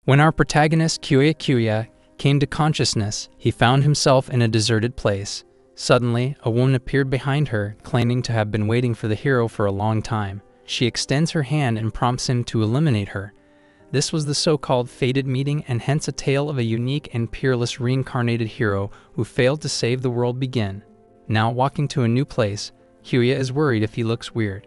When our protagonist Kyouya came to consciousness, he found himself in a deserted place. Suddenly, a woman appeared behind her, claiming to have been waiting for the hero for a long time. She extends her hand and prompts him to eliminate her. This was the so-called fated meeting, and hence a tale of a unique and peerless reincarnated hero who failed to save the world begin. Now walking to a new place, Kyouya is worried if he looks weird.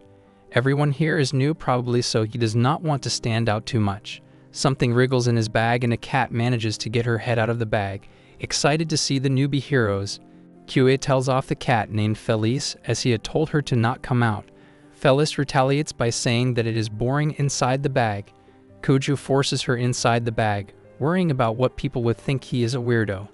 Everyone here is new, probably, so he does not want to stand out too much. Something wriggles in his bag and a cat manages to get her head out of the bag. Excited to see the newbie heroes, Kyouya tells off the cat named Felis, as he had told her to not come out. Felis retaliates by saying that it is boring inside the bag. Kyouya forces her inside the bag, worrying about what people would think he is a weirdo.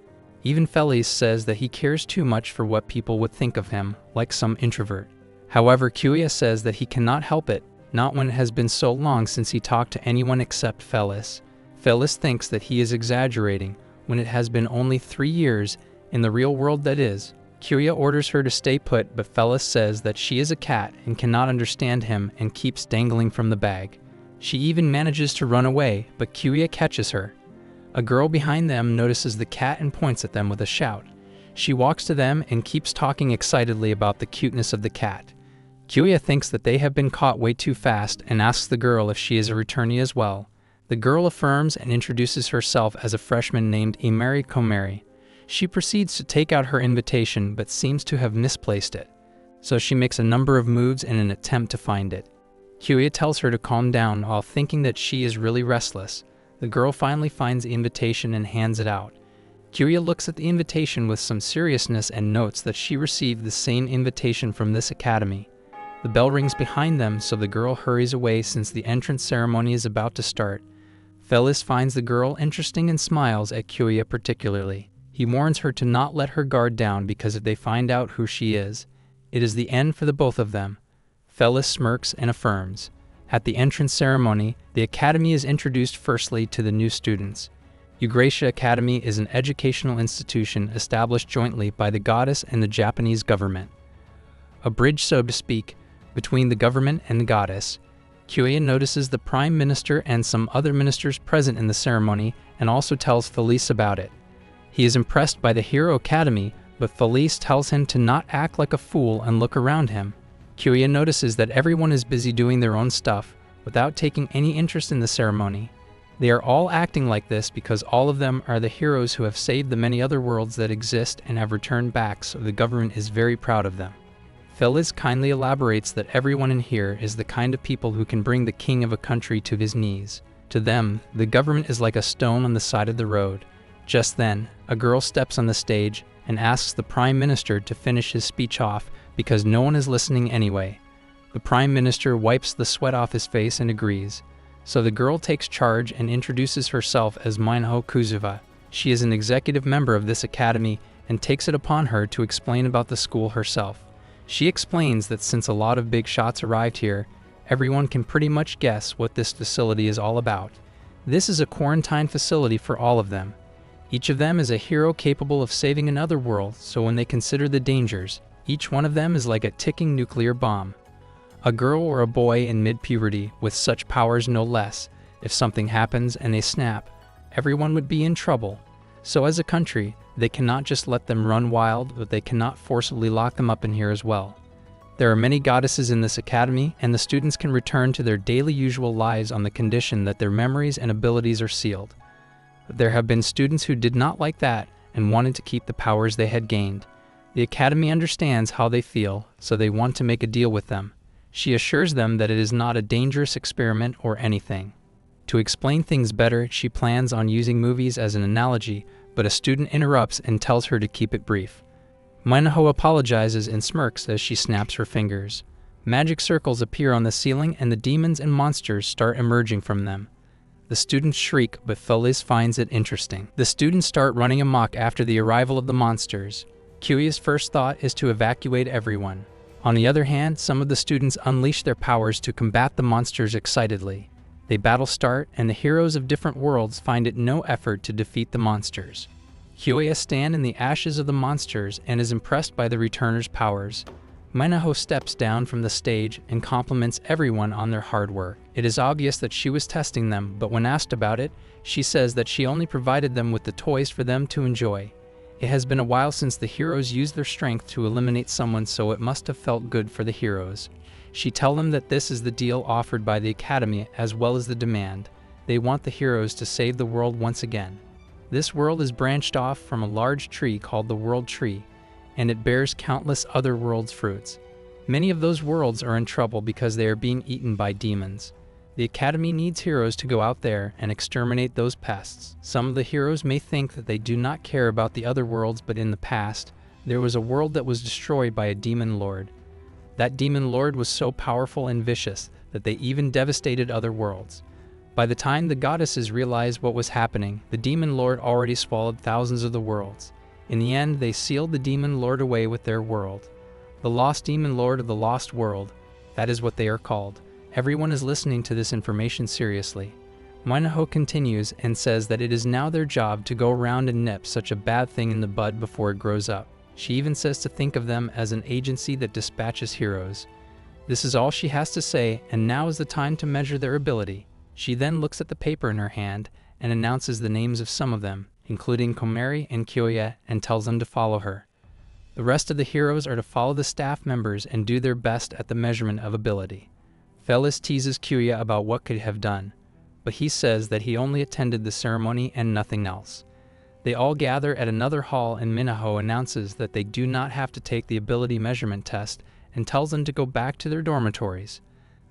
Even Felis says that he cares too much for what people would think of him, like some introvert. However, Kyouya says that he cannot help it, not when it has been so long since he talked to anyone except Felis. Felis thinks that he is exaggerating, when it has been only 3 years, in the real world that is. Kyouya orders her to stay put, but Felis says that she is a cat and cannot understand him and keeps dangling from the bag. She even manages to run away, but Kyouya catches her. A girl behind them notices the cat and points at them with a shout. She walks to them and keeps talking excitedly about the cuteness of the cat. Kyouya thinks that they have been caught way too fast and asks the girl if she is a returnee as well. The girl affirms and introduces herself as a freshman named Kamari. She proceeds to take out her invitation but seems to have misplaced it, so she makes a number of moves in an attempt to find it. Kyouya tells her to calm down while thinking that she is really restless. The girl finally finds the invitation and hands it out. Kyouya looks at the invitation with some seriousness and notes that she received the same invitation from this academy. The bell rings behind them, so the girl hurries away since the entrance ceremony is about to start. Felis finds the girl interesting and smiles at Kyouya particularly. He warns her to not let her guard down because if they find out who she is, it is the end for the both of them. Felis smirks and affirms. At the entrance ceremony, the academy is introduced firstly to the new students. Eugratia Academy is an educational institution established jointly by the goddess and the Japanese government. A bridge, so to speak, between the government and the goddess. Kyouya notices the prime minister and some other ministers present in the ceremony and also tells Felis about it. He is impressed by the Hero Academy, but Felis tells him to not act like a fool and look around him. Kyouya notices that everyone is busy doing their own stuff without taking any interest in the ceremony. They are all acting like this because all of them are the heroes who have saved the many other worlds that exist and have returned back, so the government is very proud of them. Felis kindly elaborates that everyone in here is the kind of people who can bring the king of a country to his knees. To them, the government is like a stone on the side of the road. Just then, a girl steps on the stage and asks the prime minister to finish his speech off because no one is listening anyway. The prime minister wipes the sweat off his face and agrees. So the girl takes charge and introduces herself as manhwa. She is an executive member of this academy and takes it upon her to explain about the school herself. She explains that since a lot of big shots arrived here, everyone can pretty much guess what this facility is all about. This is a quarantine facility for all of them. Each of them is a hero capable of saving another world, so when they consider the dangers, each one of them is like a ticking nuclear bomb. A girl or a boy in mid-puberty with such powers no less, if something happens and they snap, everyone would be in trouble. So as a country, they cannot just let them run wild, but they cannot forcibly lock them up in here as well. There are many goddesses in this academy, and the students can return to their daily usual lives on the condition that their memories and abilities are sealed. But there have been students who did not like that and wanted to keep the powers they had gained. The academy understands how they feel, so they want to make a deal with them. She assures them that it is not a dangerous experiment or anything. To explain things better, she plans on using movies as an analogy, but a student interrupts and tells her to keep it brief. Manhwa apologizes and smirks as she snaps her fingers. Magic circles appear on the ceiling and the demons and monsters start emerging from them. The students shriek, but Felis finds it interesting. The students start running amok after the arrival of the monsters. Kyouya's first thought is to evacuate everyone. On the other hand, some of the students unleash their powers to combat the monsters excitedly. They battle start, and the heroes of different worlds find it no effort to defeat the monsters. Kyouya stands in the ashes of the monsters and is impressed by the returners' powers. Manhwa steps down from the stage and compliments everyone on their hard work. It is obvious that she was testing them, but when asked about it, she says that she only provided them with the toys for them to enjoy. It has been a while since the heroes used their strength to eliminate someone, so it must have felt good for the heroes. She tells them that this is the deal offered by the Academy as well as the demand. They want the heroes to save the world once again. This world is branched off from a large tree called the World Tree, and it bears countless other worlds' fruits. Many of those worlds are in trouble because they are being eaten by demons. The Academy needs heroes to go out there and exterminate those pests. Some of the heroes may think that they do not care about the other worlds, but in the past, there was a world that was destroyed by a demon lord. That demon lord was so powerful and vicious that they even devastated other worlds. By the time the goddesses realized what was happening, the demon lord already swallowed thousands of the worlds. In the end, they sealed the demon lord away with their world. The lost demon lord of the lost world, that is what they are called. Everyone is listening to this information seriously. Manhwa continues and says that it is now their job to go around and nip such a bad thing in the bud before it grows up. She even says to think of them as an agency that dispatches heroes. This is all she has to say, and now is the time to measure their ability. She then looks at the paper in her hand and announces the names of some of them, including Kamari and Kyouya, and tells them to follow her. The rest of the heroes are to follow the staff members and do their best at the measurement of ability. Felis teases Kyouya about what could have done, but he says that he only attended the ceremony and nothing else. They all gather at another hall, and Manhwa announces that they do not have to take the ability measurement test and tells them to go back to their dormitories.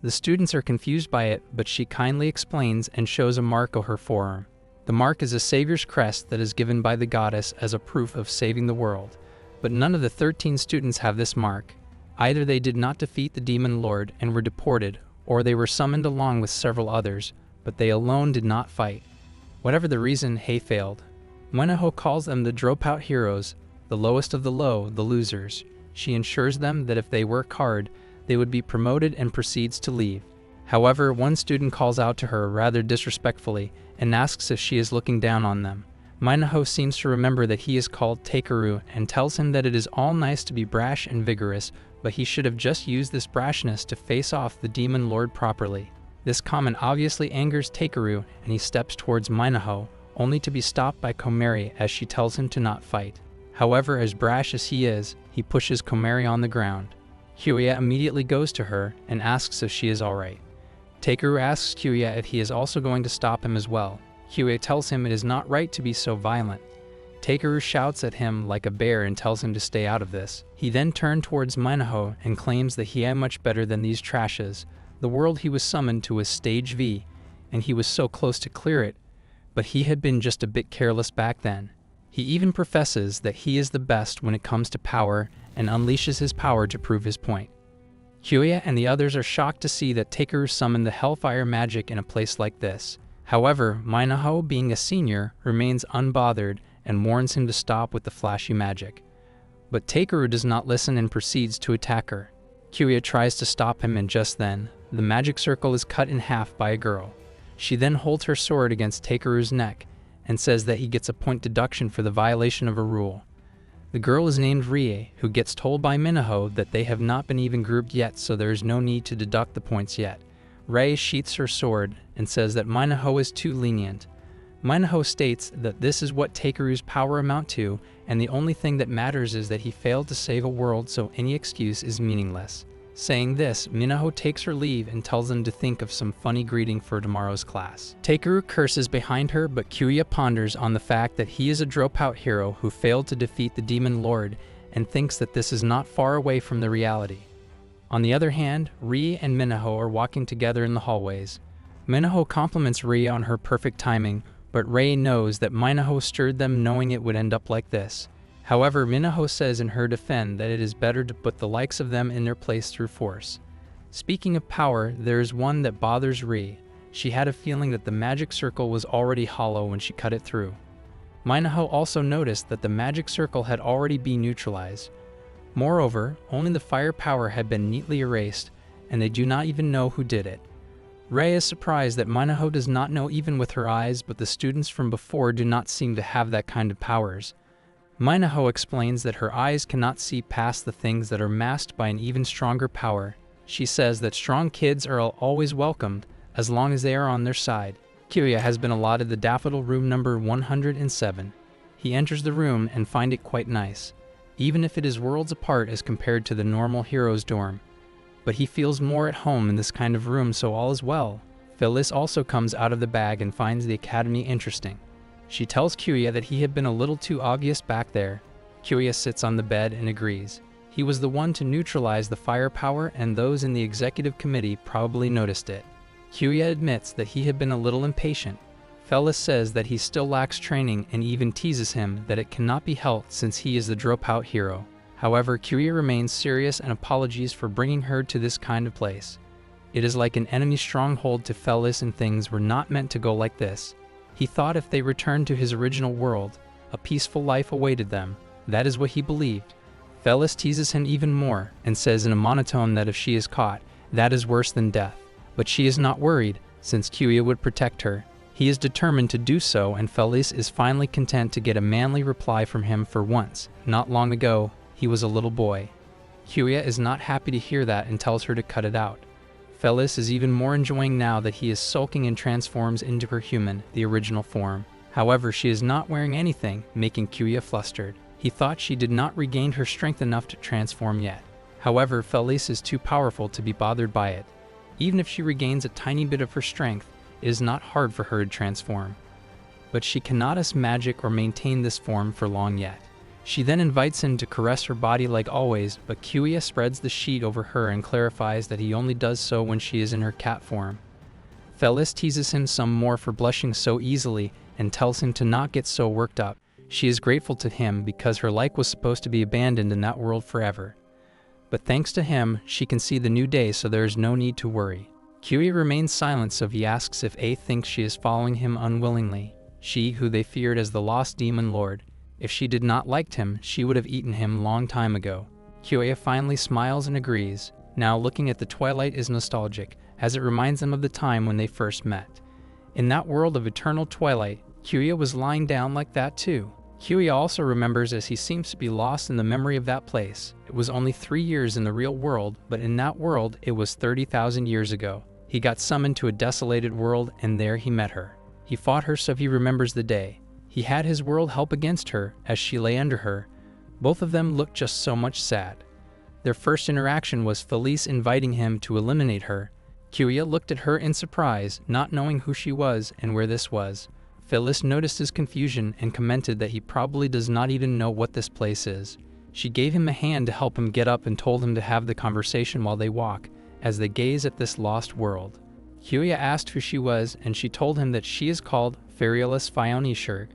The students are confused by it, but she kindly explains and shows a mark on her forearm. The mark is a savior's crest that is given by the goddess as a proof of saving the world, but none of the 13 students have this mark. Either they did not defeat the demon lord and were deported, or they were summoned along with several others, but they alone did not fight. Whatever the reason, they failed. Manhwa calls them the dropout heroes, the lowest of the low, the losers. She assures them that if they work hard, they would be promoted, and proceeds to leave. However, one student calls out to her rather disrespectfully and asks if she is looking down on them. Manhwa seems to remember that he is called Takeru and tells him that it is all nice to be brash and vigorous, but he should have just used this brashness to face off the demon lord properly. This comment obviously angers Takeru, and he steps towards Manhwa, only to be stopped by Kamari as she tells him to not fight. However, as brash as he is, he pushes Kamari on the ground. Kyouya immediately goes to her and asks if she is alright. Takeru asks Kyouya if he is also going to stop him as well. Kyouya tells him it is not right to be so violent. Takeru shouts at him like a bear and tells him to stay out of this. He then turned towards Manhwa and claims that he is much better than these trashes. The world he was summoned to was Stage V, and he was so close to clear it, but he had been just a bit careless back then. He even professes that he is the best when it comes to power and unleashes his power to prove his point. Kyouya and the others are shocked to see that Takeru summoned the Hellfire magic in a place like this. However, Manhwa, being a senior, remains unbothered and warns him to stop with the flashy magic. But Takeru does not listen and proceeds to attack her. Kyouya tries to stop him, and just then, the magic circle is cut in half by a girl. She then holds her sword against Takeru's neck and says that he gets a point deduction for the violation of a rule. The girl is named Rie, who gets told by Manhwa that they have not been even grouped yet, so there is no need to deduct the points yet. Rie sheaths her sword and says that Manhwa is too lenient. Manhwa states that this is what Takeru's power amount to, and the only thing that matters is that he failed to save a world, so any excuse is meaningless. Saying this, Manhwa takes her leave and tells them to think of some funny greeting for tomorrow's class. Takeru curses behind her, but Kyouya ponders on the fact that he is a dropout hero who failed to defeat the demon lord and thinks that this is not far away from the reality. On the other hand, Rie and Manhwa are walking together in the hallways. Manhwa compliments Rie on her perfect timing, but Rie knows that Manhwa stirred them knowing it would end up like this. However, Manhwa says in her defense that it is better to put the likes of them in their place through force. Speaking of power, there is one that bothers Rie. She had a feeling that the magic circle was already hollow when she cut it through. Manhwa also noticed that the magic circle had already been neutralized. Moreover, only the fire power had been neatly erased, and they do not even know who did it. Rie is surprised that Manhwa does not know even with her eyes, but the students from before do not seem to have that kind of powers. Manhwa explains that her eyes cannot see past the things that are masked by an even stronger power. She says that strong kids are always welcomed as long as they are on their side. Kyouya has been allotted the daffodil room number 107. He enters the room and finds it quite nice, even if it is worlds apart as compared to the normal hero's dorm. But he feels more at home in this kind of room, so all is well. Felis also comes out of the bag and finds the academy interesting. She tells Kyouya that he had been a little too obvious back there. Kyouya sits on the bed and agrees. He was the one to neutralize the firepower, and those in the executive committee probably noticed it. Kyouya admits that he had been a little impatient. Felis says that he still lacks training and even teases him that it cannot be helped since he is the dropout hero. However, Kyouya remains serious and apologies for bringing her to this kind of place. It is like an enemy stronghold to Felis, and things were not meant to go like this. He thought if they returned to his original world, a peaceful life awaited them. That is what he believed. Felis teases him even more and says in a monotone that if she is caught, that is worse than death. But she is not worried, since Kyouya would protect her. He is determined to do so, and Felis is finally content to get a manly reply from him for once. Not long ago, he was a little boy. Kyouya is not happy to hear that and tells her to cut it out. Felis is even more enjoying now that he is sulking and transforms into her human, the original form. However, she is not wearing anything, making Kyouya flustered. He thought she did not regain her strength enough to transform yet. However, Felis is too powerful to be bothered by it. Even if she regains a tiny bit of her strength, it is not hard for her to transform. But she cannot use magic or maintain this form for long yet. She then invites him to caress her body like always, but Kyouya spreads the sheet over her and clarifies that he only does so when she is in her cat form. Felis teases him some more for blushing so easily and tells him to not get so worked up. She is grateful to him because her like was supposed to be abandoned in that world forever. But thanks to him, she can see the new day, so there is no need to worry. Kyouya remains silent, so he asks if A thinks she is following him unwillingly. She, who they feared as the lost demon lord. If she did not like him, she would have eaten him long time ago. Kyouya finally smiles and agrees. Now looking at the twilight is nostalgic, as it reminds them of the time when they first met. In that world of eternal twilight, Kyouya was lying down like that too. Kyouya also remembers as he seems to be lost in the memory of that place. It was only 3 years in the real world, but in that world it was 30,000 years ago. He got summoned to a desolated world, and there he met her. He fought her, so he remembers the day. He had his world help against her as she lay under her. Both of them looked just so much sad. Their first interaction was Felis inviting him to eliminate her. Kyouya looked at her in surprise, not knowing who she was and where this was. Felis noticed his confusion and commented that he probably does not even know what this place is. She gave him a hand to help him get up and told him to have the conversation while they walk, as they gaze at this lost world. Kyouya asked who she was, and she told him that she is called Felis Fionishur,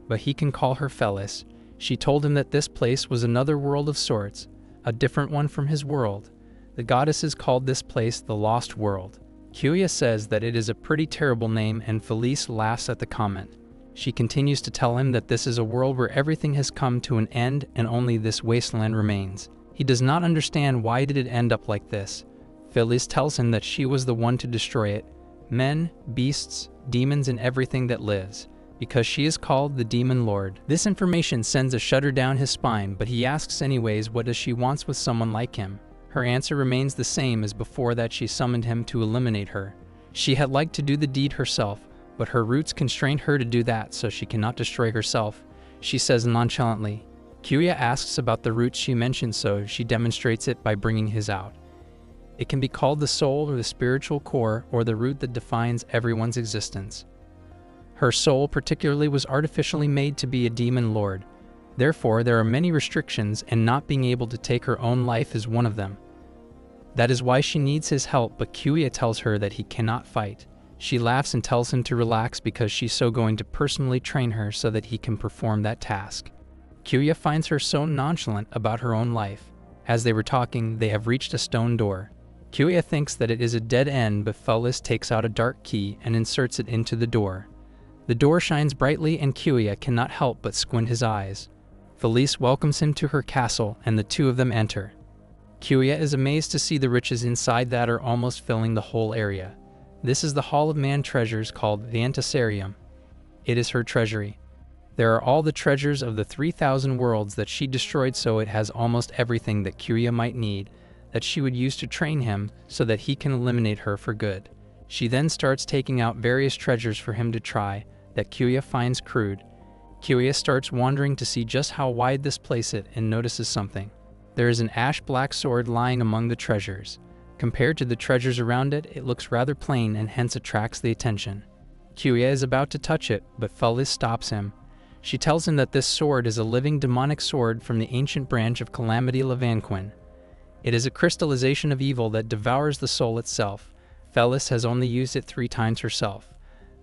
but he can call her Felis. She told him that this place was another world of sorts, a different one from his world. The goddesses called this place the Lost World. Kyouya says that it is a pretty terrible name, and Felis laughs at the comment. She continues to tell him that this is a world where everything has come to an end and only this wasteland remains. He does not understand why did it end up like this. Felis tells him that she was the one to destroy it. Men, beasts, demons, and everything that lives. Because she is called the Demon Lord. This information sends a shudder down his spine, but he asks anyways what does she wants with someone like him. Her answer remains the same as before, that she summoned him to eliminate her. She had liked to do the deed herself, but her roots constrained her to do that, so she cannot destroy herself. She says nonchalantly. Kyouya asks about the roots she mentioned, so she demonstrates it by bringing his out. It can be called the soul or the spiritual core, or the root that defines everyone's existence. Her soul particularly was artificially made to be a demon lord. Therefore, there are many restrictions, and not being able to take her own life is one of them. That is why she needs his help, but Kyouya tells her that he cannot fight. She laughs and tells him to relax because she's so going to personally train her so that he can perform that task. Kyouya finds her so nonchalant about her own life. As they were talking, they have reached a stone door. Kyouya thinks that it is a dead end, but Felis takes out a dark key and inserts it into the door. The door shines brightly, and Kyouya cannot help but squint his eyes. Felis welcomes him to her castle, and the two of them enter. Kyouya is amazed to see the riches inside that are almost filling the whole area. This is the Hall of Man treasures called the Antisarium. It is her treasury. There are all the treasures of the 3,000 worlds that she destroyed, so it has almost everything that Kyouya might need, that she would use to train him so that he can eliminate her for good. She then starts taking out various treasures for him to try, that Kyouya finds crude. Kyouya starts wandering to see just how wide this place is and notices something. There is an ash-black sword lying among the treasures. Compared to the treasures around it, it looks rather plain and hence attracts the attention. Kyouya is about to touch it, but Felis stops him. She tells him that this sword is a living demonic sword from the ancient branch of Calamity Levanquin. It is a crystallization of evil that devours the soul itself. Felis has only used it 3 times herself.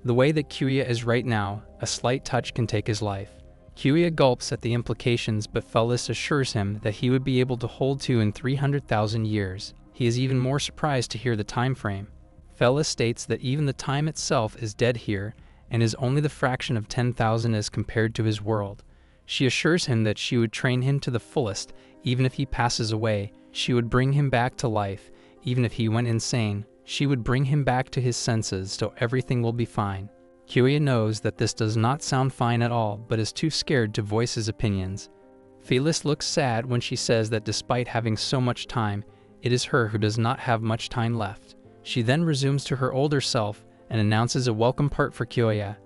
The way that Kyouya is right now, a slight touch can take his life. Kyouya gulps at the implications, but Felis assures him that he would be able to hold to in 300,000 years. He is even more surprised to hear the time frame. Felis states that even the time itself is dead here, and is only the fraction of 10,000 as compared to his world. She assures him that she would train him to the fullest, even if he passes away. She would bring him back to life, even if he went insane. She would bring him back to his senses, so everything will be fine. Kyouya knows that this does not sound fine at all, but is too scared to voice his opinions. Felis looks sad when she says that despite having so much time, it is her who does not have much time left. She then resumes to her older self and announces a welcome part for Kyouya.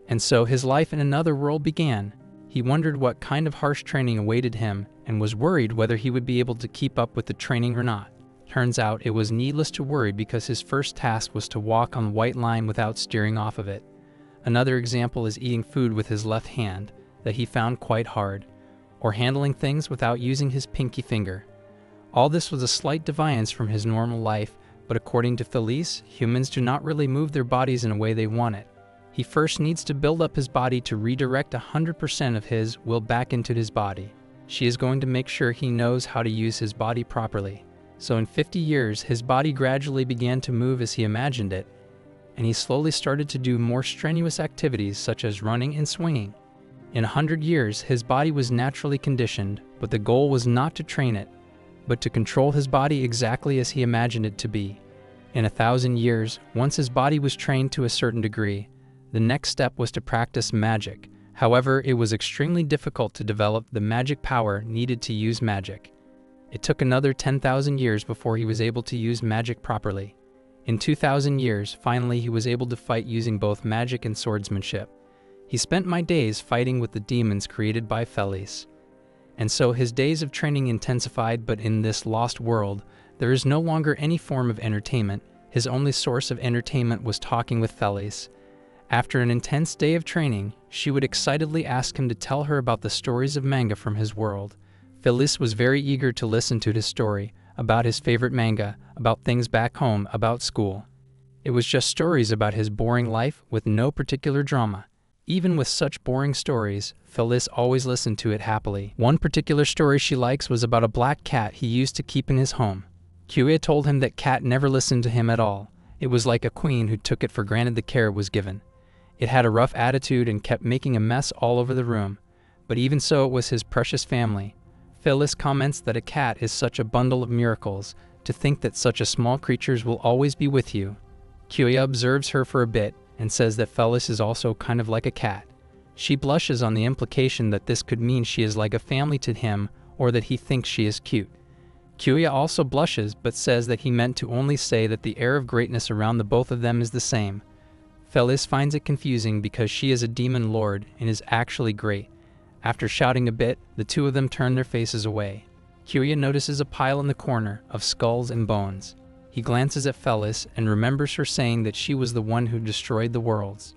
And so his life in another world began. He wondered what kind of harsh training awaited him and was worried whether he would be able to keep up with the training or not. Turns out it was needless to worry because his first task was to walk on white line without steering off of it. Another example is eating food with his left hand, that he found quite hard, or handling things without using his pinky finger. All this was a slight deviance from his normal life, but according to Felis, humans do not really move their bodies in a way they want it. He first needs to build up his body to redirect 100% of his will back into his body. She is going to make sure he knows how to use his body properly. So in 50 years, his body gradually began to move as he imagined it, and he slowly started to do more strenuous activities such as running and swinging. In 100 years, his body was naturally conditioned, but the goal was not to train it, but to control his body exactly as he imagined it to be. In 1,000 years, once his body was trained to a certain degree, the next step was to practice magic. However, it was extremely difficult to develop the magic power needed to use magic. It took another 10,000 years before he was able to use magic properly. In 2,000 years, finally he was able to fight using both magic and swordsmanship. He spent my days fighting with the demons created by Felis. And so his days of training intensified, but in this lost world, there is no longer any form of entertainment. His only source of entertainment was talking with Felis. After an intense day of training, she would excitedly ask him to tell her about the stories of manga from his world. Felis was very eager to listen to his story, about his favorite manga, about things back home, about school. It was just stories about his boring life with no particular drama. Even with such boring stories, Felis always listened to it happily. One particular story she likes was about a black cat he used to keep in his home. Kyouya told him that cat never listened to him at all. It was like a queen who took it for granted the care it was given. It had a rough attitude and kept making a mess all over the room. But even so, it was his precious family. Felis comments that a cat is such a bundle of miracles, to think that such a small creatures will always be with you. Kyouya observes her for a bit and says that Felis is also kind of like a cat. She blushes on the implication that this could mean she is like a family to him or that he thinks she is cute. Kyouya also blushes but says that he meant to only say that the air of greatness around the both of them is the same. Felis finds it confusing because she is a demon lord and is actually great. After shouting a bit, the two of them turn their faces away. Kyouya notices a pile in the corner of skulls and bones. He glances at Felis and remembers her saying that she was the one who destroyed the worlds.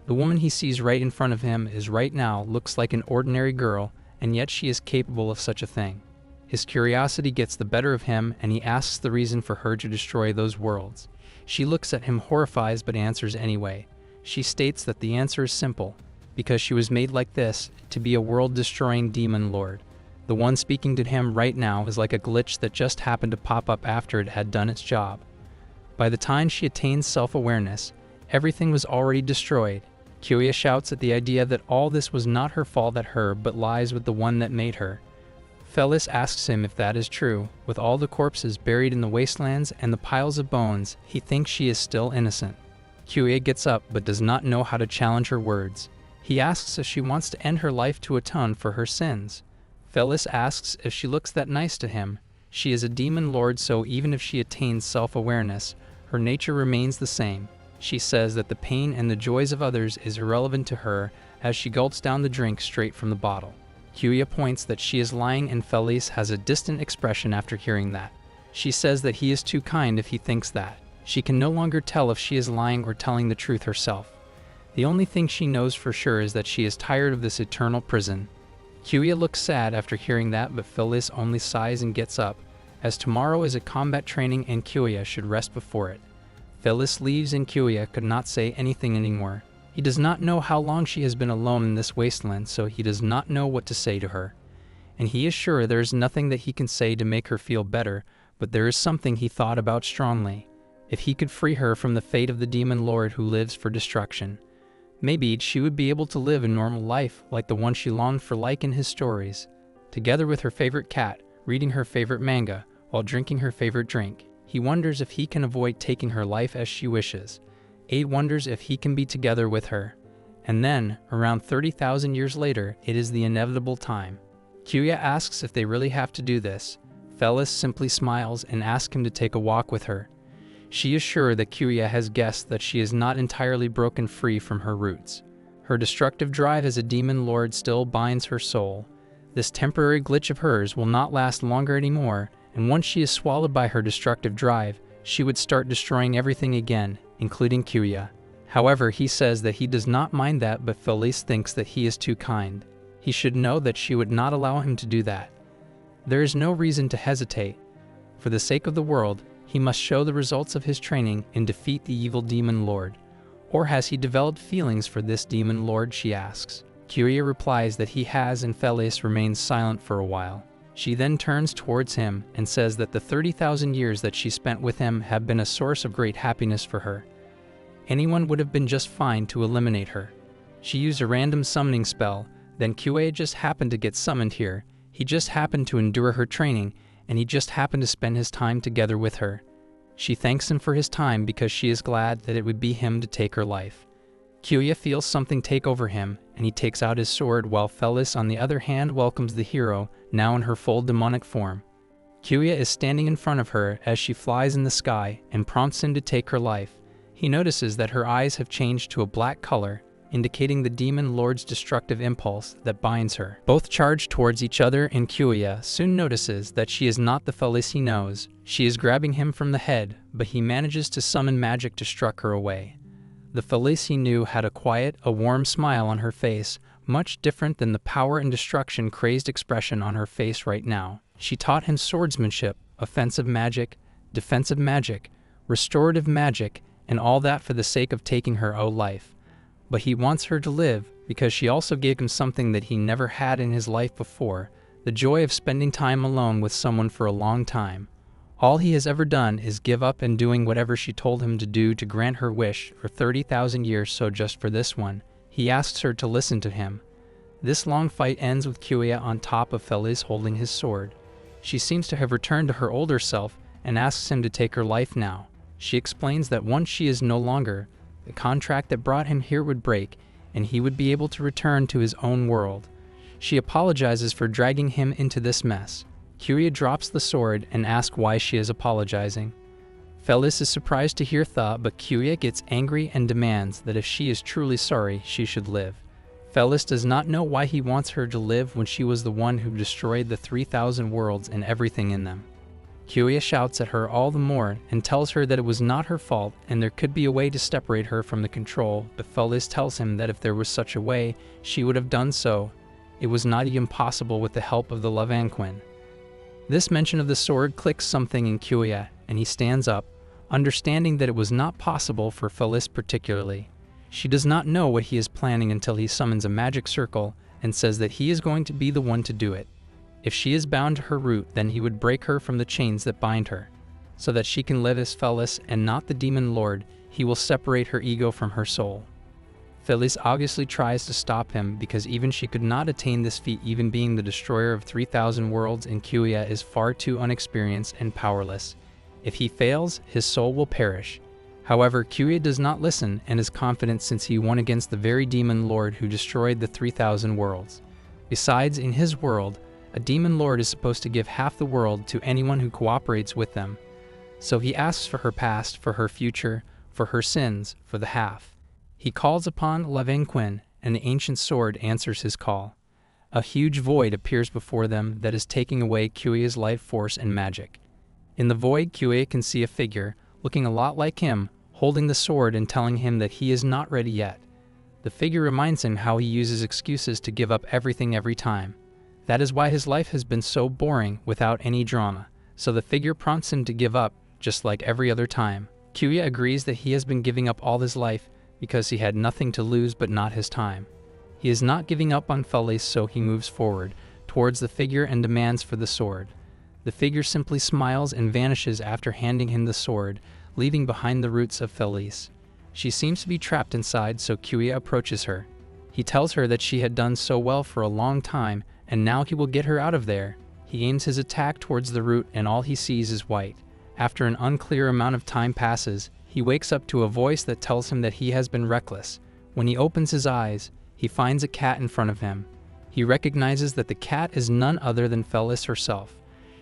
The woman he sees right in front of him is right now looks like an ordinary girl, and yet she is capable of such a thing. His curiosity gets the better of him and he asks the reason for her to destroy those worlds. She looks at him horrified but answers anyway. She states that the answer is simple, because she was made like this, to be a world-destroying demon lord. The one speaking to him right now is like a glitch that just happened to pop up after it had done its job. By the time she attains self-awareness, everything was already destroyed. Kyouya shouts at the idea that all this was not her fault at her, but lies with the one that made her. Felis asks him if that is true. With all the corpses buried in the wastelands and the piles of bones, he thinks she is still innocent. Kyouya gets up but does not know how to challenge her words. He asks if she wants to end her life to atone for her sins. Felis asks if she looks that nice to him. She is a demon lord, so even if she attains self-awareness, her nature remains the same. She says that the pain and the joys of others is irrelevant to her as she gulps down the drink straight from the bottle. Kyouya points that she is lying, and Felis has a distant expression after hearing that. She says that he is too kind if he thinks that. She can no longer tell if she is lying or telling the truth herself. The only thing she knows for sure is that she is tired of this eternal prison. Kyouya looks sad after hearing that, but Felis only sighs and gets up, as tomorrow is a combat training and Kyouya should rest before it. Felis leaves and Kyouya could not say anything anymore. He does not know how long she has been alone in this wasteland, so he does not know what to say to her. And he is sure there is nothing that he can say to make her feel better, but there is something he thought about strongly. If he could free her from the fate of the demon lord who lives for destruction, maybe she would be able to live a normal life like the one she longed for, like in his stories, together with her favorite cat, reading her favorite manga, while drinking her favorite drink. He wonders if he can avoid taking her life as she wishes. Aid wonders if he can be together with her. And then, around 30,000 years later, it is the inevitable time. Kyouya asks if they really have to do this. Felis simply smiles and asks him to take a walk with her. She is sure that Kyouya has guessed that she is not entirely broken free from her roots. Her destructive drive as a demon lord still binds her soul. This temporary glitch of hers will not last longer anymore, and once she is swallowed by her destructive drive, she would start destroying everything again, including Kyouya. However, he says that he does not mind that, but Felis thinks that he is too kind. He should know that she would not allow him to do that. There is no reason to hesitate. For the sake of the world, he must show the results of his training and defeat the evil demon lord. Or has he developed feelings for this demon lord, she asks. Kyouya replies that he has, and Felis remains silent for a while. She then turns towards him and says that the 30,000 years that she spent with him have been a source of great happiness for her. Anyone would have been just fine to eliminate her. She used a random summoning spell, then Kyouya just happened to get summoned here. He just happened to endure her training, and he just happened to spend his time together with her. She thanks him for his time because she is glad that it would be him to take her life. Kyouya feels something take over him, and he takes out his sword, while Felis on the other hand welcomes the hero, now in her full demonic form. Kyouya is standing in front of her as she flies in the sky and prompts him to take her life. He notices that her eyes have changed to a black color, indicating the demon lord's destructive impulse that binds her. Both charge towards each other, and Kyouya soon notices that she is not the Felis he knows. She is grabbing him from the head, but he manages to summon magic to struck her away. The Felis he knew had a quiet, a warm smile on her face, much different than the power and destruction crazed expression on her face right now. She taught him swordsmanship, offensive magic, defensive magic, restorative magic, and all that for the sake of taking her own life. But he wants her to live because she also gave him something that he never had in his life before, the joy of spending time alone with someone for a long time. All he has ever done is give up and doing whatever she told him to do to grant her wish for 30,000 years, so just for this one, he asks her to listen to him. This long fight ends with Kyouya on top of Felis holding his sword. She seems to have returned to her older self and asks him to take her life now. She explains that once she is no longer, the contract that brought him here would break, and he would be able to return to his own world. She apologizes for dragging him into this mess. Kyouya drops the sword and asks why she is apologizing. Felis is surprised to hear that, but Kyouya gets angry and demands that if she is truly sorry, she should live. Felis does not know why he wants her to live when she was the one who destroyed the 3,000 worlds and everything in them. Kyouya shouts at her all the more and tells her that it was not her fault and there could be a way to separate her from the control, but Felis tells him that if there was such a way, she would have done so. It was not even possible with the help of the Lavanquin. This mention of the sword clicks something in Kyouya, and he stands up, understanding that it was not possible for Felis particularly. She does not know what he is planning until he summons a magic circle and says that he is going to be the one to do it. If she is bound to her root, then he would break her from the chains that bind her. So that she can live as Felis and not the demon lord, he will separate her ego from her soul. Felis obviously tries to stop him because even she could not attain this feat, even being the destroyer of 3,000 worlds, and Kyouya is far too unexperienced and powerless. If he fails, his soul will perish. However, Kyouya does not listen and is confident since he won against the very demon lord who destroyed the 3,000 worlds. Besides, in his world, a demon lord is supposed to give half the world to anyone who cooperates with them. So he asks for her past, for her future, for her sins, for the half. He calls upon Lavenquin, and the ancient sword answers his call. A huge void appears before them that is taking away Kyouya's life force and magic. In the void, Kyouya can see a figure, looking a lot like him, holding the sword and telling him that he is not ready yet. The figure reminds him how he uses excuses to give up everything every time. That is why his life has been so boring without any drama, so the figure prompts him to give up, just like every other time. Kyouya agrees that he has been giving up all his life because he had nothing to lose but not his time. He is not giving up on Felis, so he moves forward towards the figure and demands for the sword. The figure simply smiles and vanishes after handing him the sword, leaving behind the roots of Felis. She seems to be trapped inside, so Kyouya approaches her. He tells her that she had done so well for a long time, and now he will get her out of there. He aims his attack towards the root, and all he sees is white. After an unclear amount of time passes, he wakes up to a voice that tells him that he has been reckless. When he opens his eyes, he finds a cat in front of him. He recognizes that the cat is none other than Felis herself.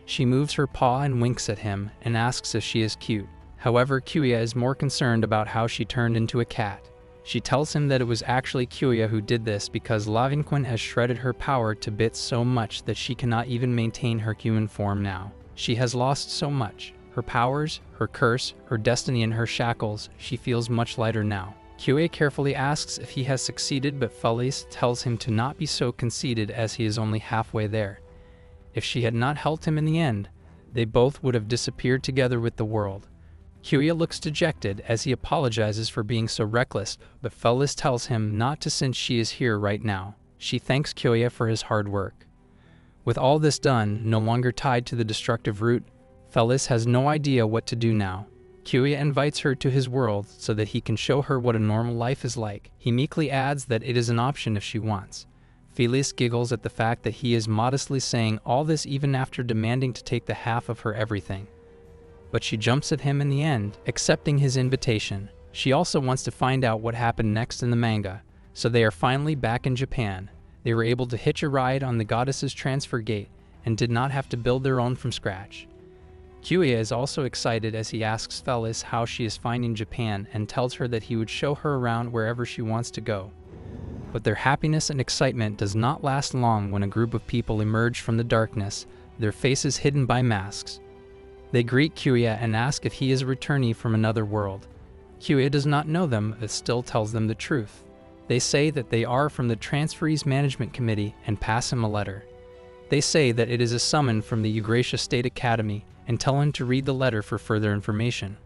She moves her paw and winks at him and asks if she is cute. However, Kyouya is more concerned about how she turned into a cat. She tells him that it was actually Kyouya who did this because Lavenquin has shredded her power to bits so much that she cannot even maintain her human form now. She has lost so much. Her powers, her curse, her destiny and her shackles, she feels much lighter now. Kyouya carefully asks if he has succeeded, but Felis tells him to not be so conceited as he is only halfway there. If she had not helped him in the end, they both would have disappeared together with the world. Kyouya looks dejected as he apologizes for being so reckless, but Felis tells him not to since she is here right now. She thanks Kyouya for his hard work. With all this done, no longer tied to the destructive root, Felis has no idea what to do now. Kyouya invites her to his world so that he can show her what a normal life is like. He meekly adds that it is an option if she wants. Felis giggles at the fact that he is modestly saying all this even after demanding to take the half of her everything. But she jumps at him in the end, accepting his invitation. She also wants to find out what happened next in the manga, so they are finally back in Japan. They were able to hitch a ride on the goddess's transfer gate and did not have to build their own from scratch. Kyouya is also excited as he asks Felis how she is finding Japan and tells her that he would show her around wherever she wants to go. But their happiness and excitement does not last long when a group of people emerge from the darkness, their faces hidden by masks. They greet Kyouya and ask if he is a returnee from another world. Kyouya does not know them, but still tells them the truth. They say that they are from the Transferees Management Committee and pass him a letter. They say that it is a summon from the Eugratia State Academy and tell him to read the letter for further information.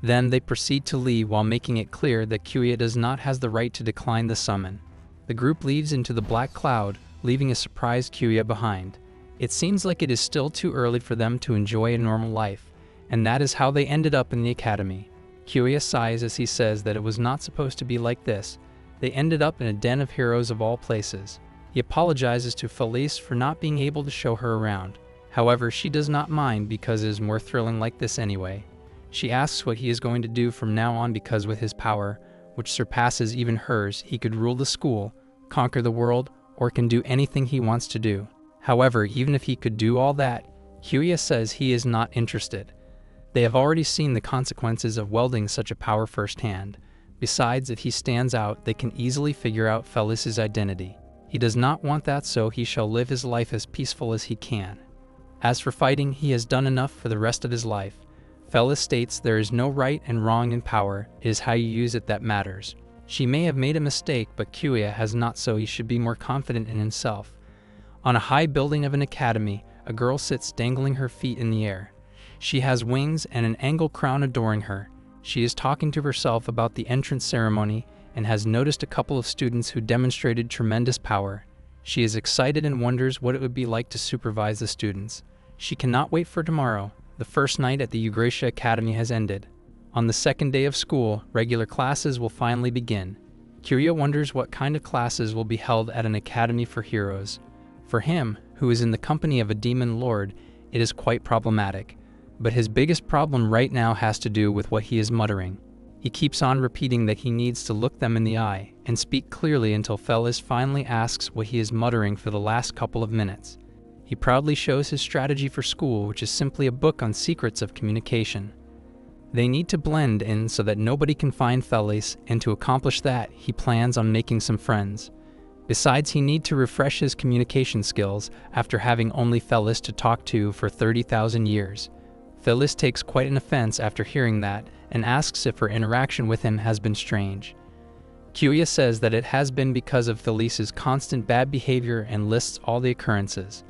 Then they proceed to leave while making it clear that Kyouya does not have the right to decline the summon. The group leaves into the black cloud, leaving a surprised Kyouya behind. It seems like it is still too early for them to enjoy a normal life, and that is how they ended up in the academy. Kyouya sighs as he says that it was not supposed to be like this. They ended up in a den of heroes of all places. He apologizes to Felis for not being able to show her around. However, she does not mind because it is more thrilling like this anyway. She asks what he is going to do from now on because with his power, which surpasses even hers, he could rule the school, conquer the world, or can do anything he wants to do. However, even if he could do all that, Kyouya says he is not interested. They have already seen the consequences of wielding such a power firsthand. Besides, if he stands out, they can easily figure out Felis' identity. He does not want that, so he shall live his life as peaceful as he can. As for fighting, he has done enough for the rest of his life. Felis states there is no right and wrong in power, it is how you use it that matters. She may have made a mistake, but Kyouya has not, so he should be more confident in himself. On a high building of an academy, a girl sits dangling her feet in the air. She has wings and an angle crown adoring her. She is talking to herself about the entrance ceremony and has noticed a couple of students who demonstrated tremendous power. She is excited and wonders what it would be like to supervise the students. She cannot wait for tomorrow. The first night at the Eugratia Academy has ended. On the second day of school, regular classes will finally begin. Kyouya wonders what kind of classes will be held at an academy for heroes. For him, who is in the company of a demon lord, it is quite problematic. But his biggest problem right now has to do with what he is muttering. He keeps on repeating that he needs to look them in the eye and speak clearly until Felis finally asks what he is muttering for the last couple of minutes. He proudly shows his strategy for school, which is simply a book on secrets of communication. They need to blend in so that nobody can find Felis, and to accomplish that, he plans on making some friends. Besides, he needs to refresh his communication skills after having only Felis to talk to for 30,000 years. Felis takes quite an offense after hearing that and asks if her interaction with him has been strange. Kyouya says that it has been because of Felis's constant bad behavior and lists all the occurrences.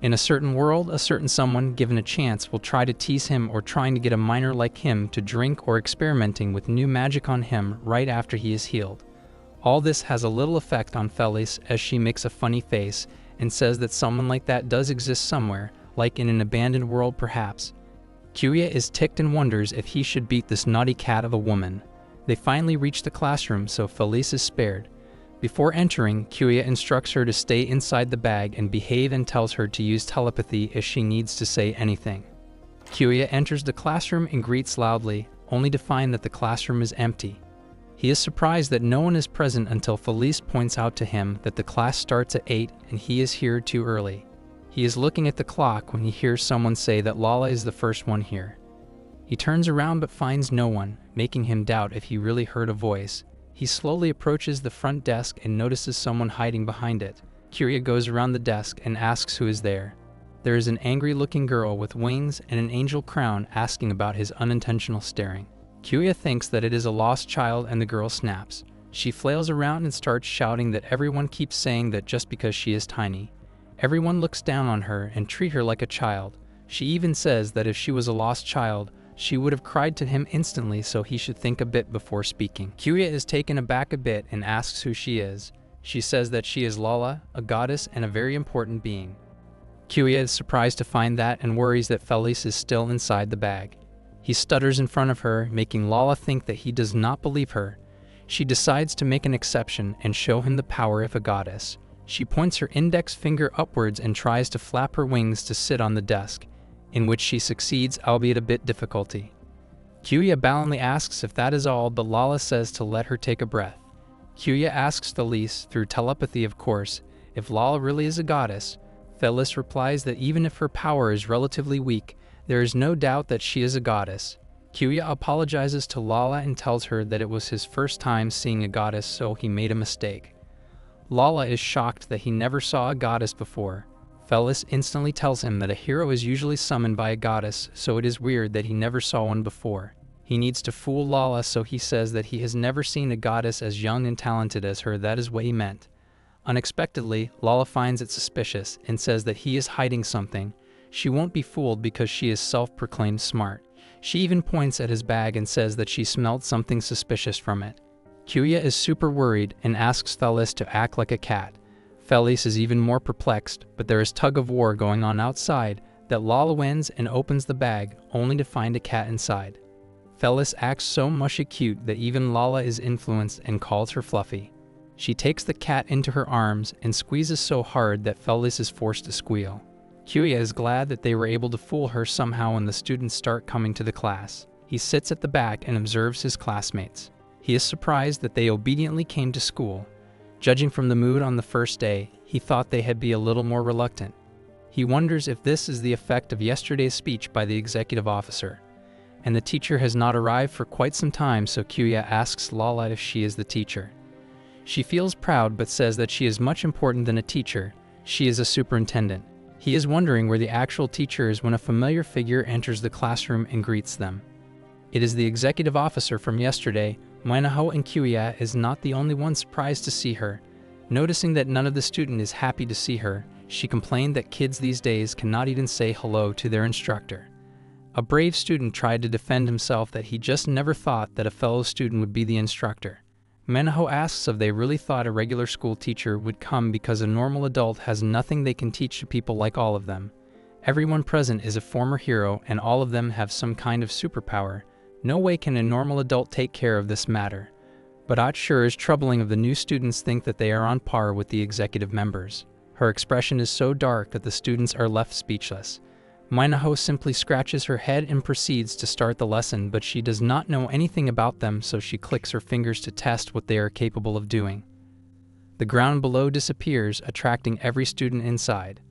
In a certain world, a certain someone, given a chance, will try to tease him or trying to get a minor like him to drink or experimenting with new magic on him right after he is healed. All this has a little effect on Felis as she makes a funny face and says that someone like that does exist somewhere, like in an abandoned world perhaps. Kyouya is ticked and wonders if he should beat this naughty cat of a woman. They finally reach the classroom, so Felis is spared. Before entering, Kyouya instructs her to stay inside the bag and behave and tells her to use telepathy if she needs to say anything. Kyouya enters the classroom and greets loudly, only to find that the classroom is empty. He is surprised that no one is present until Felis points out to him that the class starts at 8 and he is here too early. He is looking at the clock when he hears someone say that Lala is the first one here. He turns around but finds no one, making him doubt if he really heard a voice. He slowly approaches the front desk and notices someone hiding behind it. Kyouya goes around the desk and asks who is there. There is an angry-looking girl with wings and an angel crown asking about his unintentional staring. Kyouya thinks that it is a lost child and the girl snaps. She flails around and starts shouting that everyone keeps saying that just because she is tiny. Everyone looks down on her and treat her like a child. She even says that if she was a lost child, she would have cried to him instantly, so he should think a bit before speaking. Kyouya is taken aback a bit and asks who she is. She says that she is Lala, a goddess and a very important being. Kyouya is surprised to find that and worries that Felis is still inside the bag. He stutters in front of her, making Lala think that he does not believe her. She decides to make an exception and show him the power of a goddess. She points her index finger upwards and tries to flap her wings to sit on the desk, in which she succeeds, albeit a bit difficulty. Kyouya blandly asks if that is all, but Lala says to let her take a breath. Kyouya asks Felis, through telepathy of course, if Lala really is a goddess. Felis replies that even if her power is relatively weak, there is no doubt that she is a goddess. Kyouya apologizes to Lala and tells her that it was his first time seeing a goddess, so he made a mistake. Lala is shocked that he never saw a goddess before. Felis instantly tells him that a hero is usually summoned by a goddess, so it is weird that he never saw one before. He needs to fool Lala, so he says that he has never seen a goddess as young and talented as her. That is what he meant. Unexpectedly, Lala finds it suspicious and says that he is hiding something. She won't be fooled because she is self-proclaimed smart. She even points at his bag and says that she smelled something suspicious from it. Kyouya is super worried and asks Felis to act like a cat. Felis is even more perplexed, but there is tug-of-war going on outside that Lala wins and opens the bag, only to find a cat inside. Felis acts so mushy cute that even Lala is influenced and calls her Fluffy. She takes the cat into her arms and squeezes so hard that Felis is forced to squeal. Kyouya is glad that they were able to fool her somehow when the students start coming to the class. He sits at the back and observes his classmates. He is surprised that they obediently came to school. Judging from the mood on the first day, he thought they had be a little more reluctant. He wonders if this is the effect of yesterday's speech by the executive officer. And the teacher has not arrived for quite some time, so Kyouya asks Lala if she is the teacher. She feels proud but says that she is much important than a teacher. She is a superintendent. He is wondering where the actual teacher is when a familiar figure enters the classroom and greets them. It is the executive officer from yesterday. Manhwa and Kyouya is not the only one surprised to see her. Noticing that none of the student is happy to see her, she complained that kids these days cannot even say hello to their instructor. A brave student tried to defend himself that he just never thought that a fellow student would be the instructor. Manhwa asks if they really thought a regular school teacher would come because a normal adult has nothing they can teach to people like all of them. Everyone present is a former hero and all of them have some kind of superpower. No way can a normal adult take care of this matter. But it sure is troubling if the new students think that they are on par with the executive members. Her expression is so dark that the students are left speechless. Manhwa simply scratches her head and proceeds to start the lesson, but she does not know anything about them, so she clicks her fingers to test what they are capable of doing. The ground below disappears, attracting every student inside.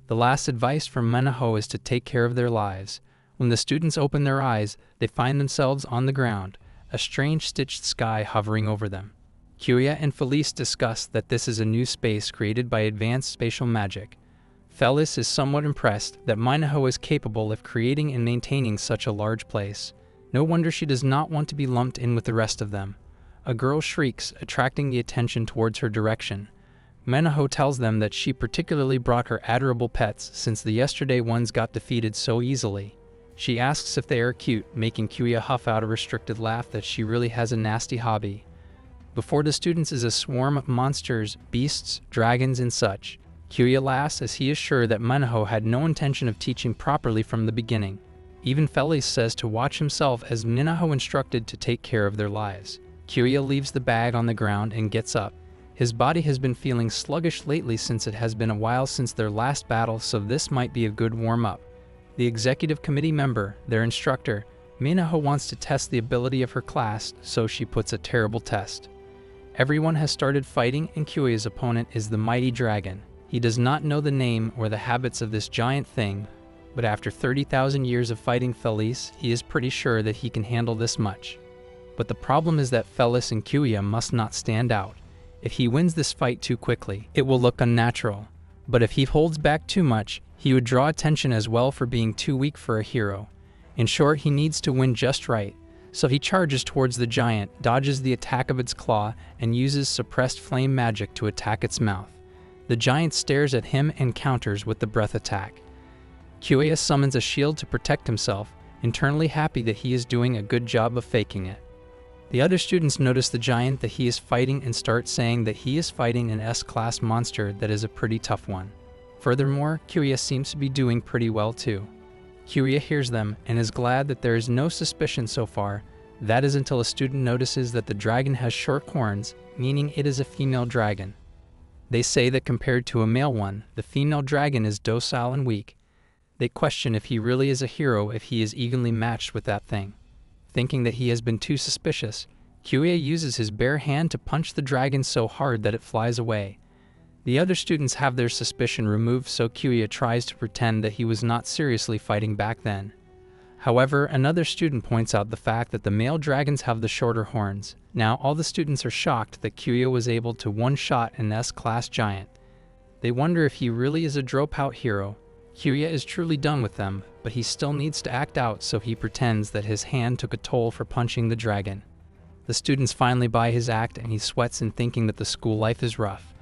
The last advice from Manhwa is to take care of their lives. When the students open their eyes, they find themselves on the ground, a strange stitched sky hovering over them. Kyouya and Felis discuss that this is a new space created by advanced spatial magic. Felis is somewhat impressed that Manhwa is capable of creating and maintaining such a large place. No wonder she does not want to be lumped in with the rest of them. A girl shrieks, attracting the attention towards her direction. Manhwa tells them that she particularly brought her adorable pets since the yesterday ones got defeated so easily. She asks if they are cute, making Kyouya huff out a restricted laugh that she really has a nasty hobby. Before the students is a swarm of monsters, beasts, dragons, and such. Kyouya laughs as he is sure that Manhwa had no intention of teaching properly from the beginning. Even Felis says to watch himself as Manhwa instructed to take care of their lives. Kyouya leaves the bag on the ground and gets up. His body has been feeling sluggish lately since it has been a while since their last battle, so this might be a good warm-up. The executive committee member, their instructor, Manhwa wants to test the ability of her class, so she puts a terrible test. Everyone has started fighting, and Kyouya's opponent is the mighty dragon. He does not know the name or the habits of this giant thing, but after 30,000 years of fighting Felis, he is pretty sure that he can handle this much. But the problem is that Felis and Kyouya must not stand out. If he wins this fight too quickly, it will look unnatural. But if he holds back too much, he would draw attention as well for being too weak for a hero. In short, he needs to win just right. So he charges towards the giant, dodges the attack of its claw, and uses suppressed flame magic to attack its mouth. The giant stares at him and counters with the breath attack. Kyouya summons a shield to protect himself, internally happy that he is doing a good job of faking it. The other students notice the giant that he is fighting and start saying that he is fighting an S-class monster that is a pretty tough one. Furthermore, Kyouya seems to be doing pretty well too. Kyouya hears them and is glad that there is no suspicion so far. That is until a student notices that the dragon has short horns, meaning it is a female dragon. They say that compared to a male one, the female dragon is docile and weak. They question if he really is a hero if he is evenly matched with that thing. Thinking that he has been too suspicious, Kyouya uses his bare hand to punch the dragon so hard that it flies away. The other students have their suspicion removed, so Kyouya tries to pretend that he was not seriously fighting back then. However, another student points out the fact that the male dragons have the shorter horns. Now all the students are shocked that Kyouya was able to one-shot an S-class giant. They wonder if he really is a dropout hero. Kyouya is truly done with them, but he still needs to act out, so he pretends that his hand took a toll for punching the dragon. The students finally buy his act and he sweats in thinking that the school life is rough.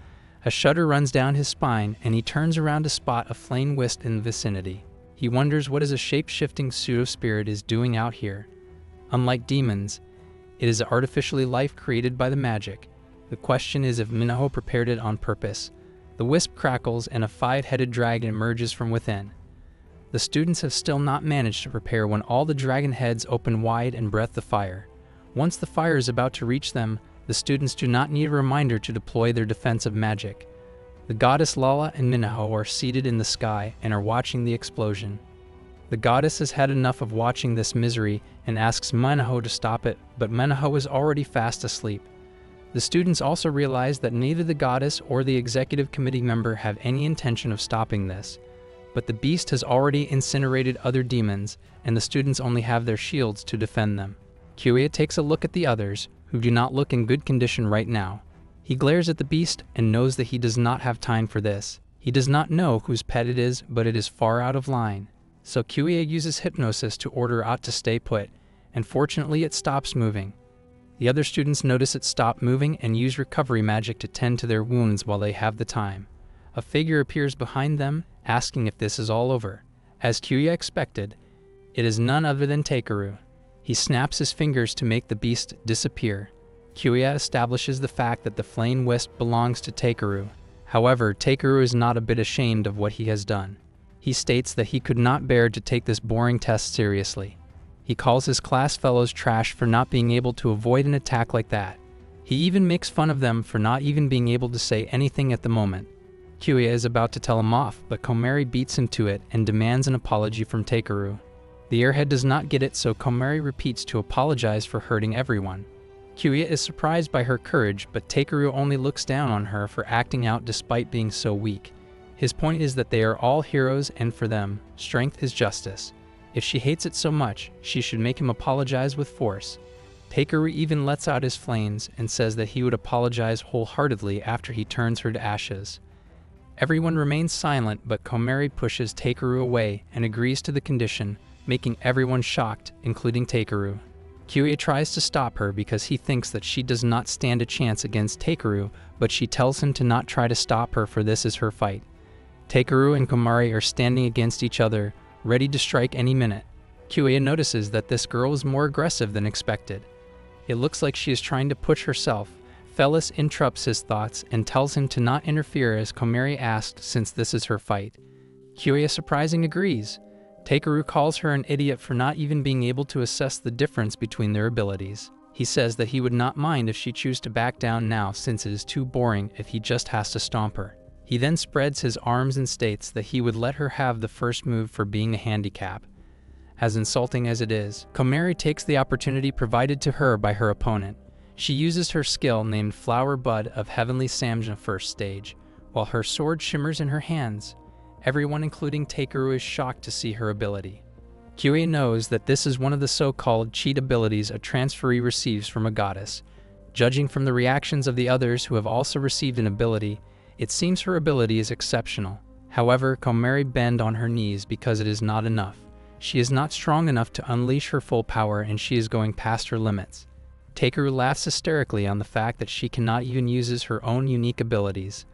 A shudder runs down his spine and he turns around to spot a flame wisp in the vicinity. He wonders what is a shape-shifting pseudo-spirit is doing out here. Unlike demons, it is artificially life created by the magic. The question is if Manhwa prepared it on purpose. The wisp crackles and a 5-headed dragon emerges from within. The students have still not managed to prepare when all the dragon heads open wide and breath the fire. Once the fire is about to reach them, the students do not need a reminder to deploy their defensive magic. The goddess Lala and Manhwa are seated in the sky and are watching the explosion. The goddess has had enough of watching this misery and asks Manhwa to stop it, but Manhwa is already fast asleep. The students also realize that neither the goddess or the executive committee member have any intention of stopping this. But the beast has already incinerated other demons, and the students only have their shields to defend them. Kyouya takes a look at the others, who do not look in good condition right now. He glares at the beast and knows that he does not have time for this. He does not know whose pet it is, but it is far out of line. So Kyouya uses hypnosis to order it to stay put, and fortunately it stops moving. The other students notice it stop moving and use recovery magic to tend to their wounds while they have the time. A figure appears behind them, asking if this is all over. As Kyouya expected, it is none other than Takeru. He snaps his fingers to make the beast disappear. Kyouya establishes the fact that the flame wisp belongs to Takeru. However, Takeru is not a bit ashamed of what he has done. He states that he could not bear to take this boring test seriously. He calls his class fellows trash for not being able to avoid an attack like that. He even makes fun of them for not even being able to say anything at the moment. Kyouya is about to tell him off, but Kamari beats him to it and demands an apology from Takeru. The airhead does not get it, so Kamari repeats to apologize for hurting everyone. Kyouya is surprised by her courage, but Takeru only looks down on her for acting out despite being so weak. His point is that they are all heroes, and for them, strength is justice. If she hates it so much, she should make him apologize with force. Takeru even lets out his flames and says that he would apologize wholeheartedly after he turns her to ashes. Everyone remains silent, but Kamari pushes Takeru away and agrees to the condition, making everyone shocked, including Takeru. Kyouya tries to stop her because he thinks that she does not stand a chance against Takeru, but she tells him to not try to stop her, for this is her fight. Takeru and Kamari are standing against each other, ready to strike any minute. Kyouya notices that this girl is more aggressive than expected. It looks like she is trying to push herself. Felis interrupts his thoughts and tells him to not interfere as Kamari asked, since this is her fight. Kyouya surprisingly agrees. Takeru calls her an idiot for not even being able to assess the difference between their abilities. He says that he would not mind if she chose to back down now, since it is too boring if he just has to stomp her. He then spreads his arms and states that he would let her have the first move for being a handicap. As insulting as it is, Kamari takes the opportunity provided to her by her opponent. She uses her skill named Flower Bud of Heavenly Samja first stage, while her sword shimmers in her hands. Everyone, including Takeru, is shocked to see her ability. Kyouya knows that this is one of the so-called cheat abilities a transferee receives from a goddess. Judging from the reactions of the others who have also received an ability, it seems her ability is exceptional. However, Kamari bends on her knees because it is not enough. She is not strong enough to unleash her full power, and she is going past her limits. Takeru laughs hysterically on the fact that she cannot even use her own unique abilities,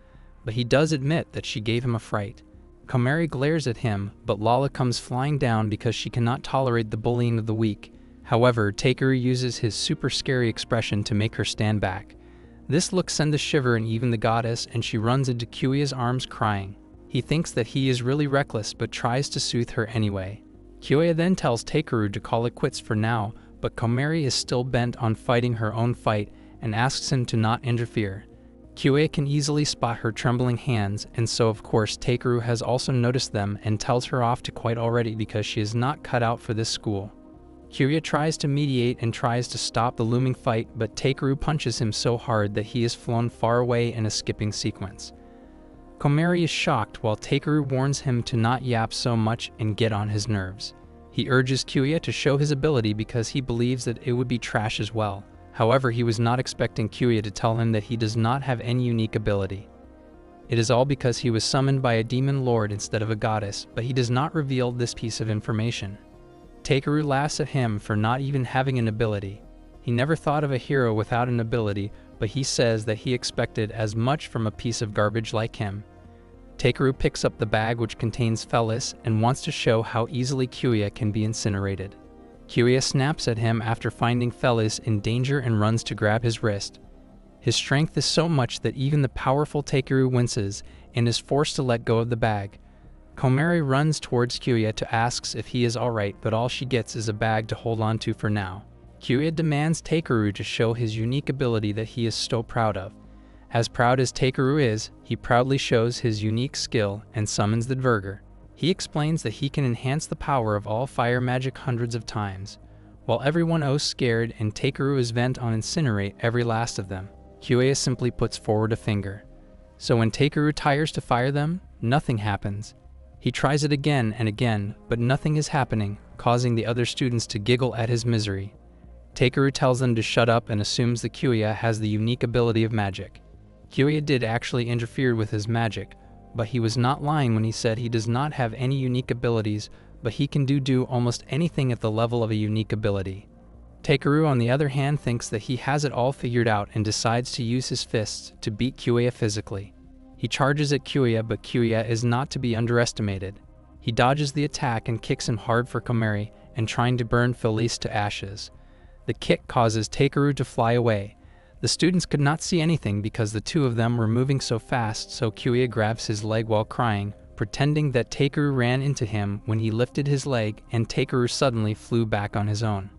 but he does admit that she gave him a fright. Kamari glares at him, but Lala comes flying down because she cannot tolerate the bullying of the weak. However, Takeru uses his super scary expression to make her stand back. This look sends a shiver in even the goddess, and she runs into Kyouya's arms crying. He thinks that he is really reckless, but tries to soothe her anyway. Kyouya then tells Takeru to call it quits for now, but Kamari is still bent on fighting her own fight and asks him to not interfere. Kyouya can easily spot her trembling hands, and so of course Takeru has also noticed them and tells her off to quit already because she is not cut out for this school. Kyouya tries to mediate and tries to stop the looming fight, but Takeru punches him so hard that he is flown far away in a skipping sequence. Kamari is shocked while Takeru warns him to not yap so much and get on his nerves. He urges Kyouya to show his ability because he believes that it would be trash as well. However, he was not expecting Kyouya to tell him that he does not have any unique ability. It is all because he was summoned by a demon lord instead of a goddess, but he does not reveal this piece of information. Takeru laughs at him for not even having an ability. He never thought of a hero without an ability, but he says that he expected as much from a piece of garbage like him. Takeru picks up the bag which contains Felis and wants to show how easily Kyouya can be incinerated. Kyouya snaps at him after finding Felis in danger and runs to grab his wrist. His strength is so much that even the powerful Takeru winces and is forced to let go of the bag. Kamari runs towards Kyouya to ask if he is alright, but all she gets is a bag to hold on to for now. Kyouya demands Takeru to show his unique ability that he is so proud of. As proud as Takeru is, he proudly shows his unique skill and summons the Dverger. He explains that he can enhance the power of all fire magic hundreds of times. While everyone is scared and Takeru is bent on incinerate every last of them, Kyouya simply puts forward a finger. So when Takeru tires to fire them, nothing happens. He tries it again and again, but nothing is happening, causing the other students to giggle at his misery. Takeru tells them to shut up and assumes that Kyouya has the unique ability of magic. Kyouya did actually interfere with his magic, but he was not lying when he said he does not have any unique abilities, but he can do almost anything at the level of a unique ability. Takeru, on the other hand, thinks that he has it all figured out and decides to use his fists to beat Kyouya physically. He charges at Kyouya, but Kyouya is not to be underestimated. He dodges the attack and kicks him hard for Kamari and trying to burn Felis to ashes. The kick causes Takeru to fly away. The students could not see anything because the two of them were moving so fast, so Kyouya grabs his leg while crying, pretending that Takeru ran into him when he lifted his leg, and Takeru suddenly flew back on his own.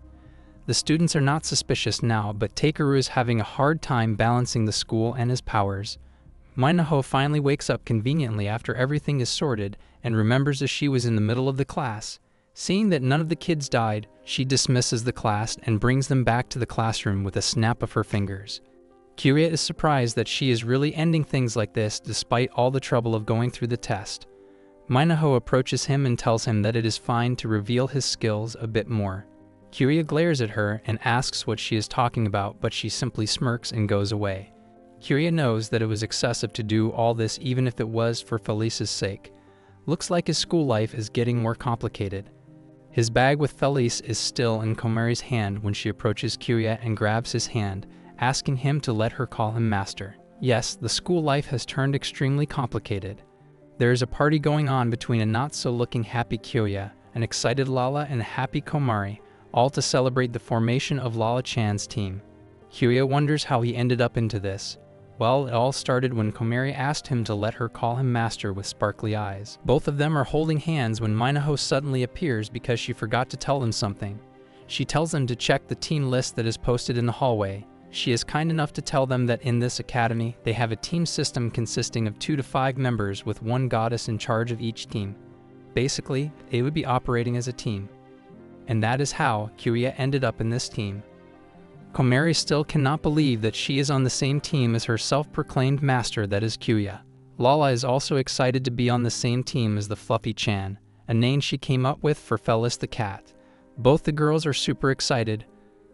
The students are not suspicious now, but Takeru is having a hard time balancing the school and his powers. Manhwa finally wakes up conveniently after everything is sorted and remembers that she was in the middle of the class. Seeing that none of the kids died, she dismisses the class and brings them back to the classroom with a snap of her fingers. Kyouya is surprised that she is really ending things like this despite all the trouble of going through the test. Manhwa approaches him and tells him that it is fine to reveal his skills a bit more. Kyouya glares at her and asks what she is talking about, but she simply smirks and goes away. Kyouya knows that it was excessive to do all this even if it was for Felis's sake. Looks like his school life is getting more complicated. His bag with Felis is still in Kamari's hand when she approaches Kyouya and grabs his hand, asking him to let her call him master. Yes, the school life has turned extremely complicated. There is a party going on between a not-so-looking happy Kyouya, an excited Lala, and a happy Kamari, all to celebrate the formation of Lala-chan's team. Kyouya wonders how he ended up into this. Well, it all started when Kamari asked him to let her call him master with sparkly eyes. Both of them are holding hands when Manhwa suddenly appears because she forgot to tell them something. She tells them to check the team list that is posted in the hallway. She is kind enough to tell them that in this academy, they have a team system consisting of 2 to 5 members with one goddess in charge of each team. Basically, they would be operating as a team. And that is how Kyouya ended up in this team. Kamari still cannot believe that she is on the same team as her self-proclaimed master, that is Kyouya. Lala is also excited to be on the same team as the Fluffy-chan, a name she came up with for Felis the cat. Both the girls are super excited.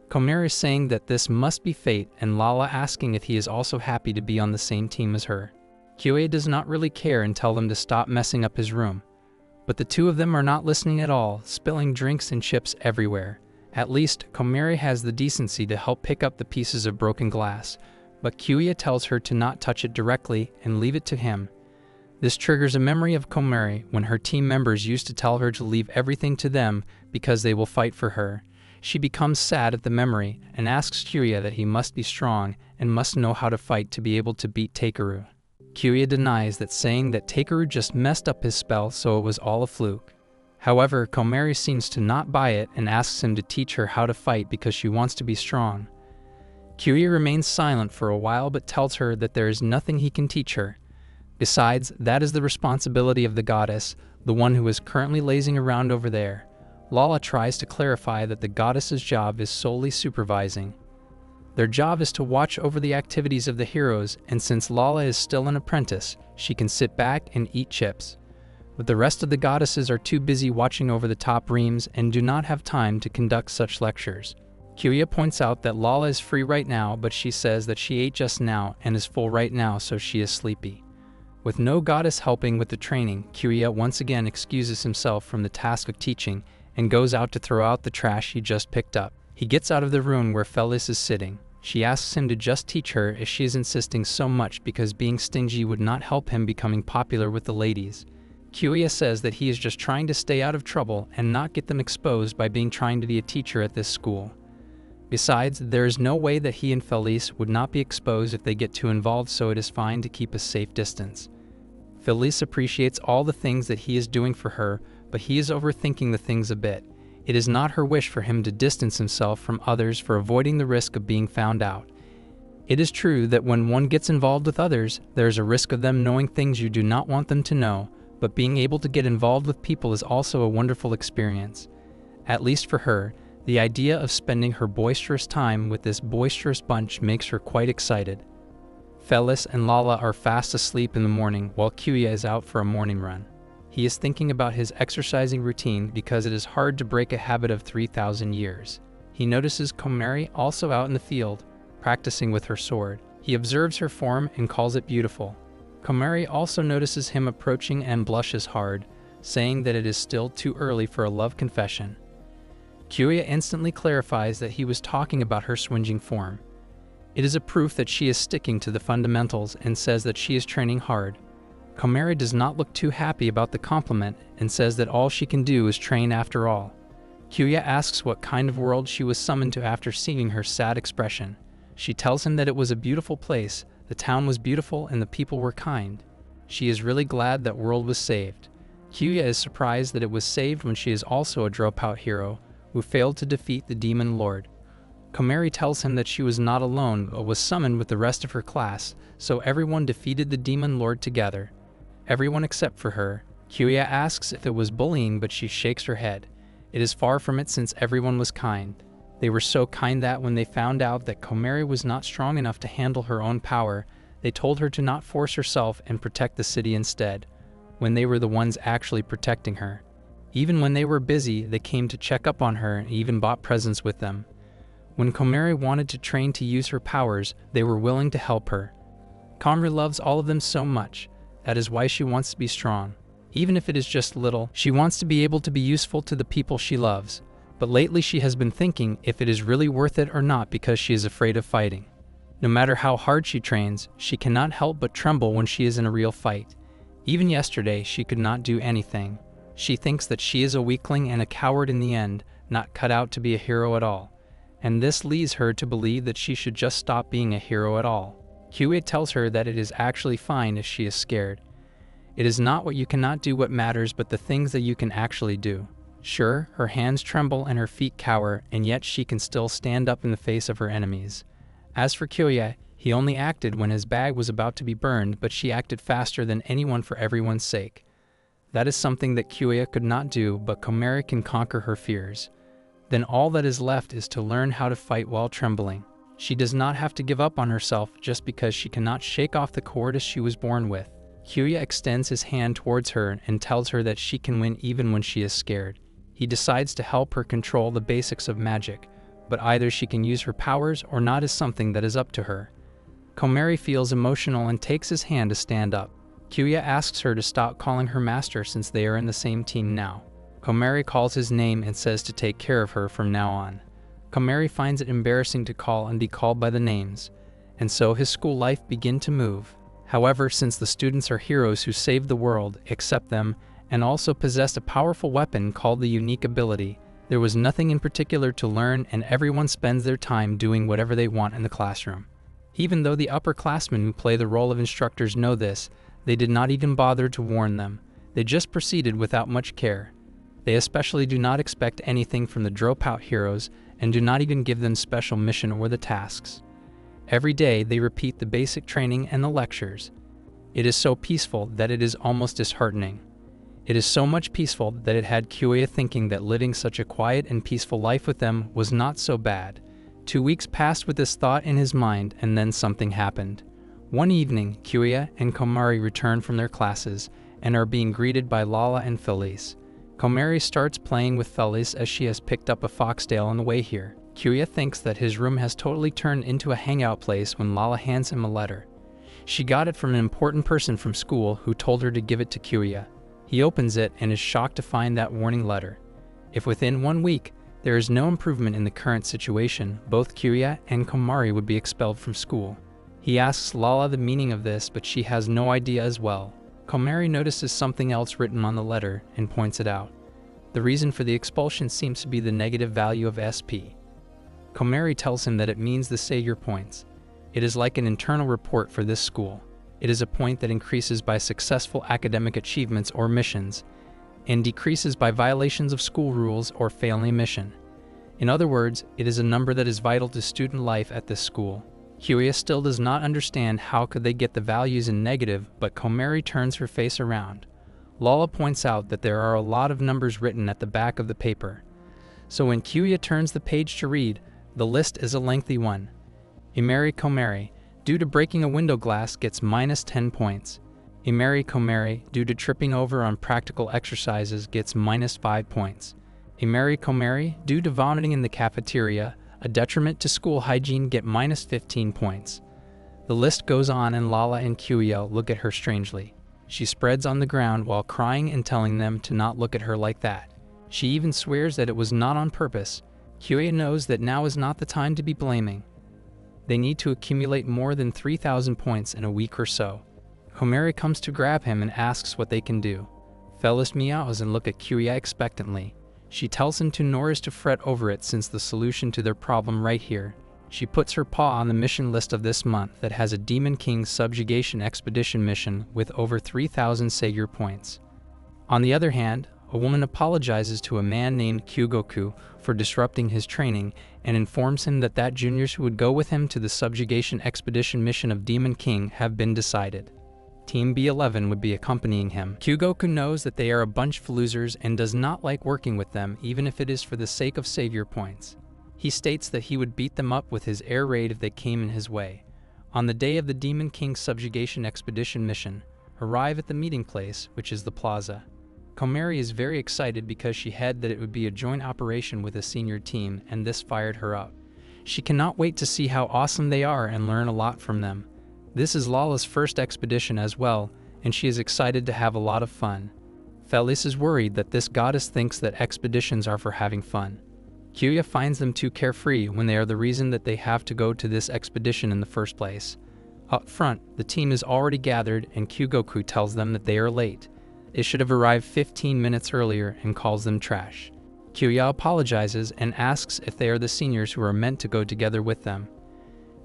Kamari saying that this must be fate, and Lala asking if he is also happy to be on the same team as her. Kyouya does not really care and tell them to stop messing up his room. But the two of them are not listening at all, spilling drinks and chips everywhere. At least, Kamari has the decency to help pick up the pieces of broken glass, but Kyouya tells her to not touch it directly and leave it to him. This triggers a memory of Kamari when her team members used to tell her to leave everything to them because they will fight for her. She becomes sad at the memory and asks Kyouya that he must be strong and must know how to fight to be able to beat Takeru. Kyouya denies that, saying that Takeru just messed up his spell, so it was all a fluke. However, Kamari seems to not buy it and asks him to teach her how to fight because she wants to be strong. Kyouya remains silent for a while but tells her that there is nothing he can teach her. Besides, that is the responsibility of the goddess, the one who is currently lazing around over there. Lala tries to clarify that the goddess's job is solely supervising. Their job is to watch over the activities of the heroes, and since Lala is still an apprentice, she can sit back and eat chips. But the rest of the goddesses are too busy watching over the top reams and do not have time to conduct such lectures. Kyouya points out that Lala is free right now, but she says that she ate just now and is full right now, so she is sleepy. With no goddess helping with the training, Kyouya once again excuses himself from the task of teaching and goes out to throw out the trash he just picked up. He gets out of the room where Felis is sitting. She asks him to just teach her as she is insisting so much because being stingy would not help him becoming popular with the ladies. Kyouya says that he is just trying to stay out of trouble and not get them exposed by trying to be a teacher at this school. Besides, there is no way that he and Felis would not be exposed if they get too involved, so it is fine to keep a safe distance. Felis appreciates all the things that he is doing for her, but he is overthinking the things a bit. It is not her wish for him to distance himself from others for avoiding the risk of being found out. It is true that when one gets involved with others, there is a risk of them knowing things you do not want them to know, but being able to get involved with people is also a wonderful experience. At least for her, the idea of spending her boisterous time with this boisterous bunch makes her quite excited. Felis and Lala are fast asleep in the morning while Kyouya is out for a morning run. He is thinking about his exercising routine because it is hard to break a habit of 3,000 years. He notices Kamari also out in the field, practicing with her sword. He observes her form and calls it beautiful. Kamari also notices him approaching and blushes hard, saying that it is still too early for a love confession. Kyouya instantly clarifies that he was talking about her swinging form. It is a proof that she is sticking to the fundamentals and says that she is training hard. Kamari does not look too happy about the compliment and says that all she can do is train after all. Kyouya asks what kind of world she was summoned to after seeing her sad expression. She tells him that it was a beautiful place, the town was beautiful, and the people were kind. She is really glad that world was saved. Kyouya is surprised that it was saved when she is also a dropout hero who failed to defeat the demon lord. Kamari tells him that she was not alone but was summoned with the rest of her class, so everyone defeated the demon lord together. Everyone except for her. Kyouya asks if it was bullying, but she shakes her head. It is far from it, since everyone was kind. They were so kind that when they found out that Kamari was not strong enough to handle her own power, they told her to not force herself and protect the city instead, when they were the ones actually protecting her. Even when they were busy, they came to check up on her and even bought presents with them. When Kamari wanted to train to use her powers, they were willing to help her. Kamari loves all of them so much. That is why she wants to be strong. Even if it is just little, she wants to be able to be useful to the people she loves. But lately she has been thinking if it is really worth it or not, because she is afraid of fighting. No matter how hard she trains, she cannot help but tremble when she is in a real fight. Even yesterday, she could not do anything. She thinks that she is a weakling and a coward in the end, not cut out to be a hero at all. And this leads her to believe that she should just stop being a hero at all. Kyouya tells her that it is actually fine if she is scared. It is not what you cannot do what matters, but the things that you can actually do. Sure, her hands tremble and her feet cower, and yet she can still stand up in the face of her enemies. As for Kyouya, he only acted when his bag was about to be burned, but she acted faster than anyone for everyone's sake. That is something that Kyouya could not do, but Kamari can conquer her fears. Then all that is left is to learn how to fight while trembling. She does not have to give up on herself just because she cannot shake off the cowardice she was born with. Kyouya extends his hand towards her and tells her that she can win even when she is scared. He decides to help her control the basics of magic, but either she can use her powers or not is something that is up to her. Kamari feels emotional and takes his hand to stand up. Kyouya asks her to stop calling her master since they are in the same team now. Kamari calls his name and says to take care of her from now on. Kamari finds it embarrassing to call and be called by the names, and so his school life begins to move. However, since the students are heroes who saved the world, accept them, and also possessed a powerful weapon called the unique ability, there was nothing in particular to learn, and everyone spends their time doing whatever they want in the classroom. Even though the upperclassmen who play the role of instructors know this, they did not even bother to warn them. They just proceeded without much care. They especially do not expect anything from the dropout heroes and do not even give them special mission or the tasks. Every day they repeat the basic training and the lectures. It is so peaceful that it is almost disheartening. It is so much peaceful that it had Kyouya thinking that living such a quiet and peaceful life with them was not so bad. 2 weeks passed with this thought in his mind, and then something happened. One evening, Kyouya and Kamari return from their classes and are being greeted by Lala and Felis. Kamari starts playing with Felis as she has picked up a foxtail on the way here. Kyouya thinks that his room has totally turned into a hangout place when Lala hands him a letter. She got it from an important person from school who told her to give it to Kyouya. He opens it and is shocked to find that warning letter. If within 1 week there is no improvement in the current situation, both Kyouya and Kamari would be expelled from school. He asks Lala the meaning of this, but she has no idea as well. Kamari notices something else written on the letter and points it out. The reason for the expulsion seems to be the negative value of SP. Kamari tells him that it means the Savior points. It is like an internal report for this school. It is a point that increases by successful academic achievements or missions, and decreases by violations of school rules or failing a mission. In other words, it is a number that is vital to student life at this school. Kyouya still does not understand how could they get the values in negative, but Kamari turns her face around. Lala points out that there are a lot of numbers written at the back of the paper. So when Kyouya turns the page to read, the list is a lengthy one. Kamari, due to breaking a window glass, gets -10 points. Kamari, due to tripping over on practical exercises, gets -5 points. Kamari, due to vomiting in the cafeteria, a detriment to school hygiene, get -15 points. The list goes on, and Lala and Kyouya look at her strangely. She spreads on the ground while crying and telling them to not look at her like that. She even swears that it was not on purpose. Kyouya knows that now is not the time to be blaming. They need to accumulate more than 3,000 points in a week or so. Kamari comes to grab him and asks what they can do. Felis meows and look at Kyouya expectantly. She tells him to Norris to fret over it since the solution to their problem right here. She puts her paw on the mission list of this month that has a Demon King subjugation expedition mission with over 3,000 Savior points. On the other hand, a woman apologizes to a man named Kyouya for disrupting his training and informs him that juniors who would go with him to the subjugation expedition mission of Demon King have been decided. Team B11 would be accompanying him. Kyouya knows that they are a bunch of losers and does not like working with them, even if it is for the sake of savior points. He states that he would beat them up with his air raid if they came in his way. On the day of the Demon King subjugation expedition mission, arrive at the meeting place, which is the plaza. Kamari is very excited because she had that it would be a joint operation with a senior team, and this fired her up. She cannot wait to see how awesome they are and learn a lot from them. This is Lala's first expedition as well, and she is excited to have a lot of fun. Felis is worried that this goddess thinks that expeditions are for having fun. Kyouya finds them too carefree when they are the reason that they have to go to this expedition in the first place. Up front, the team is already gathered and Kyouya tells them that they are late. They should have arrived 15 minutes earlier and calls them trash. Kyouya apologizes and asks if they are the seniors who are meant to go together with them.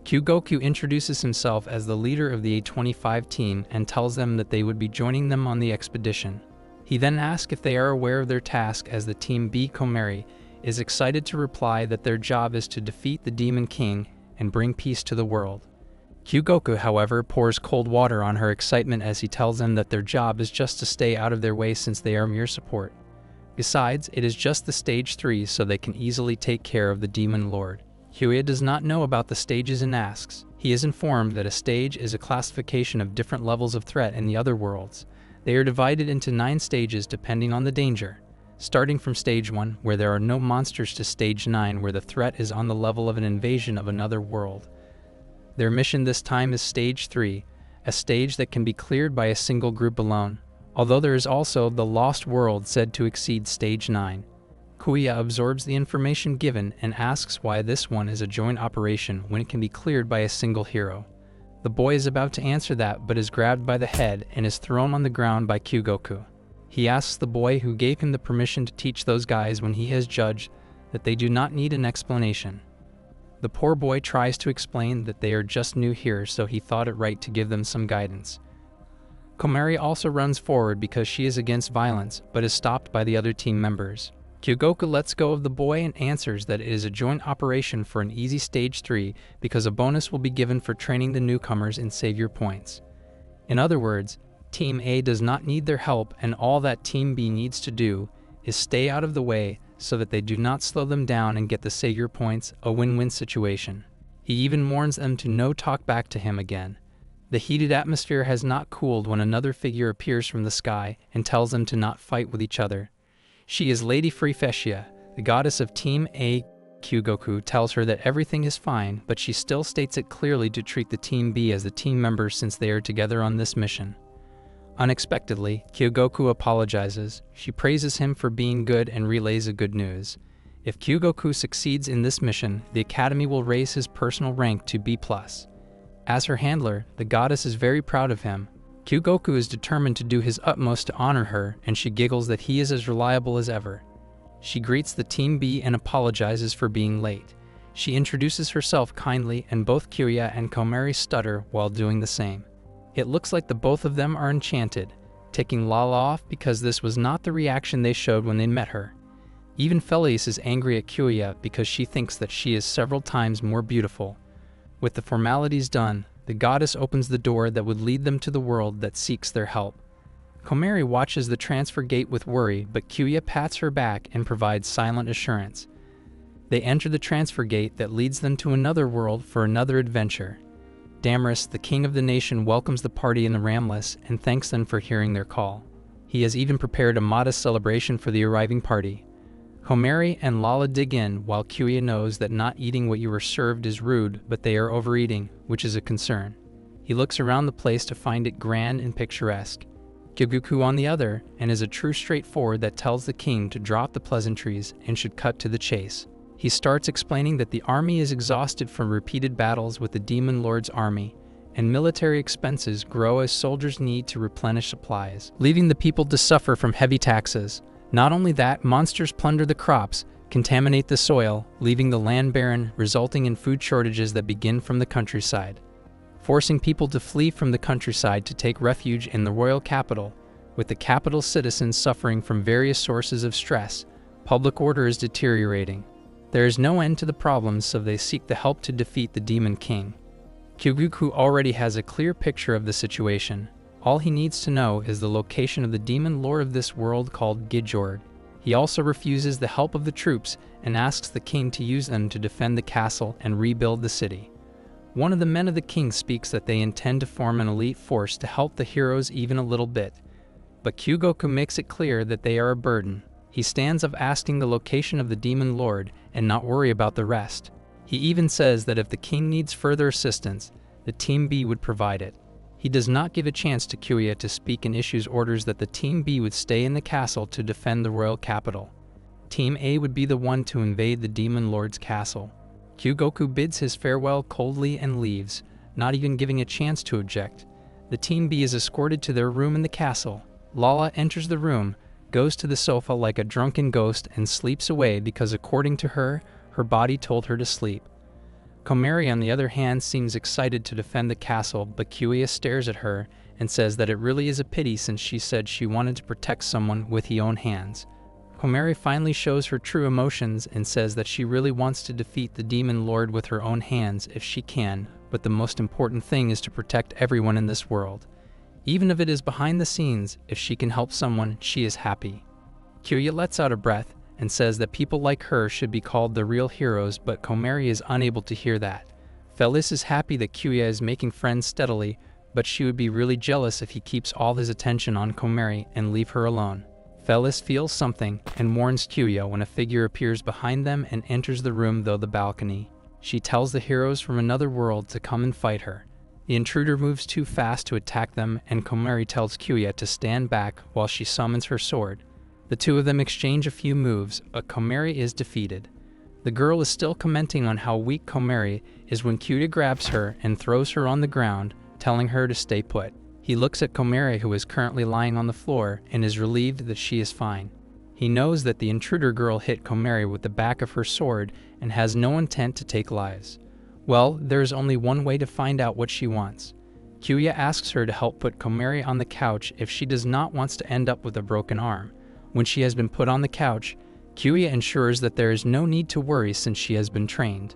Kyouya introduces himself as the leader of the A25 team and tells them that they would be joining them on the expedition. He then asks if they are aware of their task, as the Team B Kamari is excited to reply that their job is to defeat the Demon King and bring peace to the world. Kyouya, however, pours cold water on her excitement as he tells them that their job is just to stay out of their way since they are mere support. Besides, it is just the stage 3, so they can easily take care of the Demon Lord. Kyouya does not know about the stages and asks. He is informed that a stage is a classification of different levels of threat in the other worlds. They are divided into 9 stages depending on the danger, starting from stage 1, where there are no monsters, to stage 9, where the threat is on the level of an invasion of another world. Their mission this time is stage 3, a stage that can be cleared by a single group alone, although there is also the Lost World said to exceed stage 9. Kyouya absorbs the information given and asks why this one is a joint operation when it can be cleared by a single hero. The boy is about to answer that but is grabbed by the head and is thrown on the ground by Kyouya. He asks the boy who gave him the permission to teach those guys when he has judged that they do not need an explanation. The poor boy tries to explain that they are just new here, so he thought it right to give them some guidance. Kamari also runs forward because she is against violence, but is stopped by the other team members. Kyouya lets go of the boy and answers that it is a joint operation for an easy stage 3 because a bonus will be given for training the newcomers in savior points. In other words, Team A does not need their help, and all that Team B needs to do is stay out of the way so that they do not slow them down and get the savior points, a win-win situation. He even warns them to no talk back to him again. The heated atmosphere has not cooled when another figure appears from the sky and tells them to not fight with each other. She is Lady Freefesia, the goddess of Team A. Kyouya tells her that everything is fine, but she still states it clearly to treat the Team B as the team members since they are together on this mission. Unexpectedly, Kyouya apologizes. She praises him for being good and relays a good news. If Kyouya succeeds in this mission, the Academy will raise his personal rank to B+. As her handler, the goddess is very proud of him. Kyouya is determined to do his utmost to honor her, and she giggles that he is as reliable as ever. She greets the Team B and apologizes for being late. She introduces herself kindly, and both Kyouya and Kamari stutter while doing the same. It looks like the both of them are enchanted, taking Lala off because this was not the reaction they showed when they met her. Even Felis is angry at Kyouya because she thinks that she is several times more beautiful. With the formalities done, the goddess opens the door that would lead them to the world that seeks their help. Kamari watches the transfer gate with worry, but Kyouya pats her back and provides silent assurance. They enter the transfer gate that leads them to another world for another adventure. Damaris, the king of the nation, welcomes the party in the Ramless and thanks them for hearing their call. He has even prepared a modest celebration for the arriving party. Kamari and Lala dig in, while Kyouya knows that not eating what you were served is rude, but they are overeating, which is a concern. He looks around the place to find it grand and picturesque. Kyouya, on the other, and is a true straightforward that tells the king to drop the pleasantries and should cut to the chase. He starts explaining that the army is exhausted from repeated battles with the Demon Lord's army, and military expenses grow as soldiers need to replenish supplies, leaving the people to suffer from heavy taxes. Not only that, monsters plunder the crops, contaminate the soil, leaving the land barren, resulting in food shortages that begin from the countryside, forcing people to flee from the countryside to take refuge in the royal capital, With the capital's citizens suffering from various sources of stress, public order is deteriorating. There is no end to the problems, so they seek the help to defeat the Demon King. Kyouya already has a clear picture of the situation. All he needs to know is the location of the demon lord of this world called Gijorg. He also refuses the help of the troops and asks the king to use them to defend the castle and rebuild the city. One of the men of the king speaks that they intend to form an elite force to help the heroes even a little bit. But Kyouya makes it clear that they are a burden. He stands up asking the location of the demon lord and not worry about the rest. He even says that if the king needs further assistance, the Team B would provide it. He does not give a chance to Kyouya to speak and issues orders that the Team B would stay in the castle to defend the royal capital. Team A would be the one to invade the demon lord's castle. Kyouya bids his farewell coldly and leaves, not even giving a chance to object. The Team B is escorted to their room in the castle. Lala enters the room, goes to the sofa like a drunken ghost and sleeps away because according to her, her body told her to sleep. Kamari, on the other hand, seems excited to defend the castle, but Kyouya stares at her and says that it really is a pity since she said she wanted to protect someone with her own hands. Kamari finally shows her true emotions and says that she really wants to defeat the demon lord with her own hands if she can, but the most important thing is to protect everyone in this world. Even if it is behind the scenes, if she can help someone, she is happy. Kyouya lets out a breath and says that people like her should be called the real heroes, but Kamari is unable to hear that. Felis is happy that Kyouya is making friends steadily, but she would be really jealous if he keeps all his attention on Kamari and leave her alone. Felis feels something and warns Kyouya when a figure appears behind them and enters the room through the balcony. She tells the heroes from another world to come and fight her. The intruder moves too fast to attack them, and Kamari tells Kyouya to stand back while she summons her sword. The two of them exchange a few moves, but Kamari is defeated. The girl is still commenting on how weak Kamari is when Kyouya grabs her and throws her on the ground, telling her to stay put. He looks at Kamari, who is currently lying on the floor, and is relieved that she is fine. He knows that the intruder girl hit Kamari with the back of her sword and has no intent to take lives. Well, there is only one way to find out what she wants. Kyouya asks her to help put Kamari on the couch if she does not want to end up with a broken arm. When she has been put on the couch, Kyouya ensures that there is no need to worry since she has been trained.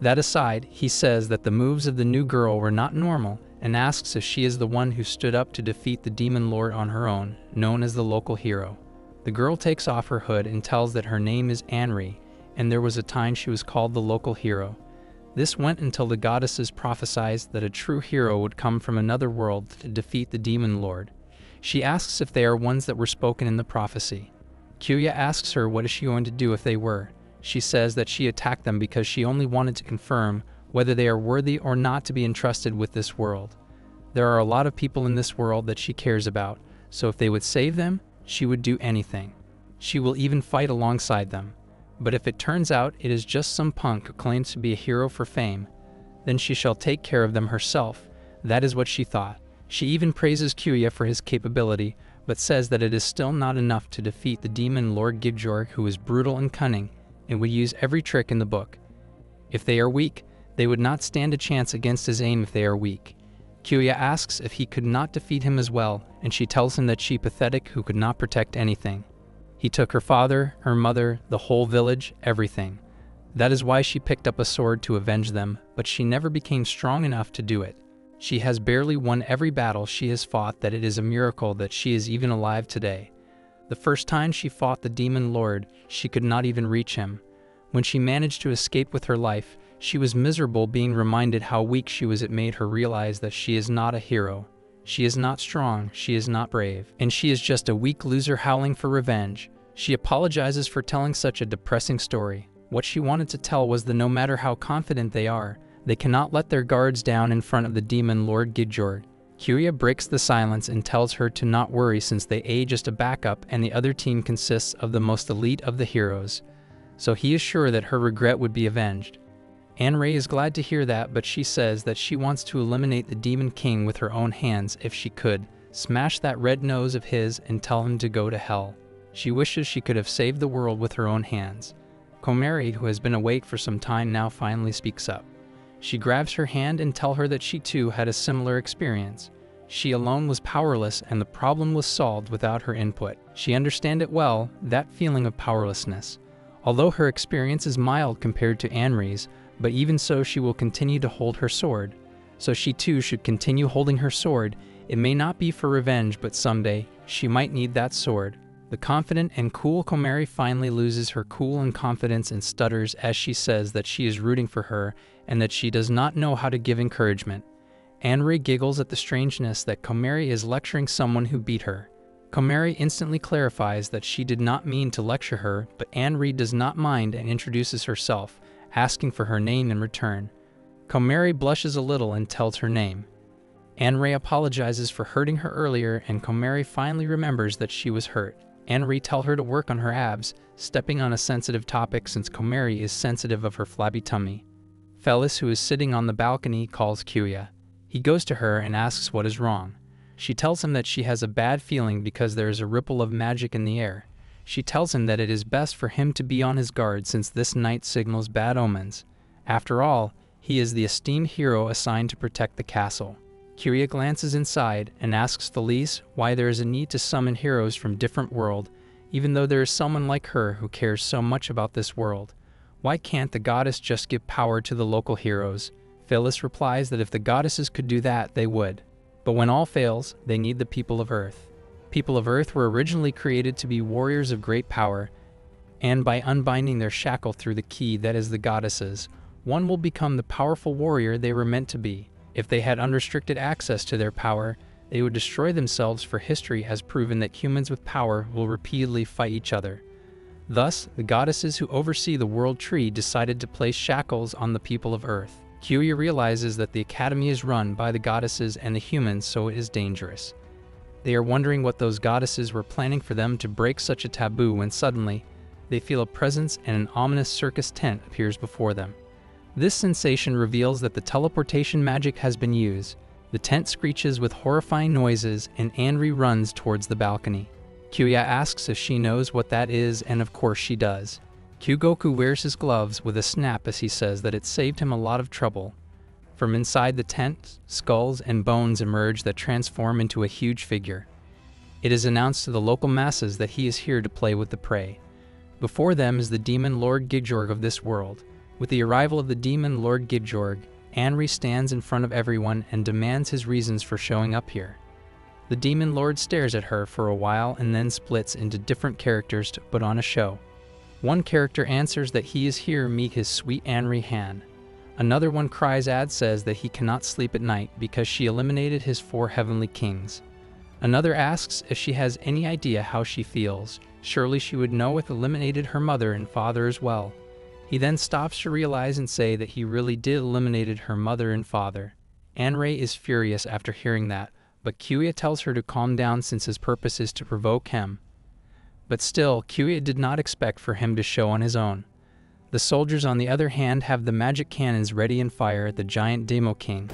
That aside, he says that the moves of the new girl were not normal and asks if she is the one who stood up to defeat the demon lord on her own, known as the local hero. The girl takes off her hood and tells that her name is Anri, and there was a time she was called the local hero. This went until the goddesses prophesied that a true hero would come from another world to defeat the demon lord. She asks if they are ones that were spoken in the prophecy. Kyouya asks her what is she going to do if they were. She says that she attacked them because she only wanted to confirm whether they are worthy or not to be entrusted with this world. There are a lot of people in this world that she cares about, so if they would save them, she would do anything. She will even fight alongside them. But if it turns out it is just some punk who claims to be a hero for fame, then she shall take care of them herself. That is what she thought. She even praises Kyouya for his capability, but says that it is still not enough to defeat the demon Lord Gijorg, who is brutal and cunning, and would use every trick in the book. If they are weak, they would not stand a chance against his aim if they are weak. Kyouya asks if he could not defeat him as well, and she tells him that she pathetic who could not protect anything. He took her father, her mother, the whole village, everything. That is why she picked up a sword to avenge them, but she never became strong enough to do it. She has barely won every battle she has fought, that it is a miracle that she is even alive today. The first time she fought the demon lord, she could not even reach him. When she managed to escape with her life, she was miserable, being reminded how weak she was. It made her realize that she is not a hero. She is not strong, she is not brave, and she is just a weak loser howling for revenge. She apologizes for telling such a depressing story. What she wanted to tell was that no matter how confident they are, they cannot let their guards down in front of the demon Lord Gijorg. Kyouya breaks the silence and tells her to not worry since they are just a backup and the other team consists of the most elite of the heroes. So he is sure that her regret would be avenged. Anri is glad to hear that, but she says that she wants to eliminate the Demon King with her own hands if she could, smash that red nose of his and tell him to go to hell. She wishes she could have saved the world with her own hands. Kamari, who has been awake for some time now, finally speaks up. She grabs her hand and tells her that she too had a similar experience. She alone was powerless and the problem was solved without her input. She understood it well, that feeling of powerlessness. Although her experience is mild compared to Anri's, but even so she will continue to hold her sword. So she too should continue holding her sword. It may not be for revenge, but someday she might need that sword. The confident and cool Kamari finally loses her cool and confidence and stutters as she says that she is rooting for her and that she does not know how to give encouragement. Anri giggles at the strangeness that Kamari is lecturing someone who beat her. Kamari instantly clarifies that she did not mean to lecture her, but Anri does not mind and introduces herself, asking for her name in return. Kamari blushes a little and tells her name. Anri apologizes for hurting her earlier and Kamari finally remembers that she was hurt. Anri tells her to work on her abs, stepping on a sensitive topic since Kamari is sensitive of her flabby tummy. Felis, who is sitting on the balcony, calls Kyouya. He goes to her and asks what is wrong. She tells him that she has a bad feeling because there is a ripple of magic in the air. She tells him that it is best for him to be on his guard since this night signals bad omens. After all, he is the esteemed hero assigned to protect the castle. Kyouya glances inside and asks Felis why there is a need to summon heroes from different world, even though there is someone like her who cares so much about this world. Why can't the goddess just give power to the local heroes? Felis replies that if the goddesses could do that, they would. But when all fails, they need the people of Earth. People of Earth were originally created to be warriors of great power, and by unbinding their shackle through the key that is the goddesses, one will become the powerful warrior they were meant to be. If they had unrestricted access to their power, they would destroy themselves, for history has proven that humans with power will repeatedly fight each other. Thus, the goddesses who oversee the world tree decided to place shackles on the people of Earth. Kyouya realizes that the academy is run by the goddesses and the humans, so it is dangerous. They are wondering what those goddesses were planning for them to break such a taboo when suddenly, they feel a presence and an ominous circus tent appears before them. This sensation reveals that the teleportation magic has been used. The tent screeches with horrifying noises and Anri runs towards the balcony. Kyouya asks if she knows what that is, and of course she does. Kyugoku wears his gloves with a snap as he says that it saved him a lot of trouble. From inside the tent, skulls and bones emerge that transform into a huge figure. It is announced to the local masses that he is here to play with the prey. Before them is the demon Lord Gijorg of this world. With the arrival of the demon Lord Gijorg, Anri stands in front of everyone and demands his reasons for showing up here. The demon lord stares at her for a while and then splits into different characters to put on a show. One character answers that he is here to meet his sweet Anri Han. Another one cries and says that he cannot sleep at night because she eliminated his 4 heavenly kings. Another asks if she has any idea how she feels. Surely she would know if eliminated her mother and father as well. He then stops to realize and say that he really did eliminated her mother and father. Anri is furious after hearing that, but Kyouya tells her to calm down since his purpose is to provoke him. But still, Kyouya did not expect for him to show on his own. The soldiers on the other hand have the magic cannons ready and fire at the giant Demo King.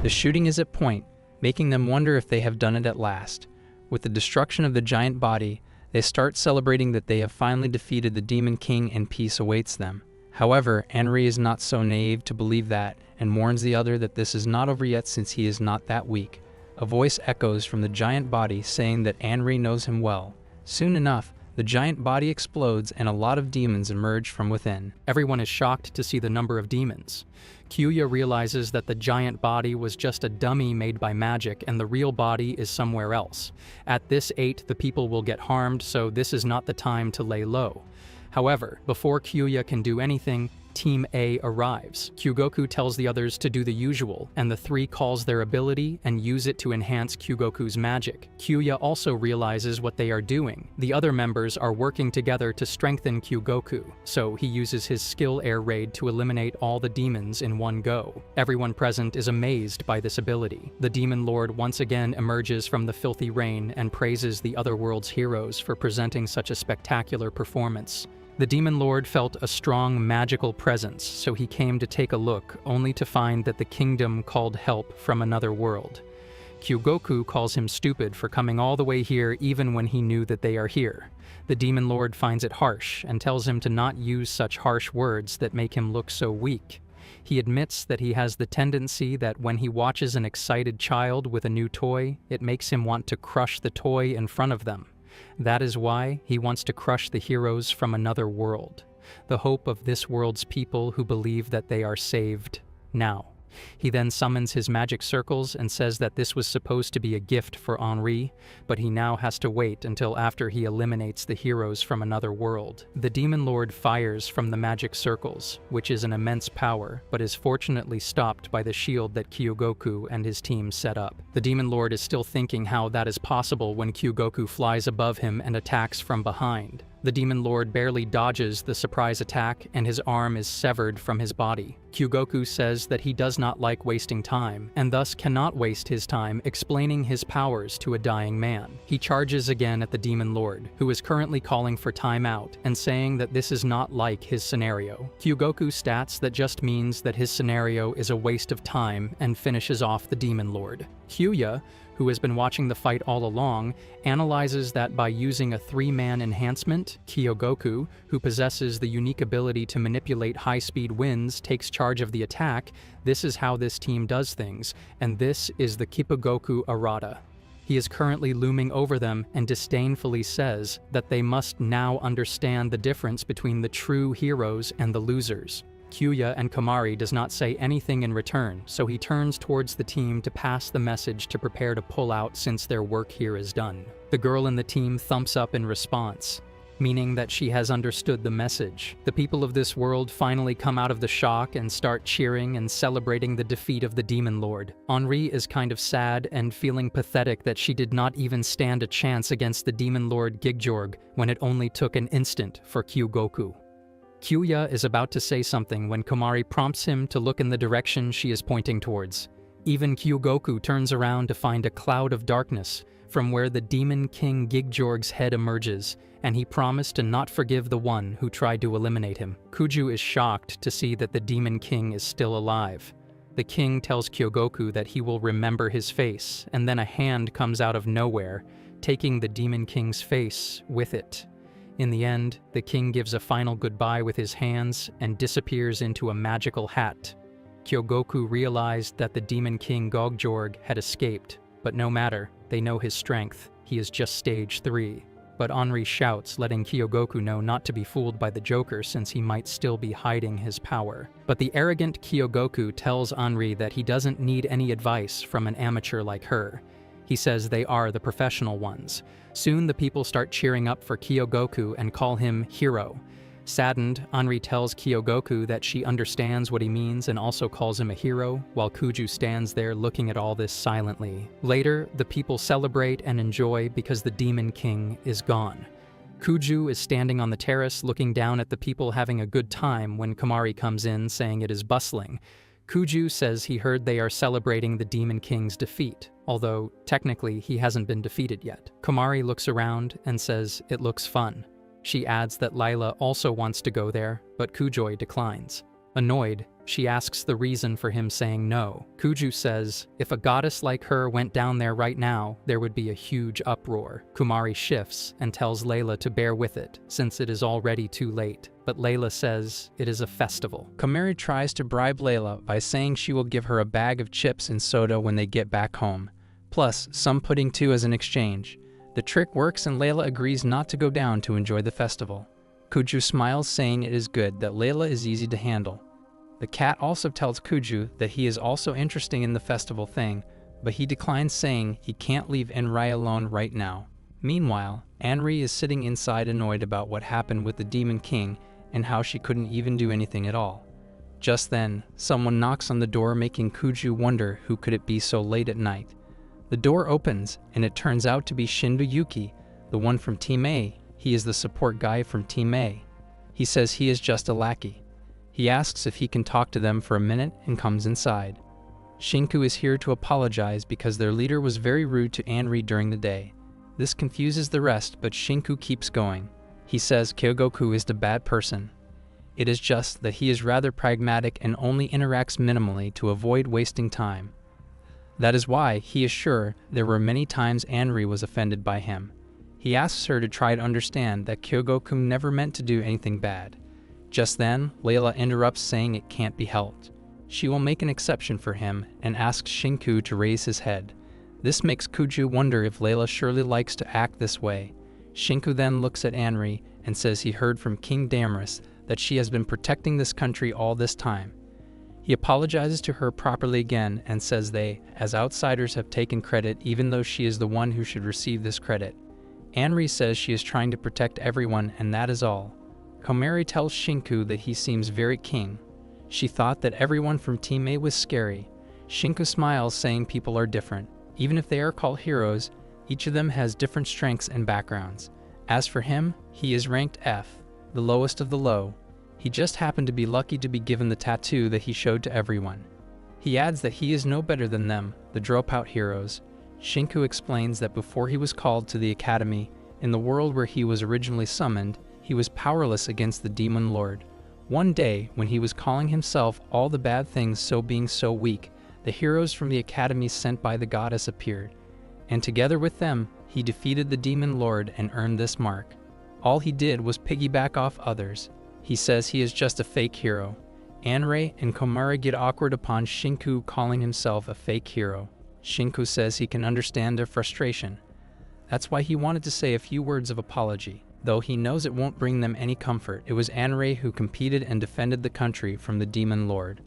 The shooting is at point, making them wonder if they have done it at last. With the destruction of the giant body, they start celebrating that they have finally defeated the Demon King and peace awaits them. However, Anri is not so naive to believe that and warns the other that this is not over yet since he is not that weak. A voice echoes from the giant body saying that Anri knows him well. Soon enough, the giant body explodes and a lot of demons emerge from within. Everyone is shocked to see the number of demons. Kyouya realizes that the giant body was just a dummy made by magic and the real body is somewhere else. At this 8, the people will get harmed, so this is not the time to lay low. However, before Kyouya can do anything, Team A arrives. Kyugoku tells the others to do the usual, and the 3 calls their ability and use it to enhance Kyugoku's magic. Kyouya also realizes what they are doing. The other members are working together to strengthen Kyugoku, so he uses his skill air raid to eliminate all the demons in one go. Everyone present is amazed by this ability. The Demon Lord once again emerges from the filthy rain and praises the other world's heroes for presenting such a spectacular performance. The Demon Lord felt a strong magical presence, so he came to take a look, only to find that the kingdom called help from another world. Kyugoku calls him stupid for coming all the way here even when he knew that they are here. The Demon Lord finds it harsh and tells him to not use such harsh words that make him look so weak. He admits that he has the tendency that when he watches an excited child with a new toy, it makes him want to crush the toy in front of them. That is why he wants to crush the heroes from another world, the hope of this world's people who believe that they are saved now. He then summons his magic circles and says that this was supposed to be a gift for Anri, but he now has to wait until after he eliminates the heroes from another world. The Demon Lord fires from the magic circles, which is an immense power, but is fortunately stopped by the shield that Kyogoku and his team set up. The Demon Lord is still thinking how that is possible when Kyogoku flies above him and attacks from behind. The Demon Lord barely dodges the surprise attack, and his arm is severed from his body. Kyogoku says that he does not like wasting time, and thus cannot waste his time explaining his powers to a dying man. He charges again at the Demon Lord, who is currently calling for time out, and saying that this is not like his scenario. Kyogoku stats that just means that his scenario is a waste of time, and finishes off the Demon Lord. Kyouya, who has been watching the fight all along, analyzes that by using a 3-man enhancement, Kyogoku, who possesses the unique ability to manipulate high-speed winds, takes charge of the attack. This is how this team does things, and this is the Kippugoku Arata. He is currently looming over them and disdainfully says that they must now understand the difference between the true heroes and the losers. Kyouya and Kamari does not say anything in return, so he turns towards the team to pass the message to prepare to pull out since their work here is done. The girl in the team thumps up in response, meaning that she has understood the message. The people of this world finally come out of the shock and start cheering and celebrating the defeat of the Demon Lord. Anri is kind of sad and feeling pathetic that she did not even stand a chance against the Demon Lord Gigjorg when it only took an instant for Kyogoku. Kyouya is about to say something when Kamari prompts him to look in the direction she is pointing towards. Even Kyogoku turns around to find a cloud of darkness from where the Demon King Gigjorg's head emerges, and he promised to not forgive the one who tried to eliminate him. Kuju is shocked to see that the Demon King is still alive. The king tells Kyogoku that he will remember his face, and then a hand comes out of nowhere, taking the Demon King's face with it. In the end, the king gives a final goodbye with his hands and disappears into a magical hat. Kyogoku realized that the Demon King Gigjorg had escaped, but no matter, they know his strength. He is just stage 3. But Anri shouts, letting Kyogoku know not to be fooled by the Joker since he might still be hiding his power. But the arrogant Kyogoku tells Anri that he doesn't need any advice from an amateur like her. He says they are the professional ones. Soon the people start cheering up for Kyogoku and call him hero. Saddened, Anri tells Kyogoku that she understands what he means and also calls him a hero, while Kuju stands there looking at all this silently. Later, the people celebrate and enjoy because the Demon King is gone. Kuju is standing on the terrace looking down at the people having a good time when Kamari comes in saying it is bustling. Kuju says he heard they are celebrating the Demon King's defeat, although technically he hasn't been defeated yet. Kamari looks around and says it looks fun. She adds that Lala also wants to go there, but Kujoy declines. Annoyed, she asks the reason for him saying no. Kuju says, if a goddess like her went down there right now, there would be a huge uproar. Kumari shifts and tells Layla to bear with it, since it is already too late. But Layla says it is a festival. Kamari tries to bribe Layla by saying she will give her a bag of chips and soda when they get back home, plus some pudding too as an exchange. The trick works and Layla agrees not to go down to enjoy the festival. Kuju smiles, saying it is good that Layla is easy to handle. The cat also tells Kuju that he is also interested in the festival thing, but he declines, saying he can't leave Anri alone right now. Meanwhile, Anri is sitting inside annoyed about what happened with the Demon King and how she couldn't even do anything at all. Just then, someone knocks on the door, making Kuju wonder who could it be so late at night. The door opens, and it turns out to be Shinbu Yuki, the one from Team A. He is the support guy from Team A. He says he is just a lackey. He asks if he can talk to them for a minute and comes inside. Shinku is here to apologize because their leader was very rude to Anri during the day. This confuses the rest, but Shinku keeps going. He says Kyogoku is the bad person. It is just that he is rather pragmatic and only interacts minimally to avoid wasting time. That is why he is sure there were many times Anri was offended by him. He asks her to try to understand that Kyogoku never meant to do anything bad. Just then, Layla interrupts, saying it can't be helped. She will make an exception for him and asks Shinku to raise his head. This makes Kuju wonder if Layla surely likes to act this way. Shinku then looks at Anri and says he heard from King Damaris that she has been protecting this country all this time. He apologizes to her properly again and says they, as outsiders, have taken credit even though she is the one who should receive this credit. Anri says she is trying to protect everyone and that is all. Kamari tells Shinku that he seems very king. She thought that everyone from Team A was scary. Shinku smiles, saying people are different. Even if they are called heroes, each of them has different strengths and backgrounds. As for him, he is ranked F, the lowest of the low. He just happened to be lucky to be given the tattoo that he showed to everyone. He adds that he is no better than them, the dropout heroes. Shinku explains that before he was called to the academy, in the world where he was originally summoned, he was powerless against the demon lord. One day, when he was calling himself all the bad things being so weak, the heroes from the academy sent by the goddess appeared, and together with them, he defeated the demon lord and earned this mark. All he did was piggyback off others. He says he is just a fake hero. Anri and Kamari get awkward upon Shinku calling himself a fake hero. Shinku says he can understand their frustration. That's why he wanted to say a few words of apology. Though he knows it won't bring them any comfort, it was Anri who competed and defended the country from the demon lord.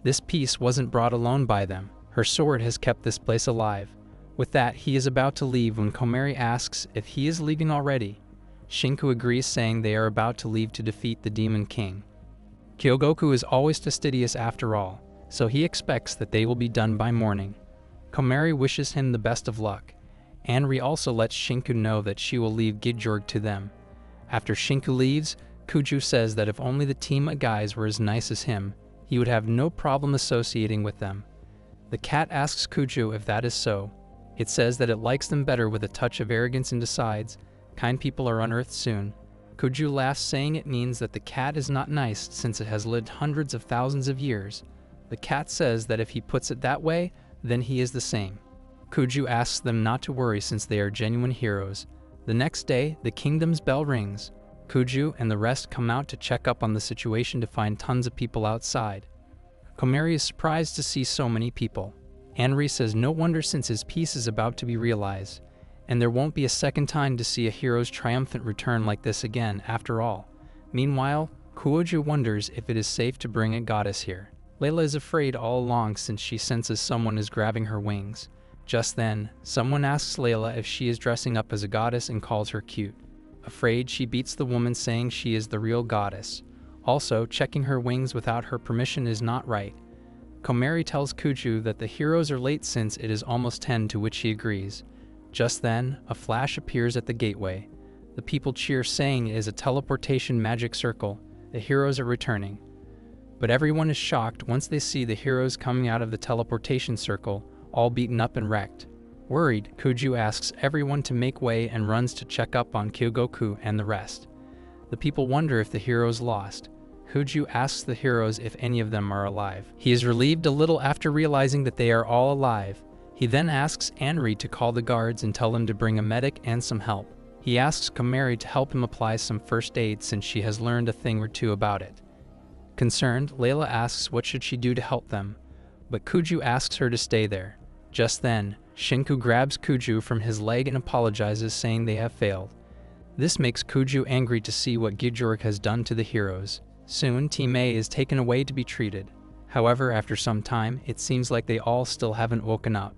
This peace wasn't brought alone by them. Her sword has kept this place alive. With that, he is about to leave when Kamari asks if he is leaving already. Shinku agrees, saying they are about to leave to defeat the demon king. Kyogoku is always fastidious after all, so he expects that they will be done by morning. Kamari wishes him the best of luck. Anri also lets Shinku know that she will leave Gijorg to them. After Shinku leaves, Kuju says that if only the team of guys were as nice as him, he would have no problem associating with them. The cat asks Kuju if that is so. It says that it likes them better with a touch of arrogance and decides, kind people are unearthed soon. Kuju laughs, saying it means that the cat is not nice since it has lived hundreds of thousands of years. The cat says that if he puts it that way, then he is the same. Kuju asks them not to worry since they are genuine heroes. The next day, the kingdom's bell rings. Kuju and the rest come out to check up on the situation to find tons of people outside. Kamari is surprised to see so many people. Anri says no wonder since his peace is about to be realized, and there won't be a second time to see a hero's triumphant return like this again after all. Meanwhile, Kuoju wonders if it is safe to bring a goddess here. Layla is afraid all along since she senses someone is grabbing her wings. Just then, someone asks Layla if she is dressing up as a goddess and calls her cute. Afraid, she beats the woman, saying she is the real goddess. Also, checking her wings without her permission is not right. Kamari tells Kuju that the heroes are late since it is almost 10, to which he agrees. Just then, a flash appears at the gateway. The people cheer, saying it is a teleportation magic circle. The heroes are returning. But everyone is shocked once they see the heroes coming out of the teleportation circle, all beaten up and wrecked. Worried, Kuju asks everyone to make way and runs to check up on Kyogoku and the rest. The people wonder if the heroes lost. Kuju asks the heroes if any of them are alive. He is relieved a little after realizing that they are all alive. He then asks Anri to call the guards and tell them to bring a medic and some help. He asks Kamari to help him apply some first aid since she has learned a thing or two about it. Concerned, Layla asks what should she do to help them, but Kuju asks her to stay there. Just then, Shinku grabs Kuju from his leg and apologizes, saying they have failed. This makes Kuju angry to see what Gijorg has done to the heroes. Soon, Team A is taken away to be treated. However, after some time, it seems like they all still haven't woken up.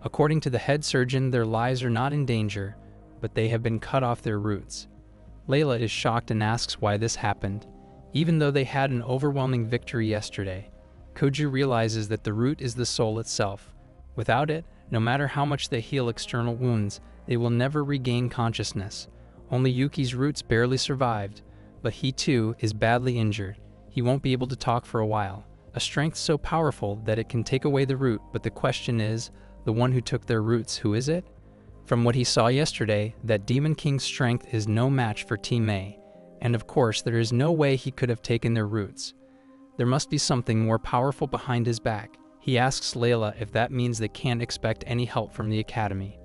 According to the head surgeon, their lives are not in danger, but they have been cut off their roots. Layla is shocked and asks why this happened. Even though they had an overwhelming victory yesterday, Kuju realizes that the root is the soul itself. Without it, no matter how much they heal external wounds, they will never regain consciousness. Only Yuki's roots barely survived, but he too is badly injured. He won't be able to talk for a while. A strength so powerful that it can take away the root, but the question is, the one who took their roots, who is it? From what he saw yesterday, that Demon King's strength is no match for Team A, and of course there is no way he could have taken their roots. There must be something more powerful behind his back. He asks Layla if that means they can't expect any help from the academy.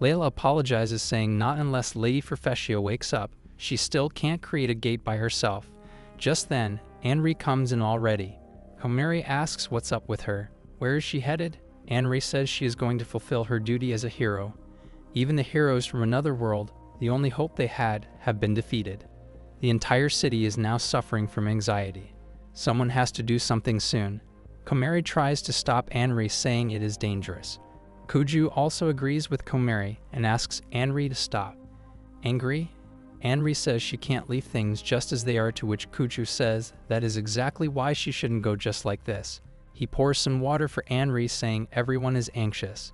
Layla apologizes, saying not unless Lady Ferfeccio wakes up, she still can't create a gate by herself. Just then, Anri comes in already. Kamari asks what's up with her. Where is she headed? Anri says she is going to fulfill her duty as a hero. Even the heroes from another world, the only hope they had, have been defeated. The entire city is now suffering from anxiety. Someone has to do something soon. Kamari tries to stop Anri, saying it is dangerous. Kuju also agrees with Kamari and asks Anri to stop. Angry, Anri says she can't leave things just as they are, to which Kuju says that is exactly why she shouldn't go just like this. He pours some water for Anri, saying everyone is anxious.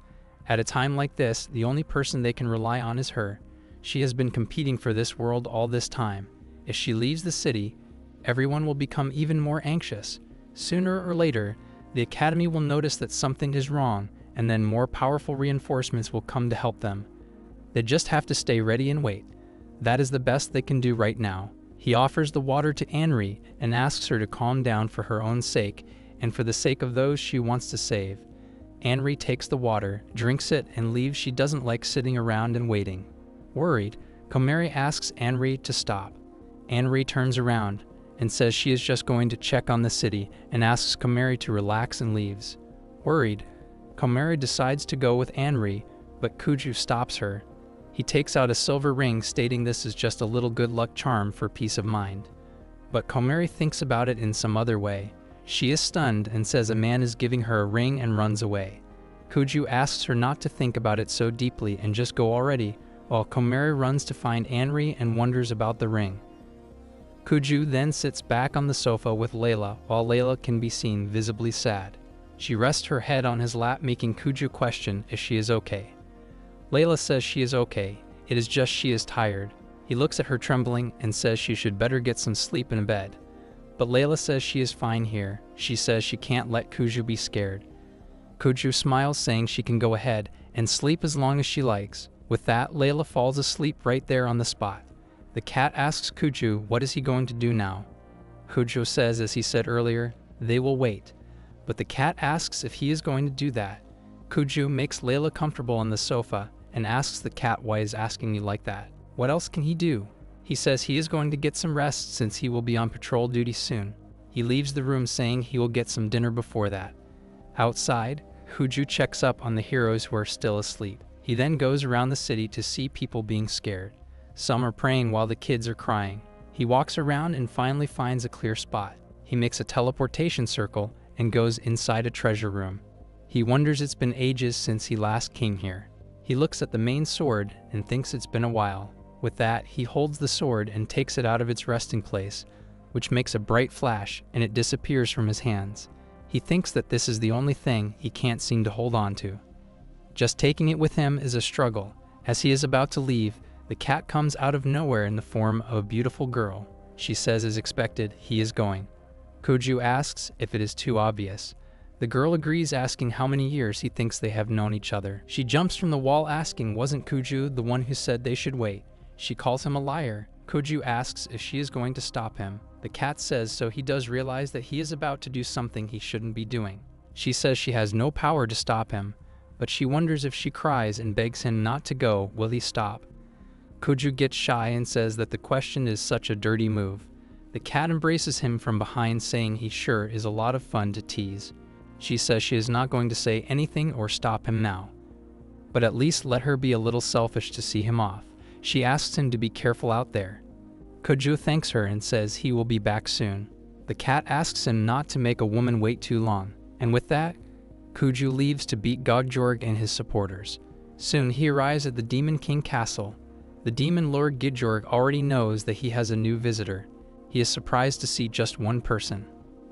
At a time like this, the only person they can rely on is her. She has been competing for this world all this time. If she leaves the city, everyone will become even more anxious. Sooner or later, the academy will notice that something is wrong, and then more powerful reinforcements will come to help them. They just have to stay ready and wait. That is the best they can do right now. He offers the water to Anri and asks her to calm down for her own sake and for the sake of those she wants to save. Anri takes the water, drinks it, and leaves. She doesn't like sitting around and waiting. Worried, Kamari asks Anri to stop. Anri turns around and says she is just going to check on the city and asks Kamari to relax and leaves. Worried, Kamari decides to go with Anri, but Kuju stops her. He takes out a silver ring, stating this is just a little good luck charm for peace of mind. But Kamari thinks about it in some other way. She is stunned and says a man is giving her a ring and runs away. Kuju asks her not to think about it so deeply and just go already, while Kamari runs to find Anri and wonders about the ring. Kuju then sits back on the sofa with Lala, while Lala can be seen visibly sad. She rests her head on his lap, making Kuju question if she is okay. Lala says she is okay, it is just she is tired. He looks at her trembling and says she should better get some sleep in bed. But Lala says she is fine here. She says she can't let Kuju be scared. Kuju smiles, saying she can go ahead and sleep as long as she likes. With that, Lala falls asleep right there on the spot. The cat asks Kuju what is he going to do now. Kuju says, as he said earlier, they will wait. But the cat asks if he is going to do that. Kuju makes Lala comfortable on the sofa and asks the cat why he's asking you like that. What else can he do? He says he is going to get some rest since he will be on patrol duty soon. He leaves the room, saying he will get some dinner before that. Outside, Kuju checks up on the heroes who are still asleep. He then goes around the city to see people being scared. Some are praying while the kids are crying. He walks around and finally finds a clear spot. He makes a teleportation circle and goes inside a treasure room. He wonders it's been ages since he last came here. He looks at the main sword and thinks it's been a while. With that, he holds the sword and takes it out of its resting place, which makes a bright flash, and it disappears from his hands. He thinks that this is the only thing he can't seem to hold on to. Just taking it with him is a struggle. As he is about to leave, the cat comes out of nowhere in the form of a beautiful girl. She says, as expected, he is going. Kuju asks if it is too obvious. The girl agrees, asking how many years he thinks they have known each other. She jumps from the wall, asking wasn't Kuju the one who said they should wait. She calls him a liar. Kuju asks if she is going to stop him. The cat says so. He does realize that he is about to do something he shouldn't be doing. She says she has no power to stop him, but she wonders if she cries and begs him not to go, will he stop? Kuju gets shy and says that the question is such a dirty move. The cat embraces him from behind, saying he sure is a lot of fun to tease. She says she is not going to say anything or stop him now, but at least let her be a little selfish to see him off. She asks him to be careful out there. Kuju thanks her and says he will be back soon. The cat asks him not to make a woman wait too long, and with that, Kuju leaves to beat Gogjorg and his supporters. Soon he arrives at the Demon King Castle. The Demon Lord Gijorg already knows that he has a new visitor. He is surprised to see just one person.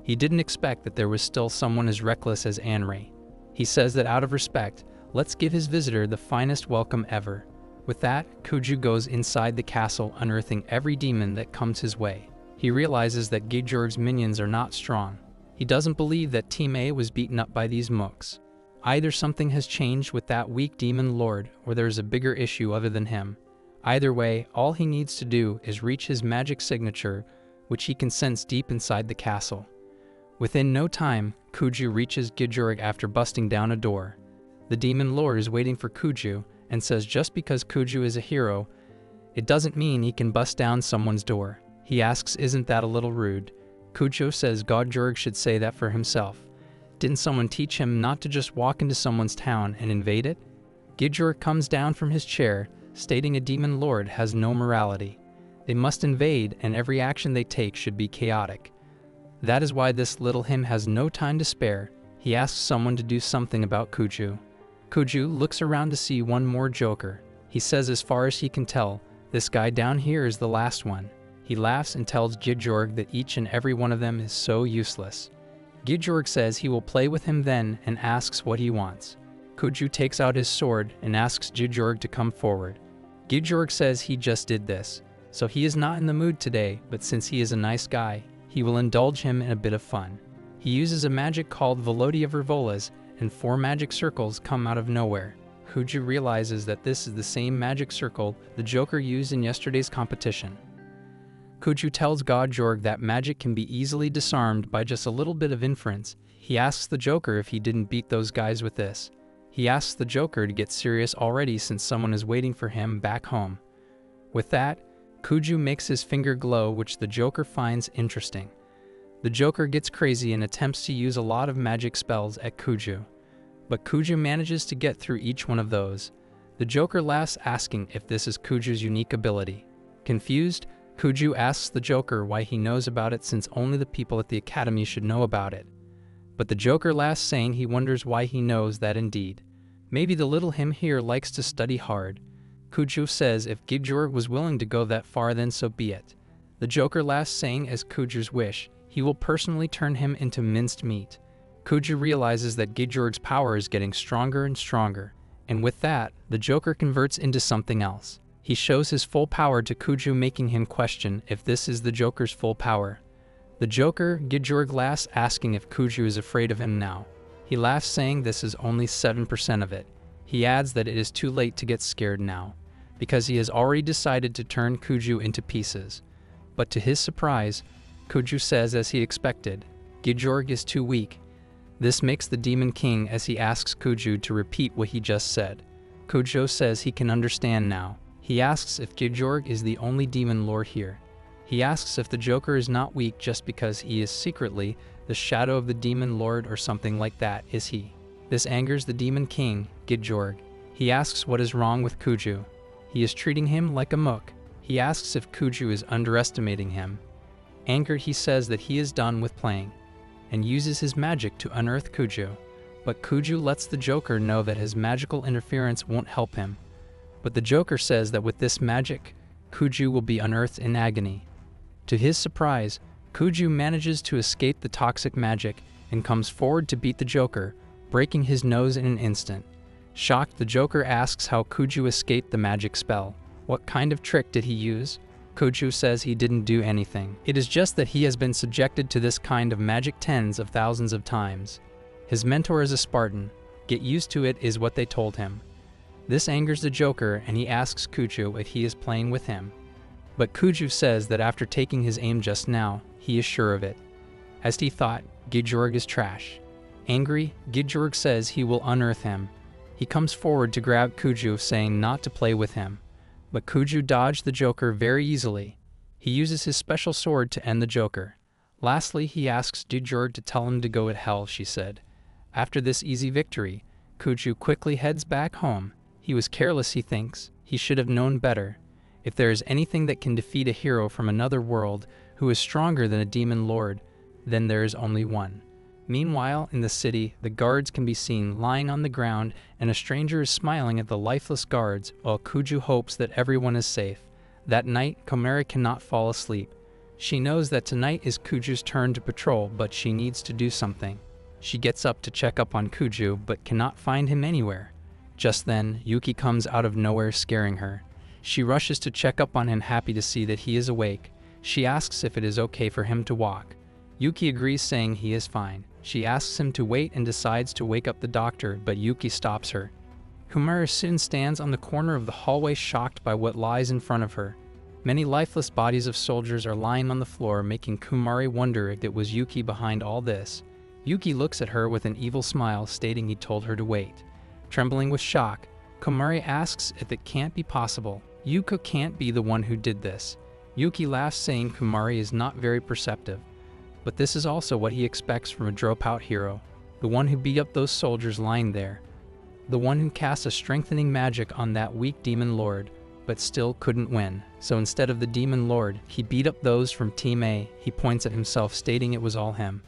He didn't expect that there was still someone as reckless as Anri. He says that out of respect, let's give his visitor the finest welcome ever. With that, Kuju goes inside the castle, unearthing every demon that comes his way. He realizes that Gijorg's minions are not strong. He doesn't believe that Team A was beaten up by these mooks. Either something has changed with that weak demon lord, or there is a bigger issue other than him. Either way, all he needs to do is reach his magic signature, which he can sense deep inside the castle. Within no time, Kuju reaches Gijorg after busting down a door. The demon lord is waiting for Kuju and says just because Kuju is a hero, it doesn't mean he can bust down someone's door. He asks, isn't that a little rude? Kujo says Godjorg should say that for himself. Didn't someone teach him not to just walk into someone's town and invade it? Gidjorg comes down from his chair, stating a demon lord has no morality. They must invade, and every action they take should be chaotic. That is why this little him has no time to spare. He asks someone to do something about Kuju. Kuju looks around to see one more joker. He says as far as he can tell, this guy down here is the last one. He laughs and tells Gidjorg that each and every one of them is so useless. Gidjorg says he will play with him then and asks what he wants. Kuju takes out his sword and asks Gidjorg to come forward. Gidjorg says he just did this, so he is not in the mood today, but since he is a nice guy, he will indulge him in a bit of fun. He uses a magic called Velody of Rivolas, and 4 magic circles come out of nowhere. Kuju realizes that this is the same magic circle the Joker used in yesterday's competition. Kuju tells Godjorg that magic can be easily disarmed by just a little bit of inference. He asks the Joker if he didn't beat those guys with this. He asks the Joker to get serious already since someone is waiting for him back home. With that, Kuju makes his finger glow, which the Joker finds interesting. The Joker gets crazy and attempts to use a lot of magic spells at Kuju, but Kuju manages to get through each one of those. The Joker laughs, asking if this is Kuju's unique ability. Confused, Kuju asks the Joker why he knows about it since only the people at the academy should know about it. But the Joker laughs, saying he wonders why he knows that indeed. Maybe the little him here likes to study hard. Kuju says if Gidjorg was willing to go that far, then so be it. The Joker laughs, saying as Kuju's wish, he will personally turn him into minced meat. Kuju realizes that Gidjorg's power is getting stronger and stronger, and with that, the Joker converts into something else. He shows his full power to Kuju, making him question if this is the Joker's full power. The Joker, Gidjorg laughs, asking if Kuju is afraid of him now. He laughs, saying this is only 7% of it. He adds that it is too late to get scared now, because he has already decided to turn Kuju into pieces. But to his surprise, Kuju says as he expected, Gidjorg is too weak. This makes the Demon King as he asks Kuju to repeat what he just said. Kuju says he can understand now. He asks if Gidjorg is the only demon lord here. He asks if the Joker is not weak just because he is secretly the shadow of the demon lord or something like that, is he? This angers the Demon King, Gidjorg. He asks what is wrong with Kuju. He is treating him like a mook. He asks if Kuju is underestimating him. Angered, he says that he is done with playing, and uses his magic to unearth Kuju. But Kuju lets the Joker know that his magical interference won't help him. But the Joker says that with this magic, Kuju will be unearthed in agony. To his surprise, Kuju manages to escape the toxic magic and comes forward to beat the Joker, breaking his nose in an instant. Shocked, the Joker asks how Kuju escaped the magic spell. What kind of trick did he use? Kuju says he didn't do anything. It is just that he has been subjected to this kind of magic tens of thousands of times. His mentor is a Spartan. Get used to it is what they told him. This angers the Joker, and he asks Kuju if he is playing with him. But Kuju says that after taking his aim just now, he is sure of it. As he thought, Gidjorg is trash. Angry, Gidjorg says he will unearth him. He comes forward to grab Kuju, saying not to play with him. But Kuju dodged the Joker very easily. He uses his special sword to end the Joker. Lastly, he asks Gidjorg to tell him to go to hell, she said. After this easy victory, Kuju quickly heads back home. He was careless, he thinks. He should have known better. If there is anything that can defeat a hero from another world who is stronger than a demon lord, then there is only one. Meanwhile, in the city, the guards can be seen lying on the ground, and a stranger is smiling at the lifeless guards, while Kuju hopes that everyone is safe. That night, Kamari cannot fall asleep. She knows that tonight is Kuju's turn to patrol, but she needs to do something. She gets up to check up on Kuju, but cannot find him anywhere. Just then, Yuki comes out of nowhere, scaring her. She rushes to check up on him, happy to see that he is awake. She asks if it is okay for him to walk. Yuki agrees, saying he is fine. She asks him to wait and decides to wake up the doctor, but Yuki stops her. Kamari soon stands on the corner of the hallway, shocked by what lies in front of her. Many lifeless bodies of soldiers are lying on the floor, making Kamari wonder if it was Yuki behind all this. Yuki looks at her with an evil smile, stating he told her to wait. Trembling with shock, Kamari asks if it can't be possible. Yuki can't be the one who did this. Yuki laughs, saying Kamari is not very perceptive. But this is also what he expects from a dropout hero, the one who beat up those soldiers lying there, the one who cast a strengthening magic on that weak demon lord, but still couldn't win. So instead of the demon lord, he beat up those from Team A. He points at himself, stating it was all him.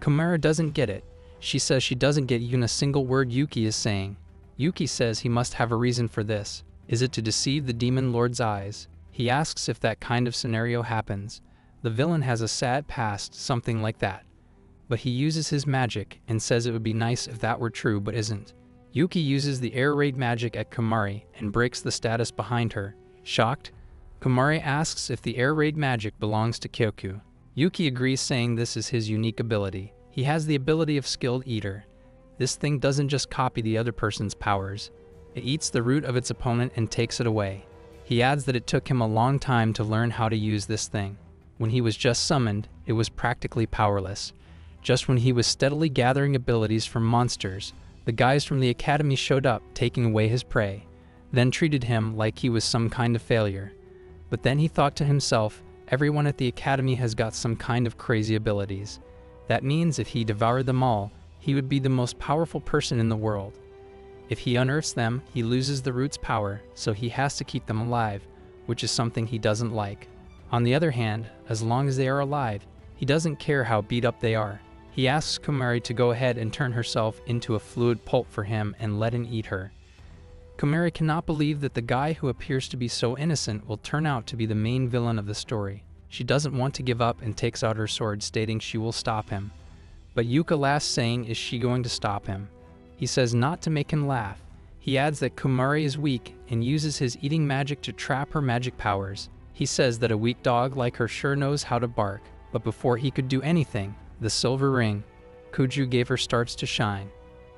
Kamari doesn't get it. She says she doesn't get even a single word Yuki is saying. Yuki says he must have a reason for this. Is it to deceive the demon lord's eyes? He asks if that kind of scenario happens. The villain has a sad past, something like that. But he uses his magic and says it would be nice if that were true, but isn't. Yuki uses the air raid magic at Kamari and breaks the status behind her. Shocked, Kamari asks if the air raid magic belongs to Kyouya. Yuki agrees, saying this is his unique ability. He has the ability of skilled eater. This thing doesn't just copy the other person's powers. It eats the root of its opponent and takes it away. He adds that it took him a long time to learn how to use this thing. When he was just summoned, it was practically powerless. Just when he was steadily gathering abilities from monsters, the guys from the academy showed up, taking away his prey, then treated him like he was some kind of failure. But then he thought to himself, everyone at the academy has got some kind of crazy abilities. That means if he devoured them all, he would be the most powerful person in the world. If he unearths them, he loses the root's power, so he has to keep them alive, which is something he doesn't like. On the other hand, as long as they are alive, he doesn't care how beat up they are. He asks Kamari to go ahead and turn herself into a fluid pulp for him and let him eat her. Kamari cannot believe that the guy who appears to be so innocent will turn out to be the main villain of the story. She doesn't want to give up and takes out her sword, stating she will stop him. But Yuka laughs, saying, is she going to stop him? He says not to make him laugh. He adds that Kamari is weak and uses his eating magic to trap her magic powers. He says that a weak dog like her sure knows how to bark. But before he could do anything, the silver ring Kuju gave her starts to shine.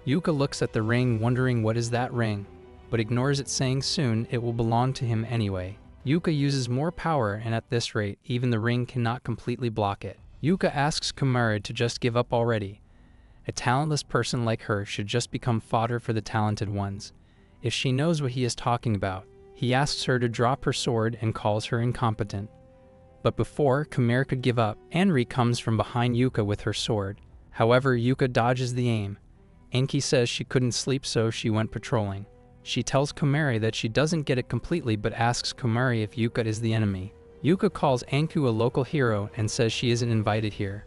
Yuka looks at the ring, wondering what is that ring, but ignores it, saying soon it will belong to him anyway. Yuka uses more power, and at this rate, even the ring cannot completely block it. Yuka asks Kamari to just give up already. A talentless person like her should just become fodder for the talented ones. If she knows what he is talking about, he asks her to drop her sword and calls her incompetent. But before Kamari could give up, Anri comes from behind Yuka with her sword. However, Yuka dodges the aim. Anki says she couldn't sleep, so she went patrolling. She tells Kamari that she doesn't get it completely, but asks Kamari if Yuka is the enemy. Yuka calls Anku a local hero and says she isn't invited here.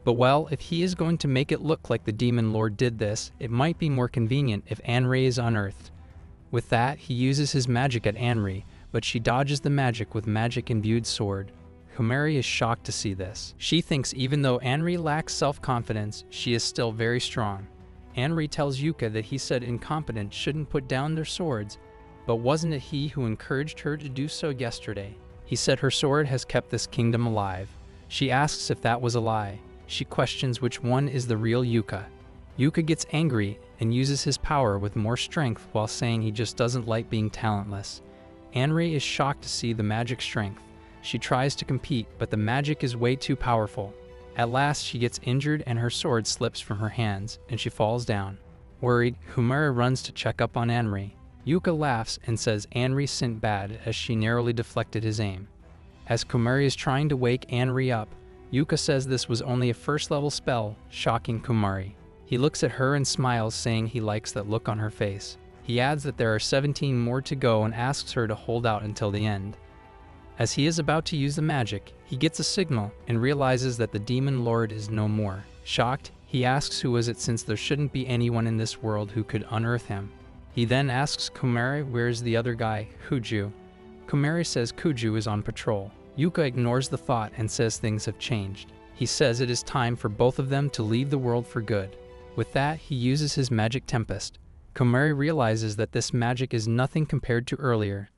But well, if he is going to make it look like the demon lord did this, it might be more convenient if Anri is unearthed. With that, he uses his magic at Anri, but she dodges the magic with magic-imbued sword. Kamari is shocked to see this. She thinks even though Anri lacks self-confidence, she is still very strong. Anri tells Yuka that he said incompetent shouldn't put down their swords, but wasn't it he who encouraged her to do so yesterday? He said her sword has kept this kingdom alive. She asks if that was a lie. She questions which one is the real Yuka. Yuka gets angry and uses his power with more strength while saying he just doesn't like being talentless. Anri is shocked to see the magic strength. She tries to compete, but the magic is way too powerful. At last, she gets injured and her sword slips from her hands, and she falls down. Worried, Kamari runs to check up on Anri. Yuka laughs and says Anri sent bad as she narrowly deflected his aim. As Kamari is trying to wake Anri up, Yuka says this was only a first-level spell, shocking Kamari. He looks at her and smiles, saying he likes that look on her face. He adds that there are 17 more to go and asks her to hold out until the end. As he is about to use the magic, he gets a signal and realizes that the demon lord is no more. Shocked, he asks who was it, since there shouldn't be anyone in this world who could unearth him. He then asks Kamari where's the other guy, Kuju. Kamari says Kuju is on patrol. Yuka ignores the thought and says things have changed. He says it is time for both of them to leave the world for good. With that, he uses his magic tempest. Kamari realizes that this magic is nothing compared to earlier.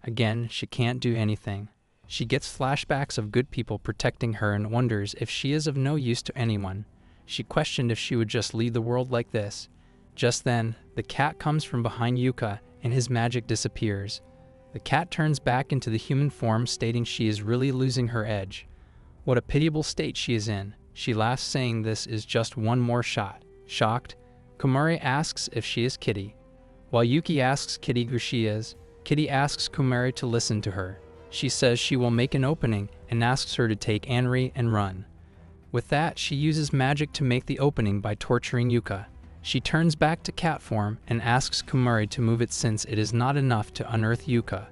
Again, she can't do anything. She gets flashbacks of good people protecting her and wonders if she is of no use to anyone. She questioned if she would just leave the world like this. Just then, the cat comes from behind Yuka and his magic disappears. The cat turns back into the human form, stating she is really losing her edge. What a pitiable state she is in. She laughs, saying this is just one more shot. Shocked, Kamari asks if she is Kitty. While Yuki asks Kitty who she is, Kitty asks Kamari to listen to her. She says she will make an opening and asks her to take Anri and run. With that, she uses magic to make the opening by torturing Yuka. She turns back to cat form and asks Kamari to move it since it is not enough to unearth Yuka.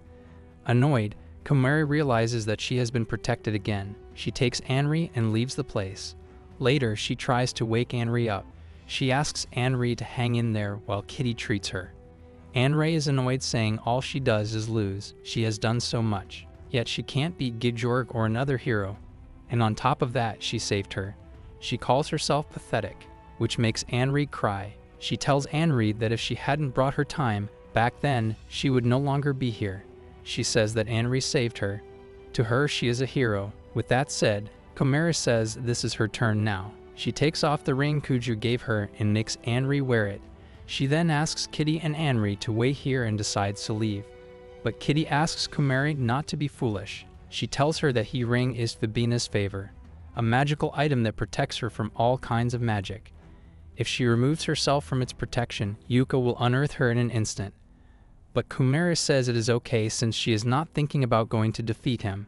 Annoyed, Kamari realizes that she has been protected again. She takes Anri and leaves the place. Later, she tries to wake Anri up. She asks Anri to hang in there while Kitty treats her. Anri is annoyed, saying all she does is lose. She has done so much. Yet she can't beat Gijorg or another hero. And on top of that, she saved her. She calls herself pathetic, which makes Anri cry. She tells Anri that if she hadn't brought her time back then, she would no longer be here. She says that Anri saved her. To her, she is a hero. With that said, Kamari says this is her turn now. She takes off the ring Kuju gave her and makes Anri wear it. She then asks Kitty and Anri to wait here and decides to leave. But Kitty asks Kamari not to be foolish. She tells her that he ring is Fabina's favor, a magical item that protects her from all kinds of magic. If she removes herself from its protection, Yuka will unearth her in an instant. But Kamari says it is okay since she is not thinking about going to defeat him.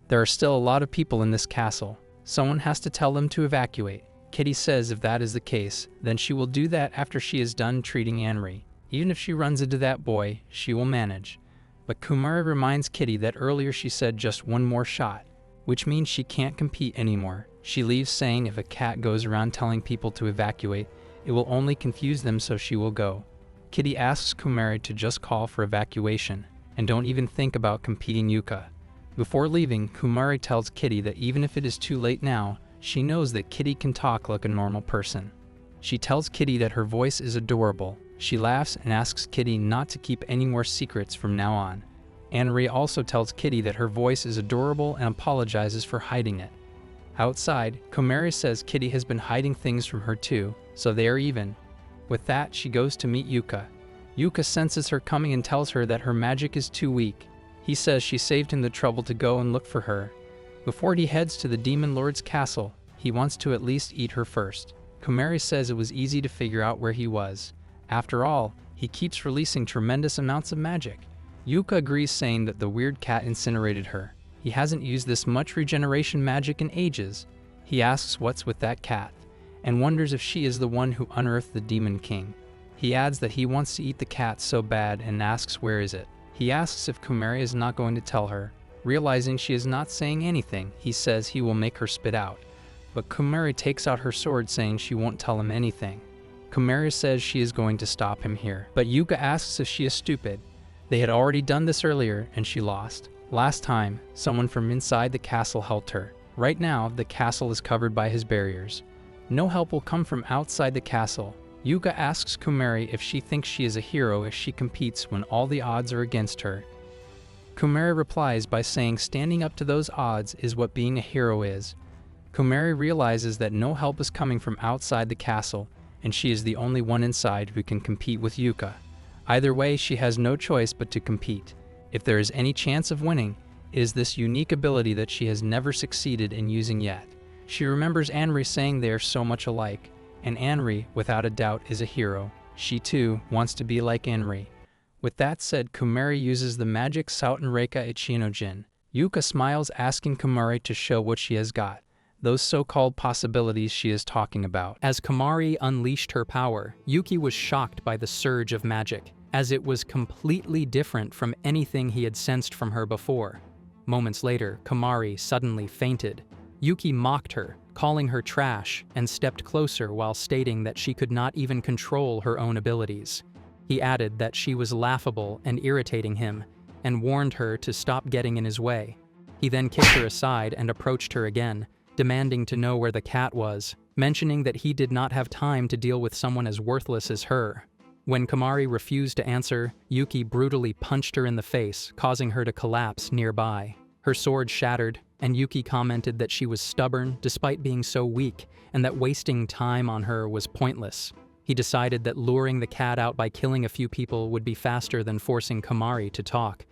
There are still a lot of people in this castle. Someone has to tell them to evacuate. Kitty says if that is the case, then she will do that after she is done treating Anri. Even if she runs into that boy, she will manage. But Kamari reminds Kitty that earlier she said just one more shot, which means she can't compete anymore. She leaves saying if a cat goes around telling people to evacuate, it will only confuse them, so she will go. Kitty asks Kamari to just call for evacuation, and don't even think about competing Yuka. Before leaving, Kamari tells Kitty that even if it is too late now, she knows that Kitty can talk like a normal person. She tells Kitty that her voice is adorable. She laughs and asks Kitty not to keep any more secrets from now on. Anri also tells Kitty that her voice is adorable and apologizes for hiding it. Outside, Kamari says Kitty has been hiding things from her too, so they are even. With that, she goes to meet Yuka. Yuka senses her coming and tells her that her magic is too weak. He says she saved him the trouble to go and look for her. Before he heads to the Demon Lord's castle, he wants to at least eat her first. Kamari says it was easy to figure out where he was. After all, he keeps releasing tremendous amounts of magic. Yuka agrees, saying that the weird cat incinerated her. He hasn't used this much regeneration magic in ages. He asks what's with that cat, and wonders if she is the one who unearthed the Demon King. He adds that he wants to eat the cat so bad and asks where is it. He asks if Kamari is not going to tell her. Realizing she is not saying anything, he says he will make her spit out. But Kamari takes out her sword, saying she won't tell him anything. Kamari says she is going to stop him here, but Yuka asks if she is stupid. They had already done this earlier and she lost. Last time, someone from inside the castle helped her. Right now, the castle is covered by his barriers. No help will come from outside the castle. Yuka asks Kamari if she thinks she is a hero if she competes when all the odds are against her. Kamari replies by saying standing up to those odds is what being a hero is. Kamari realizes that no help is coming from outside the castle, and she is the only one inside who can compete with Yuka. Either way, she has no choice but to compete. If there is any chance of winning, it is this unique ability that she has never succeeded in using yet. She remembers Anri saying they are so much alike, and Anri, without a doubt, is a hero. She too wants to be like Anri. With that said, Kamari uses the magic Sautenreika Ichinojin. Yuka smiles, asking Kamari to show what she has got, those so-called possibilities she is talking about. As Kamari unleashed her power, Yuki was shocked by the surge of magic, as it was completely different from anything he had sensed from her before. Moments later, Kamari suddenly fainted. Yuki mocked her, calling her trash, and stepped closer while stating that she could not even control her own abilities. He added that she was laughable and irritating him, and warned her to stop getting in his way. He then kicked her aside and approached her again, demanding to know where the cat was, mentioning that he did not have time to deal with someone as worthless as her. When Kamari refused to answer, Yuki brutally punched her in the face, causing her to collapse nearby. Her sword shattered, and Yuki commented that she was stubborn despite being so weak, and that wasting time on her was pointless. He decided that luring the cat out by killing a few people would be faster than forcing Kamari to talk.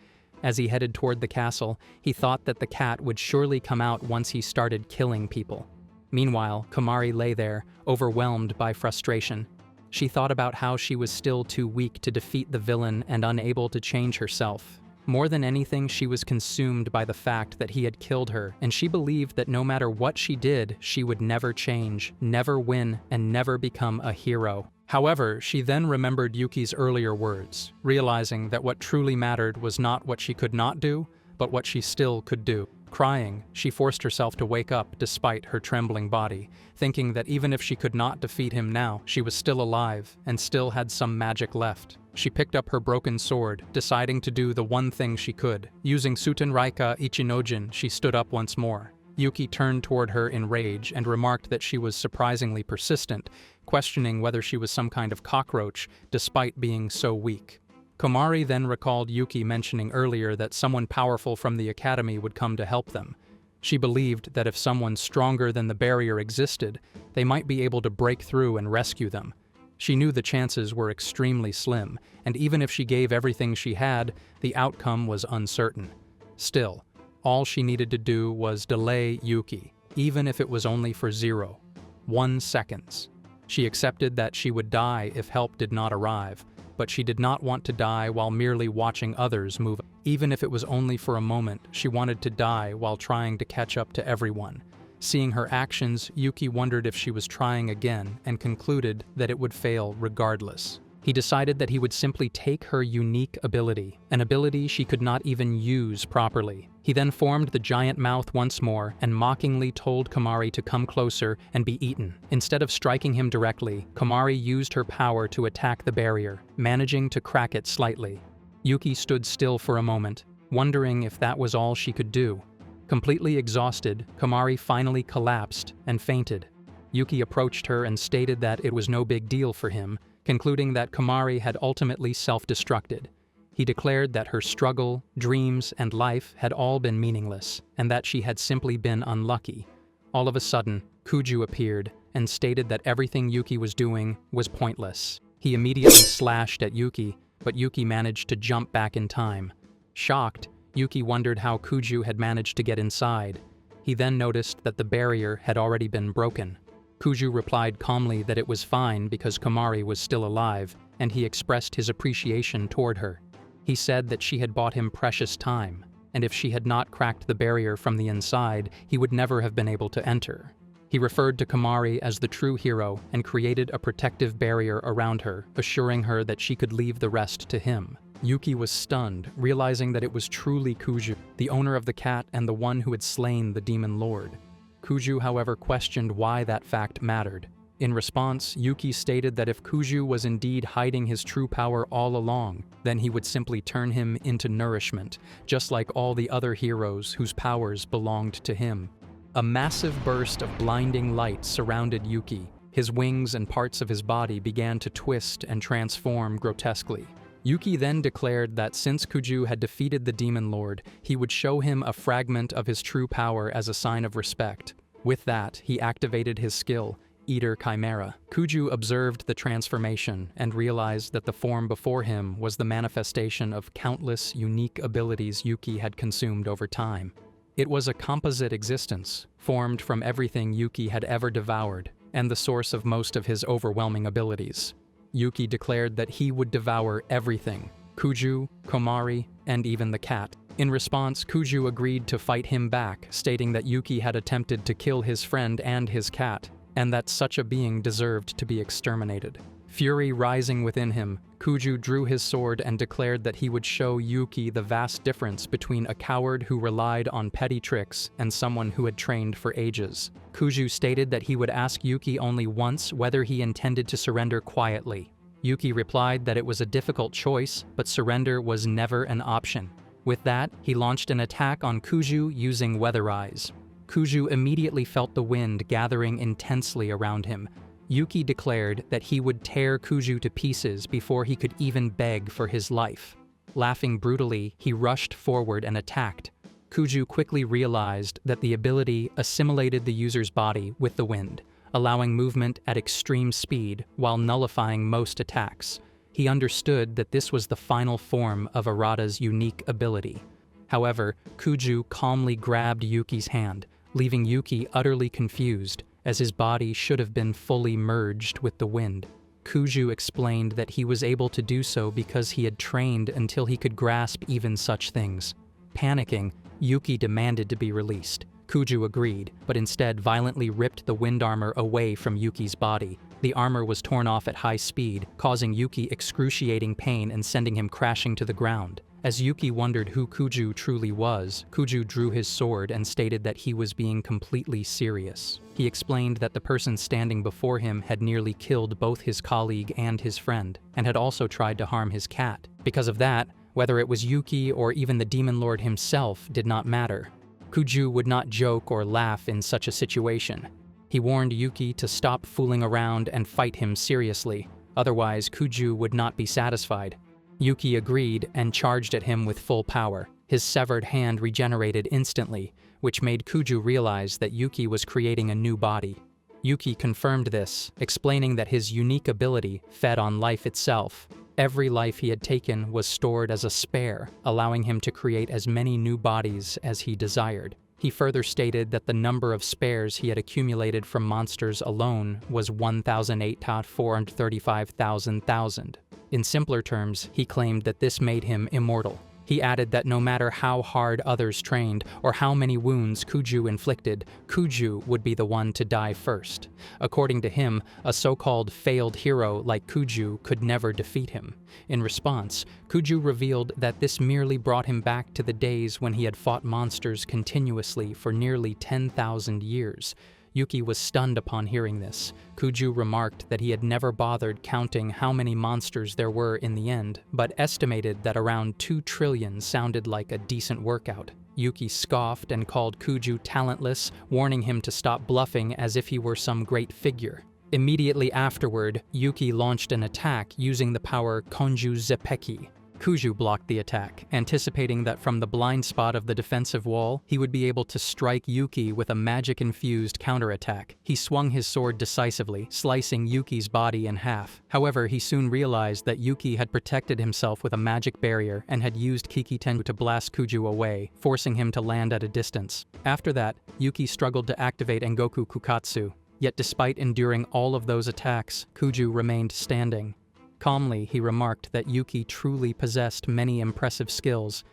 As he headed toward the castle, he thought that the cat would surely come out once he started killing people. Meanwhile, Kamari lay there, overwhelmed by frustration. She thought about how she was still too weak to defeat the villain and unable to change herself. More than anything, she was consumed by the fact that he had killed her, and she believed that no matter what she did, she would never change, never win, and never become a hero. However, she then remembered Yuki's earlier words, realizing that what truly mattered was not what she could not do, but what she still could do. Crying, she forced herself to wake up despite her trembling body, thinking that even if she could not defeat him now, she was still alive and still had some magic left. She picked up her broken sword, deciding to do the one thing she could. Using Sutenraika Ichinojin, she stood up once more. Yuki turned toward her in rage and remarked that she was surprisingly persistent, questioning whether she was some kind of cockroach, despite being so weak. Kamari then recalled Yuki mentioning earlier that someone powerful from the academy would come to help them. She believed that if someone stronger than the barrier existed, they might be able to break through and rescue them. She knew the chances were extremely slim, and even if she gave everything she had, the outcome was uncertain. Still, all she needed to do was delay Yuki, even if it was only for 0.1 seconds. She accepted that she would die if help did not arrive, but she did not want to die while merely watching others move. Even if it was only for a moment, she wanted to die while trying to catch up to everyone. Seeing her actions, Yuki wondered if she was trying again and concluded that it would fail regardless. He decided that he would simply take her unique ability, an ability she could not even use properly. He then formed the giant mouth once more and mockingly told Kamari to come closer and be eaten. Instead of striking him directly, Kamari used her power to attack the barrier, managing to crack it slightly. Yuki stood still for a moment, wondering if that was all she could do. Completely exhausted, Kamari finally collapsed and fainted. Yuki approached her and stated that it was no big deal for him, concluding that Kamari had ultimately self-destructed. He declared that her struggle, dreams, and life had all been meaningless, and that she had simply been unlucky. All of a sudden, Kuju appeared and stated that everything Yuki was doing was pointless. He immediately slashed at Yuki, but Yuki managed to jump back in time. Shocked, Yuki wondered how Kuju had managed to get inside. He then noticed that the barrier had already been broken. Kuju replied calmly that it was fine because Kamari was still alive, and he expressed his appreciation toward her. He said that she had bought him precious time, and if she had not cracked the barrier from the inside, he would never have been able to enter. He referred to Kamari as the true hero and created a protective barrier around her, assuring her that she could leave the rest to him. Yuki was stunned, realizing that it was truly Kuju, the owner of the cat and the one who had slain the demon lord. Kuju, however, questioned why that fact mattered. In response, Yuki stated that if Kuju was indeed hiding his true power all along, then he would simply turn him into nourishment, just like all the other heroes whose powers belonged to him. A massive burst of blinding light surrounded Yuki. His wings and parts of his body began to twist and transform grotesquely. Yuki then declared that since Kuju had defeated the Demon Lord, he would show him a fragment of his true power as a sign of respect. With that, he activated his skill, Eater Chimera. Kuju observed the transformation and realized that the form before him was the manifestation of countless unique abilities Yuki had consumed over time. It was a composite existence, formed from everything Yuki had ever devoured, and the source of most of his overwhelming abilities. Yuki declared that he would devour everything, Kuju, Kamari, and even the cat. In response, Kuju agreed to fight him back, stating that Yuki had attempted to kill his friend and his cat, and that such a being deserved to be exterminated. Fury rising within him, Kuju drew his sword and declared that he would show Yuki the vast difference between a coward who relied on petty tricks and someone who had trained for ages. Kuju stated that he would ask Yuki only once whether he intended to surrender quietly. Yuki replied that it was a difficult choice, but surrender was never an option. With that, he launched an attack on Kuju using Weather Eyes. Kuju immediately felt the wind gathering intensely around him. Yuki declared that he would tear Kuju to pieces before he could even beg for his life. Laughing brutally, he rushed forward and attacked. Kuju quickly realized that the ability assimilated the user's body with the wind, allowing movement at extreme speed while nullifying most attacks. He understood that this was the final form of Arata's unique ability. However, Kuju calmly grabbed Yuki's hand, leaving Yuki utterly confused, as his body should have been fully merged with the wind. Kyouya explained that he was able to do so because he had trained until he could grasp even such things. Panicking, Yuki demanded to be released. Kyouya agreed, but instead violently ripped the wind armor away from Yuki's body. The armor was torn off at high speed, causing Yuki excruciating pain and sending him crashing to the ground. As Yuki wondered who Kyouya truly was, Kyouya drew his sword and stated that he was being completely serious. He explained that the person standing before him had nearly killed both his colleague and his friend, and had also tried to harm his cat. Because of that, whether it was Yuki or even the Demon Lord himself did not matter. Kyouya would not joke or laugh in such a situation. He warned Yuki to stop fooling around and fight him seriously, otherwise Kyouya would not be satisfied. Yuki agreed and charged at him with full power. His severed hand regenerated instantly, which made Kyouya realize that Yuki was creating a new body. Yuki confirmed this, explaining that his unique ability fed on life itself. Every life he had taken was stored as a spare, allowing him to create as many new bodies as he desired. He further stated that the number of spares he had accumulated from monsters alone was 1,435,000. In simpler terms, he claimed that this made him immortal. He added that no matter how hard others trained or how many wounds Kyouya inflicted, Kyouya would be the one to die first. According to him, a so-called failed hero like Kyouya could never defeat him. In response, Kyouya revealed that this merely brought him back to the days when he had fought monsters continuously for nearly 10,000 years. Yuki was stunned upon hearing this. Kyouya remarked that he had never bothered counting how many monsters there were in the end, but estimated that around 2 trillion sounded like a decent workout. Yuki scoffed and called Kyouya talentless, warning him to stop bluffing as if he were some great figure. Immediately afterward, Yuki launched an attack using the power Konju Zeppeki. Kyouya blocked the attack, anticipating that from the blind spot of the defensive wall, he would be able to strike Yuki with a magic-infused counterattack. He swung his sword decisively, slicing Yuki's body in half. However, he soon realized that Yuki had protected himself with a magic barrier and had used Kikitengu to blast Kyouya away, forcing him to land at a distance. After that, Yuki struggled to activate Engoku Kukatsu. Yet despite enduring all of those attacks, Kyouya remained standing. Calmly, he remarked that Yuki truly possessed many impressive skills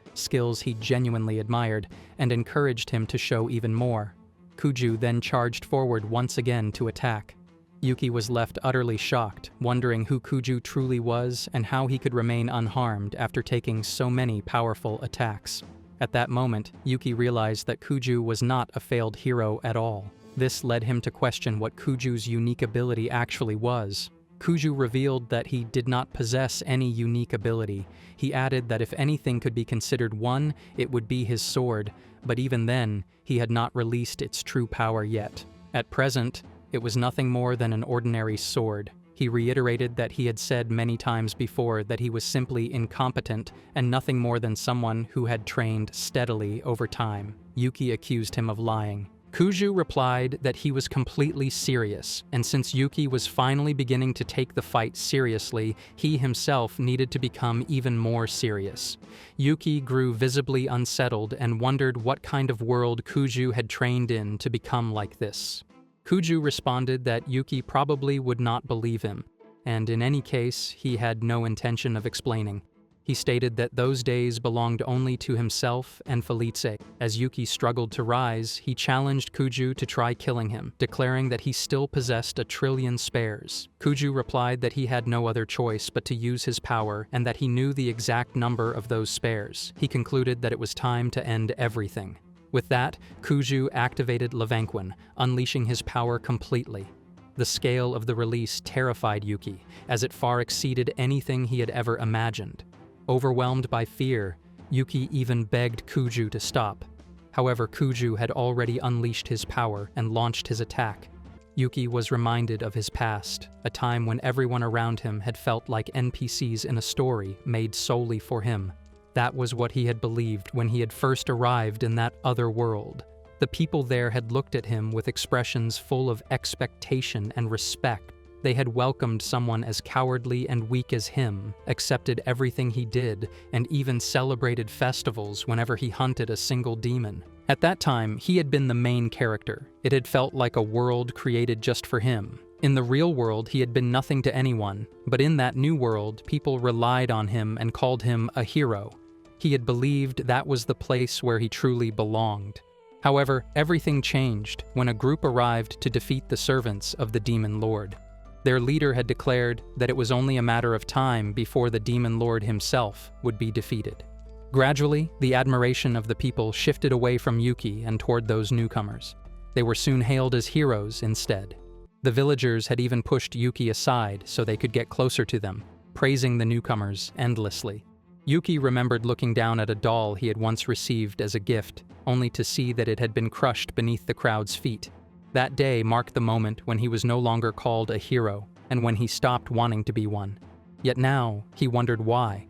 he genuinely admired, and encouraged him to show even more. Kyouya then charged forward once again to attack. Yuki was left utterly shocked, wondering who Kyouya truly was and how he could remain unharmed after taking so many powerful attacks. At that moment, Yuki realized that Kyouya was not a failed hero at all. This led him to question what Kyuju's unique ability actually was. Kyouya revealed that he did not possess any unique ability. He added that if anything could be considered one, it would be his sword, but even then, he had not released its true power yet. At present, it was nothing more than an ordinary sword. He reiterated that he had said many times before that he was simply incompetent and nothing more than someone who had trained steadily over time. Yuki accused him of lying. Kyouya replied that he was completely serious, and since Yuki was finally beginning to take the fight seriously, he himself needed to become even more serious. Yuki grew visibly unsettled and wondered what kind of world Kyouya had trained in to become like this. Kyouya responded that Yuki probably would not believe him, and in any case, he had no intention of explaining. He stated that those days belonged only to himself and Felis. As Yuki struggled to rise, he challenged Kyouya to try killing him, declaring that he still possessed 1 trillion spares. Kyouya replied that he had no other choice but to use his power and that he knew the exact number of those spares. He concluded that it was time to end everything. With that, Kyouya activated Levanquin, unleashing his power completely. The scale of the release terrified Yuki, as it far exceeded anything he had ever imagined. Overwhelmed by fear, Yuki even begged Kyouya to stop. However, Kyouya had already unleashed his power and launched his attack. Yuki was reminded of his past, a time when everyone around him had felt like NPCs in a story made solely for him. That was what he had believed when he had first arrived in that other world. The people there had looked at him with expressions full of expectation and respect. They had welcomed someone as cowardly and weak as him, accepted everything he did, and even celebrated festivals whenever he hunted a single demon. At that time, he had been the main character. It had felt like a world created just for him. In the real world, he had been nothing to anyone, but in that new world, people relied on him and called him a hero. He had believed that was the place where he truly belonged. However, everything changed when a group arrived to defeat the servants of the Demon Lord. Their leader had declared that it was only a matter of time before the Demon Lord himself would be defeated. Gradually, the admiration of the people shifted away from Yuki and toward those newcomers. They were soon hailed as heroes instead. The villagers had even pushed Yuki aside so they could get closer to them, praising the newcomers endlessly. Yuki remembered looking down at a doll he had once received as a gift, only to see that it had been crushed beneath the crowd's feet. That day marked the moment when he was no longer called a hero, and when he stopped wanting to be one. Yet now, he wondered why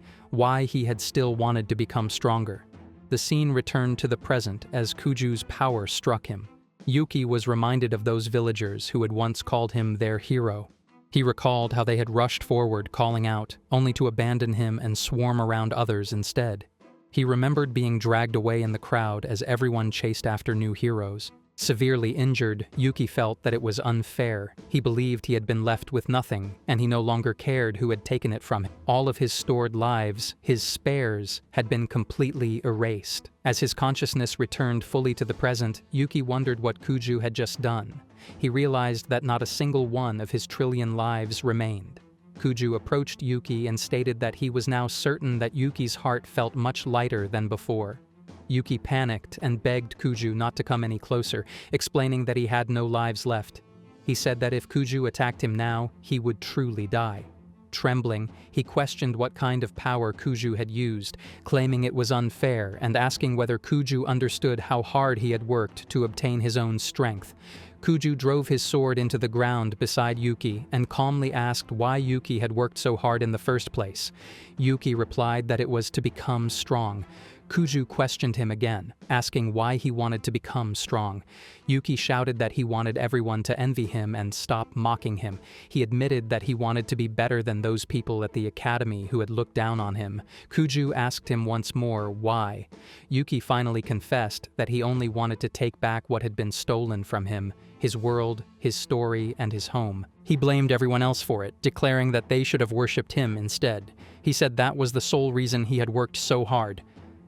he had still wanted to become stronger. The scene returned to the present as Kuju's power struck him. Yuki was reminded of those villagers who had once called him their hero. He recalled how they had rushed forward calling out, only to abandon him and swarm around others instead. He remembered being dragged away in the crowd as everyone chased after new heroes. Severely injured, Yuki felt that it was unfair. He believed he had been left with nothing, and he no longer cared who had taken it from him. All of his stored lives, his spares, had been completely erased. As his consciousness returned fully to the present, Yuki wondered what Kuju had just done. He realized that not a single one of his trillion lives remained. Kuju approached Yuki and stated that he was now certain that Yuki's heart felt much lighter than before. Yuki panicked and begged Kuju not to come any closer, explaining that he had no lives left. He said that if Kuju attacked him now, he would truly die. Trembling, he questioned what kind of power Kuju had used, claiming it was unfair and asking whether Kuju understood how hard he had worked to obtain his own strength. Kuju drove his sword into the ground beside Yuki and calmly asked why Yuki had worked so hard in the first place. Yuki replied that it was to become strong. Kuju questioned him again, asking why he wanted to become strong. Yuki shouted that he wanted everyone to envy him and stop mocking him. He admitted that he wanted to be better than those people at the academy who had looked down on him. Kuju asked him once more why. Yuki finally confessed that he only wanted to take back what had been stolen from him, his world, his story, and his home. He blamed everyone else for it, declaring that they should have worshipped him instead. He said that was the sole reason he had worked so hard.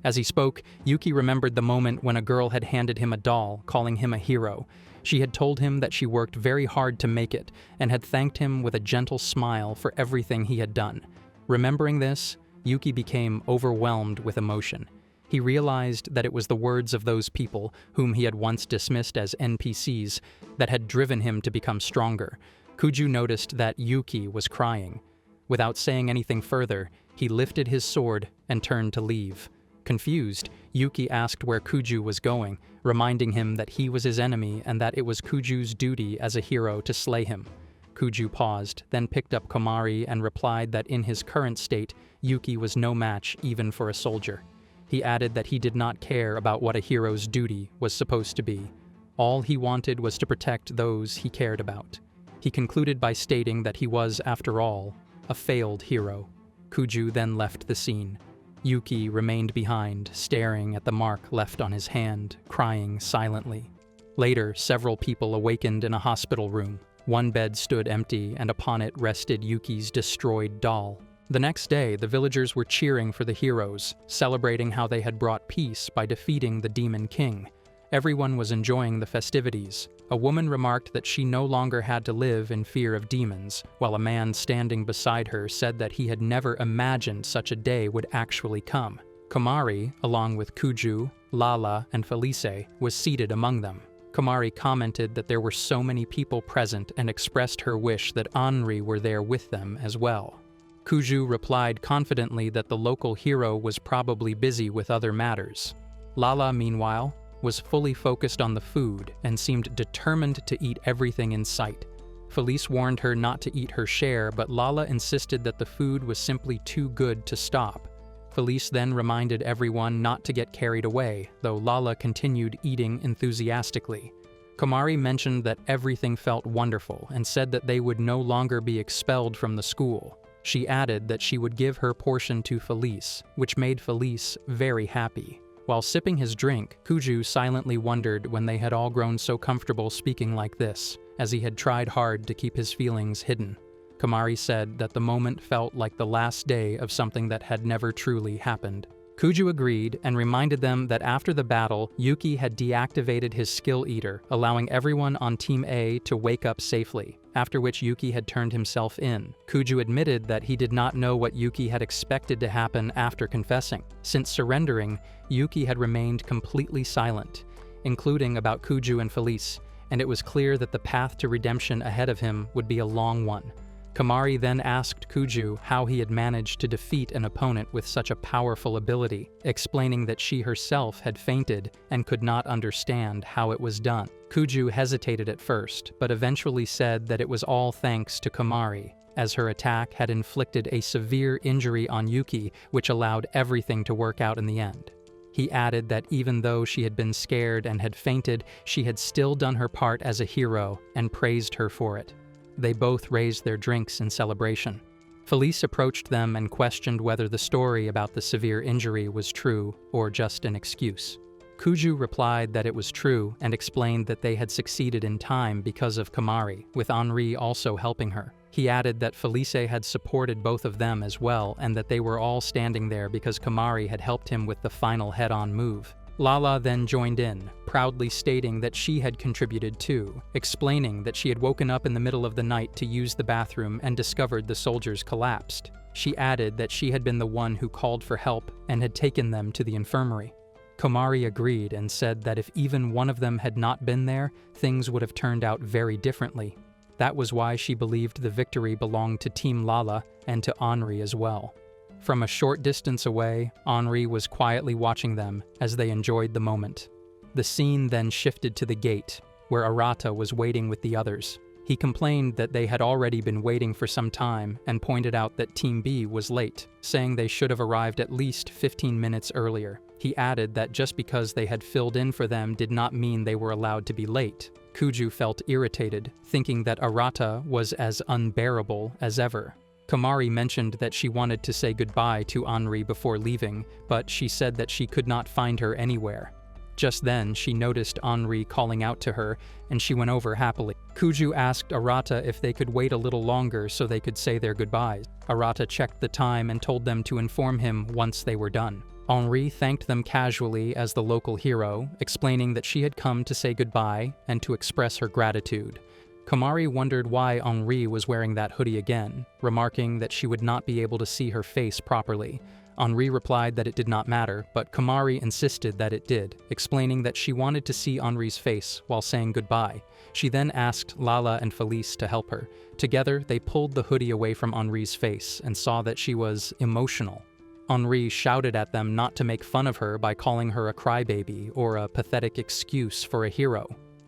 As he spoke, Yuki remembered the moment when a girl had handed him a doll, calling him a hero. She had told him that she worked very hard to make it, and had thanked him with a gentle smile for everything he had done. Remembering this, Yuki became overwhelmed with emotion. He realized that it was the words of those people, whom he had once dismissed as NPCs, that had driven him to become stronger. Kuju noticed that Yuki was crying. Without saying anything further, he lifted his sword and turned to leave. Confused, Yuki asked where Kuju was going, reminding him that he was his enemy and that it was Kuju's duty as a hero to slay him. Kuju paused, then picked up Kamari and replied that in his current state, Yuki was no match even for a soldier. He added that he did not care about what a hero's duty was supposed to be. All he wanted was to protect those he cared about. He concluded by stating that he was, after all, a failed hero. Kuju then left the scene. Yuki remained behind, staring at the mark left on his hand, crying silently. Later, several people awakened in a hospital room. One bed stood empty, and upon it rested Yuki's destroyed doll. The next day, the villagers were cheering for the heroes, celebrating how they had brought peace by defeating the Demon King. Everyone was enjoying the festivities. A woman remarked that she no longer had to live in fear of demons, while a man standing beside her said that he had never imagined such a day would actually come. Kamari, along with Kuju, Lala, and Felis, was seated among them. Kamari commented that there were so many people present and expressed her wish that Anri were there with them as well. Kuju replied confidently that the local hero was probably busy with other matters. Lala, meanwhile, was fully focused on the food and seemed determined to eat everything in sight. Felis warned her not to eat her share, but Lala insisted that the food was simply too good to stop. Felis then reminded everyone not to get carried away, though Lala continued eating enthusiastically. Kamari mentioned that everything felt wonderful and said that they would no longer be expelled from the school. She added that she would give her portion to Felis, which made Felis very happy. While sipping his drink, Kuju silently wondered when they had all grown so comfortable speaking like this, as he had tried hard to keep his feelings hidden. Kamari said that the moment felt like the last day of something that had never truly happened. Kuju agreed and reminded them that after the battle, Yuki had deactivated his skill eater, allowing everyone on Team A to wake up safely, after which Yuki had turned himself in. Kuju admitted that he did not know what Yuki had expected to happen after confessing. Since surrendering, Yuki had remained completely silent, including about Kuju and Felis, and it was clear that the path to redemption ahead of him would be a long one. Kamari then asked Kuju how he had managed to defeat an opponent with such a powerful ability, explaining that she herself had fainted and could not understand how it was done. Kuju hesitated at first, but eventually said that it was all thanks to Kamari, as her attack had inflicted a severe injury on Yuki, which allowed everything to work out in the end. He added that even though she had been scared and had fainted, she had still done her part as a hero and praised her for it. They both raised their drinks in celebration. Felis approached them and questioned whether the story about the severe injury was true or just an excuse. Kuju replied that it was true and explained that they had succeeded in time because of Kamari, with Anri also helping her. He added that Felis had supported both of them as well and that they were all standing there because Kamari had helped him with the final head-on move. Lala then joined in, proudly stating that she had contributed too, explaining that she had woken up in the middle of the night to use the bathroom and discovered the soldiers collapsed. She added that she had been the one who called for help and had taken them to the infirmary. Kamari agreed and said that if even one of them had not been there, things would have turned out very differently. That was why she believed the victory belonged to Team Lala and to Anri as well. From a short distance away, Anri was quietly watching them as they enjoyed the moment. The scene then shifted to the gate, where Arata was waiting with the others. He complained that they had already been waiting for some time and pointed out that Team B was late, saying they should have arrived at least 15 minutes earlier. He added that just because they had filled in for them did not mean they were allowed to be late. Kuju felt irritated, thinking that Arata was as unbearable as ever. Kamari mentioned that she wanted to say goodbye to Anri before leaving, but she said that she could not find her anywhere. Just then, she noticed Anri calling out to her, and she went over happily. Kuju asked Arata if they could wait a little longer so they could say their goodbyes. Arata checked the time and told them to inform him once they were done. Anri thanked them casually as the local hero, explaining that she had come to say goodbye and to express her gratitude. Kamari wondered why Anri was wearing that hoodie again, remarking that she would not be able to see her face properly. Anri replied that it did not matter, but Kamari insisted that it did, explaining that she wanted to see Anri's face while saying goodbye. She then asked Lala and Felis to help her. Together, they pulled the hoodie away from Anri's face and saw that she was emotional. Anri shouted at them not to make fun of her by calling her a crybaby or a pathetic excuse for a hero.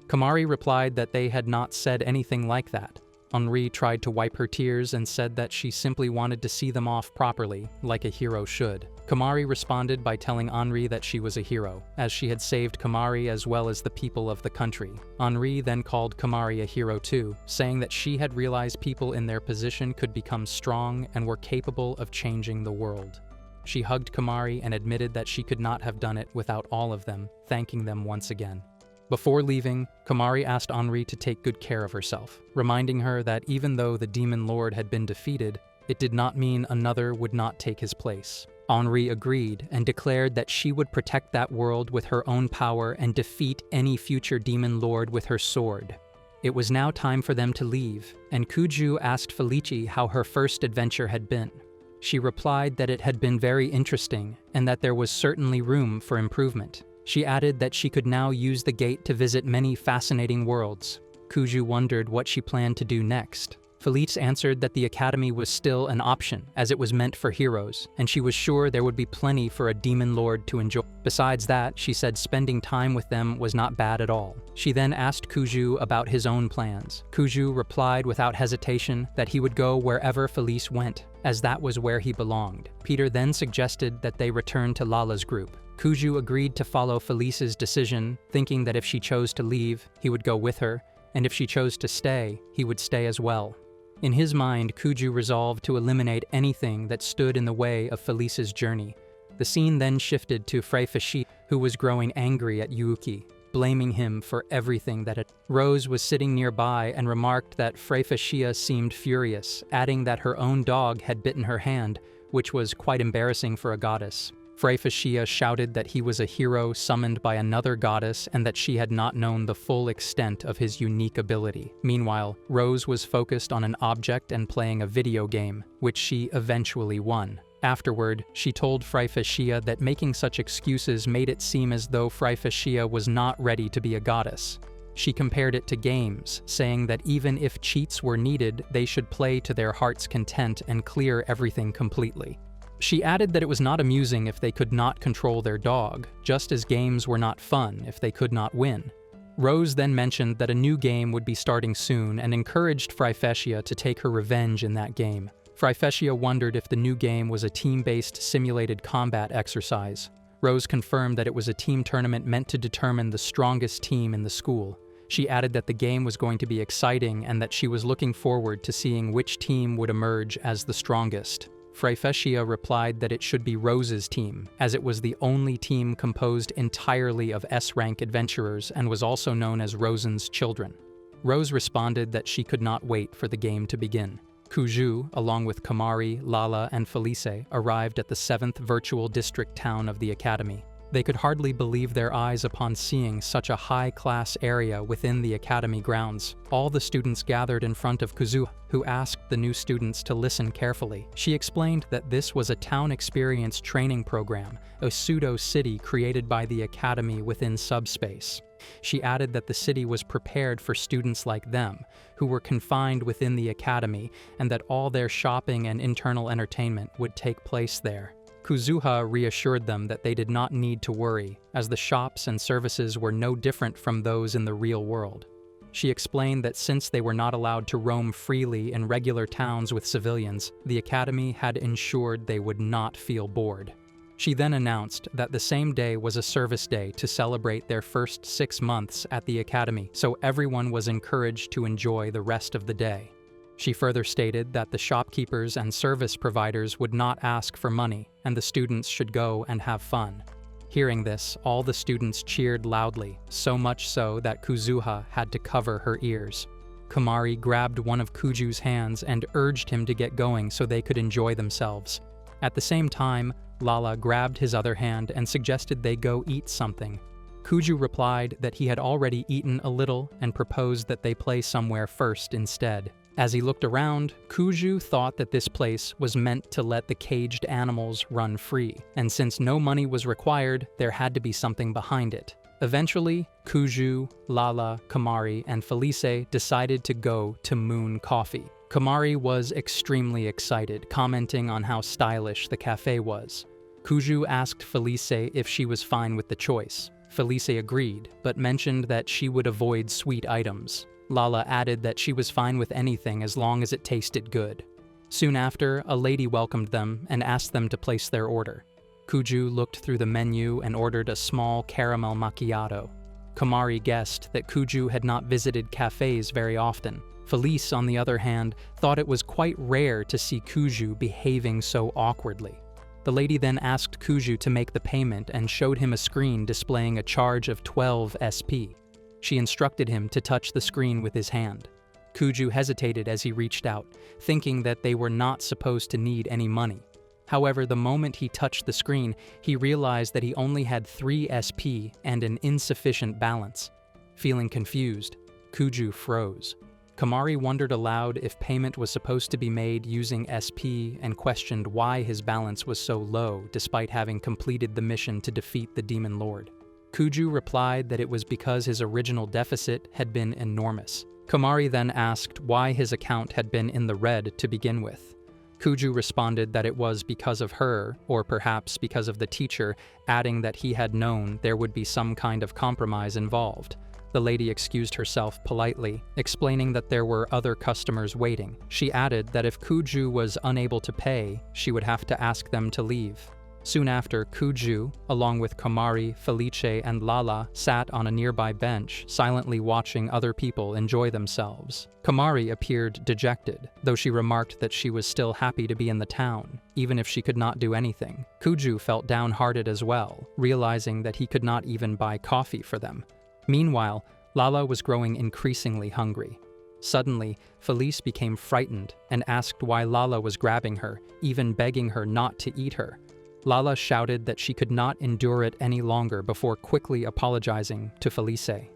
Kamari replied that they had not said anything like that. Anri tried to wipe her tears and said that she simply wanted to see them off properly, like a hero should. Kamari responded by telling Anri that she was a hero, as she had saved Kamari as well as the people of the country. Anri then called Kamari a hero too, saying that she had realized people in their position could become strong and were capable of changing the world. She hugged Kamari and admitted that she could not have done it without all of them, thanking them once again. Before leaving, Kamari asked Anri to take good care of herself, reminding her that even though the Demon Lord had been defeated, it did not mean another would not take his place. Anri agreed and declared that she would protect that world with her own power and defeat any future Demon Lord with her sword. It was now time for them to leave, and Kuju asked Felici how her first adventure had been. She replied that it had been very interesting and that there was certainly room for improvement. She added that she could now use the gate to visit many fascinating worlds. Kuju wondered what she planned to do next. Felis answered that the academy was still an option, as it was meant for heroes, and she was sure there would be plenty for a demon lord to enjoy. Besides that, she said spending time with them was not bad at all. She then asked Kuju about his own plans. Kuju replied without hesitation that he would go wherever Felis went, as that was where he belonged. Peter then suggested that they return to Lala's group. Kuju agreed to follow Felis's decision, thinking that if she chose to leave, he would go with her, and if she chose to stay, he would stay as well. In his mind, Kuju resolved to eliminate anything that stood in the way of Felis's journey. The scene then shifted to Felis, who was growing angry at Yuki, blaming him for everything that had. Rose was sitting nearby and remarked that Felis seemed furious, adding that her own dog had bitten her hand, which was quite embarrassing for a goddess. Felis shouted that he was a hero summoned by another goddess and that she had not known the full extent of his unique ability. Meanwhile, Rose was focused on an object and playing a video game, which she eventually won. Afterward, she told Felis that making such excuses made it seem as though Felis was not ready to be a goddess. She compared it to games, saying that even if cheats were needed, they should play to their heart's content and clear everything completely. She added that it was not amusing if they could not control their dog, just as games were not fun if they could not win. Rose then mentioned that a new game would be starting soon and encouraged Felis to take her revenge in that game. Felis wondered if the new game was a team-based simulated combat exercise. Rose confirmed that it was a team tournament meant to determine the strongest team in the school. She added that the game was going to be exciting and that she was looking forward to seeing which team would emerge as the strongest. Felis replied that it should be Rose's team, as it was the only team composed entirely of S-rank adventurers and was also known as Rosen's children. Rose responded that she could not wait for the game to begin. Kyouya, along with Kamari, Lala, and Felis, arrived at the 7th virtual district town of the academy. They could hardly believe their eyes upon seeing such a high-class area within the academy grounds. All the students gathered in front of Kyouya, who asked the new students to listen carefully. She explained that this was a town experience training program, a pseudo-city created by the academy within subspace. She added that the city was prepared for students like them, who were confined within the academy, and that all their shopping and internal entertainment would take place there. Kyouya reassured them that they did not need to worry, as the shops and services were no different from those in the real world. She explained that since they were not allowed to roam freely in regular towns with civilians, the academy had ensured they would not feel bored. She then announced that the same day was a service day to celebrate their first 6 months at the academy, so everyone was encouraged to enjoy the rest of the day. She further stated that the shopkeepers and service providers would not ask for money, and the students should go and have fun. Hearing this, all the students cheered loudly, so much so that Kyouya had to cover her ears. Kamari grabbed one of Kyuju's hands and urged him to get going so they could enjoy themselves. At the same time, Lala grabbed his other hand and suggested they go eat something. Kyouya replied that he had already eaten a little and proposed that they play somewhere first instead. As he looked around, Kyouya thought that this place was meant to let the caged animals run free, and since no money was required, there had to be something behind it. Eventually, Kyouya, Lala, Kamari, and Felis decided to go to Moon Coffee. Kamari was extremely excited, commenting on how stylish the cafe was. Kyouya asked Felis if she was fine with the choice. Felis agreed, but mentioned that she would avoid sweet items. Lala added that she was fine with anything as long as it tasted good. Soon after, a lady welcomed them and asked them to place their order. Kyouya looked through the menu and ordered a small caramel macchiato. Kamari guessed that Kyouya had not visited cafes very often. Felis, on the other hand, thought it was quite rare to see Kyouya behaving so awkwardly. The lady then asked Kyouya to make the payment and showed him a screen displaying a charge of 12 SP. She instructed him to touch the screen with his hand. Kyouya hesitated as he reached out, thinking that they were not supposed to need any money. However, the moment he touched the screen, he realized that he only had 3 SP and an insufficient balance. Feeling confused, Kyouya froze. Kamari wondered aloud if payment was supposed to be made using SP and questioned why his balance was so low despite having completed the mission to defeat the Demon Lord. Kyouya replied that it was because his original deficit had been enormous. Kamari then asked why his account had been in the red to begin with. Kyouya responded that it was because of her, or perhaps because of the teacher, adding that he had known there would be some kind of compromise involved. The lady excused herself politely, explaining that there were other customers waiting. She added that if Kyouya was unable to pay, she would have to ask them to leave. Soon after, Kuju, along with Kamari, Felice, and Lala, sat on a nearby bench, silently watching other people enjoy themselves. Kamari appeared dejected, though she remarked that she was still happy to be in the town, even if she could not do anything. Kuju felt downhearted as well, realizing that he could not even buy coffee for them. Meanwhile, Lala was growing increasingly hungry. Suddenly, Felis became frightened and asked why Lala was grabbing her, even begging her not to eat her. Lala shouted that she could not endure it any longer before quickly apologizing to Felice.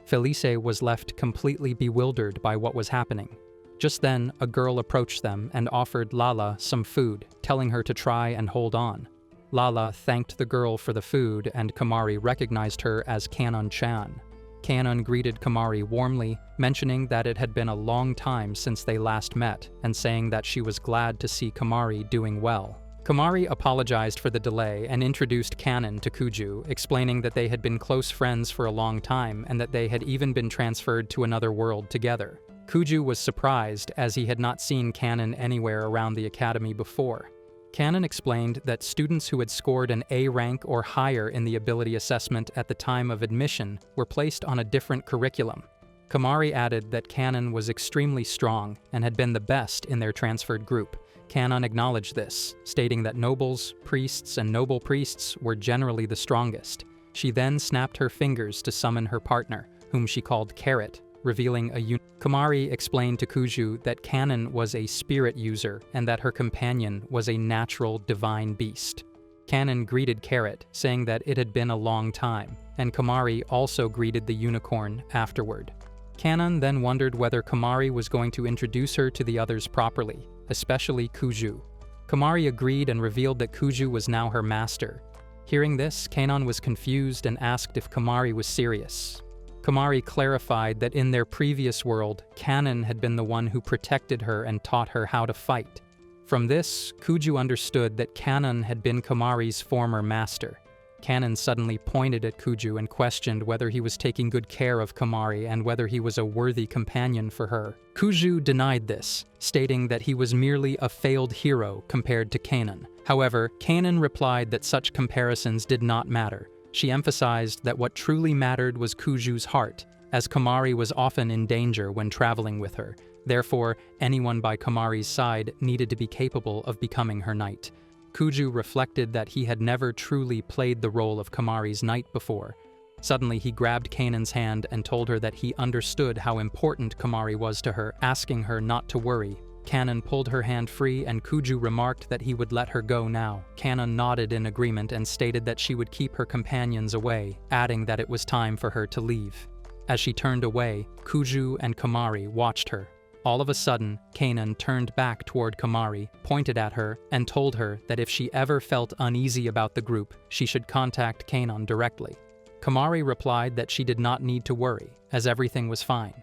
Felice was left completely bewildered by what was happening. Just then, a girl approached them and offered Lala some food, telling her to try and hold on. Lala thanked the girl for the food, and Kamari recognized her as Kanon-chan. Kanon greeted Kamari warmly, mentioning that it had been a long time since they last met, and saying that she was glad to see Kamari doing well. Kamari apologized for the delay and introduced Kanon to Kuju, explaining that they had been close friends for a long time and that they had even been transferred to another world together. Kuju was surprised, as he had not seen Kanon anywhere around the academy before. Kanon explained that students who had scored an A rank or higher in the ability assessment at the time of admission were placed on a different curriculum. Kamari added that Kanon was extremely strong and had been the best in their transferred group. Kanon acknowledged this, stating that nobles, priests, and noble priests were generally the strongest. She then snapped her fingers to summon her partner, whom she called Carrot, revealing a Kamari explained to Kuju that Kanon was a spirit user and that her companion was a natural divine beast. Kanon greeted Carrot, saying that it had been a long time, and Kamari also greeted the unicorn afterward. Kanon then wondered whether Kamari was going to introduce her to the others properly, especially Kuju. Kamari agreed and revealed that Kuju was now her master. Hearing this, Kanon was confused and asked if Kamari was serious. Kamari clarified that in their previous world, Kanon had been the one who protected her and taught her how to fight. From this, Kuju understood that Kanon had been Kamari's former master. Kanon suddenly pointed at Kuju and questioned whether he was taking good care of Kamari and whether he was a worthy companion for her. Kuju denied this, stating that he was merely a failed hero compared to Kanon. However, Kanon replied that such comparisons did not matter. She emphasized that what truly mattered was Kuju's heart, as Kamari was often in danger when traveling with her. Therefore, anyone by Kamari's side needed to be capable of becoming her knight. Kuju reflected that he had never truly played the role of Kamari's knight before. Suddenly, he grabbed Kanon's hand and told her that he understood how important Kamari was to her, asking her not to worry. Kanon pulled her hand free, and Kuju remarked that he would let her go now. Kanon nodded in agreement and stated that she would keep her companions away, adding that it was time for her to leave. As she turned away, Kuju and Kamari watched her. All of a sudden, Kanon turned back toward Kamari, pointed at her, and told her that if she ever felt uneasy about the group, she should contact Kanon directly. Kamari replied that she did not need to worry, as everything was fine.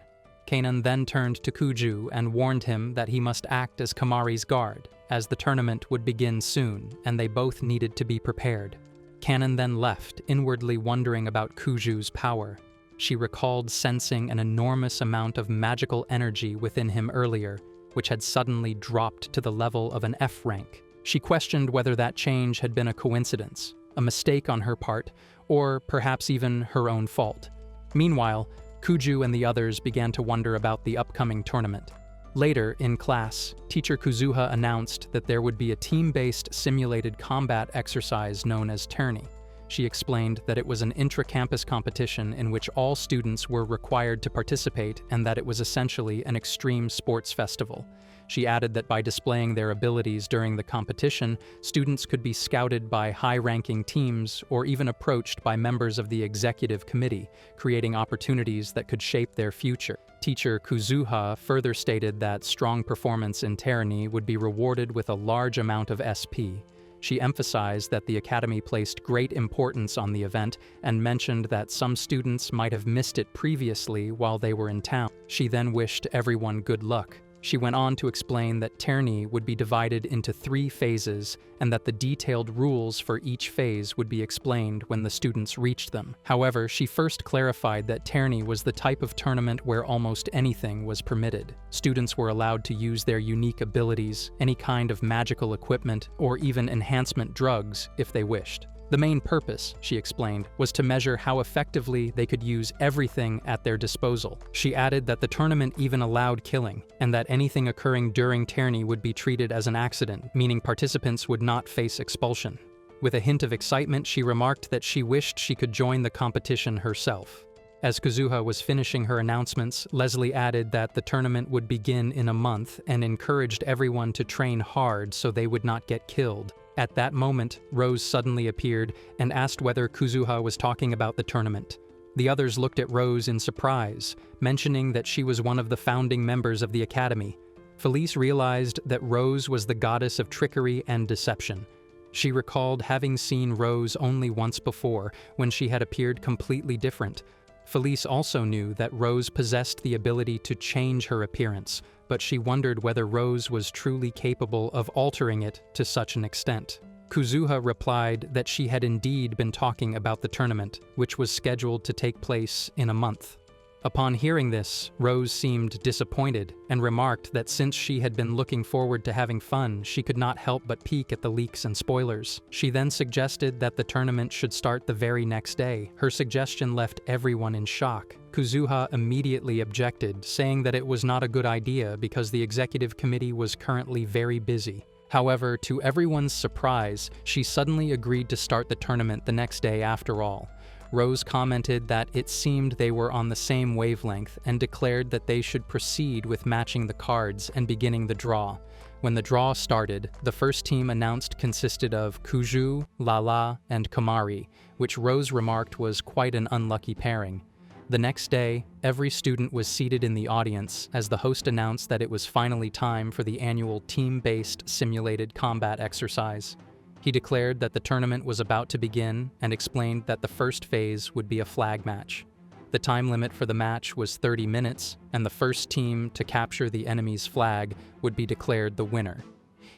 Kanon then turned to Kuju and warned him that he must act as Kamari's guard, as the tournament would begin soon, and they both needed to be prepared. Kanon then left, inwardly wondering about Kuju's power. She recalled sensing an enormous amount of magical energy within him earlier, which had suddenly dropped to the level of an F rank. She questioned whether that change had been a coincidence, a mistake on her part, or perhaps even her own fault. Meanwhile, Kuju and the others began to wonder about the upcoming tournament. Later, in class, teacher Kuzuha announced that there would be a team-based simulated combat exercise known as tourney. She explained that it was an intra-campus competition in which all students were required to participate and that it was essentially an extreme sports festival. She added that by displaying their abilities during the competition, students could be scouted by high-ranking teams or even approached by members of the executive committee, creating opportunities that could shape their future. Teacher Kuzuha further stated that strong performance in tourney would be rewarded with a large amount of SP. She emphasized that the academy placed great importance on the event and mentioned that some students might have missed it previously while they were in town. She then wished everyone good luck. She went on to explain that tourney would be divided into 3 phases and that the detailed rules for each phase would be explained when the students reached them. However, she first clarified that tourney was the type of tournament where almost anything was permitted. Students were allowed to use their unique abilities, any kind of magical equipment, or even enhancement drugs if they wished. The main purpose, she explained, was to measure how effectively they could use everything at their disposal. She added that the tournament even allowed killing, and that anything occurring during tourney would be treated as an accident, meaning participants would not face expulsion. With a hint of excitement, she remarked that she wished she could join the competition herself. As Kazuha was finishing her announcements, Leslie added that the tournament would begin in a month and encouraged everyone to train hard so they would not get killed. At that moment, Rose suddenly appeared and asked whether Kazuha was talking about the tournament. The others looked at Rose in surprise, mentioning that she was one of the founding members of the academy. Felis realized that Rose was the goddess of trickery and deception. She recalled having seen Rose only once before, when she had appeared completely different. Felis also knew that Rose possessed the ability to change her appearance, but she wondered whether Rose was truly capable of altering it to such an extent. Kazuha replied that she had indeed been talking about the tournament, which was scheduled to take place in a month. Upon hearing this, Rose seemed disappointed and remarked that since she had been looking forward to having fun, she could not help but peek at the leaks and spoilers. She then suggested that the tournament should start the very next day. Her suggestion left everyone in shock. Kazuha immediately objected, saying that it was not a good idea because the executive committee was currently very busy. However, to everyone's surprise, she suddenly agreed to start the tournament the next day after all. Rose commented that it seemed they were on the same wavelength and declared that they should proceed with matching the cards and beginning the draw. When the draw started, the first team announced consisted of Kuju, Lala, and Kamari, which Rose remarked was quite an unlucky pairing. The next day, every student was seated in the audience as the host announced that it was finally time for the annual team-based simulated combat exercise. He declared that the tournament was about to begin and explained that the first phase would be a flag match. The time limit for the match was 30 minutes, and the first team to capture the enemy's flag would be declared the winner.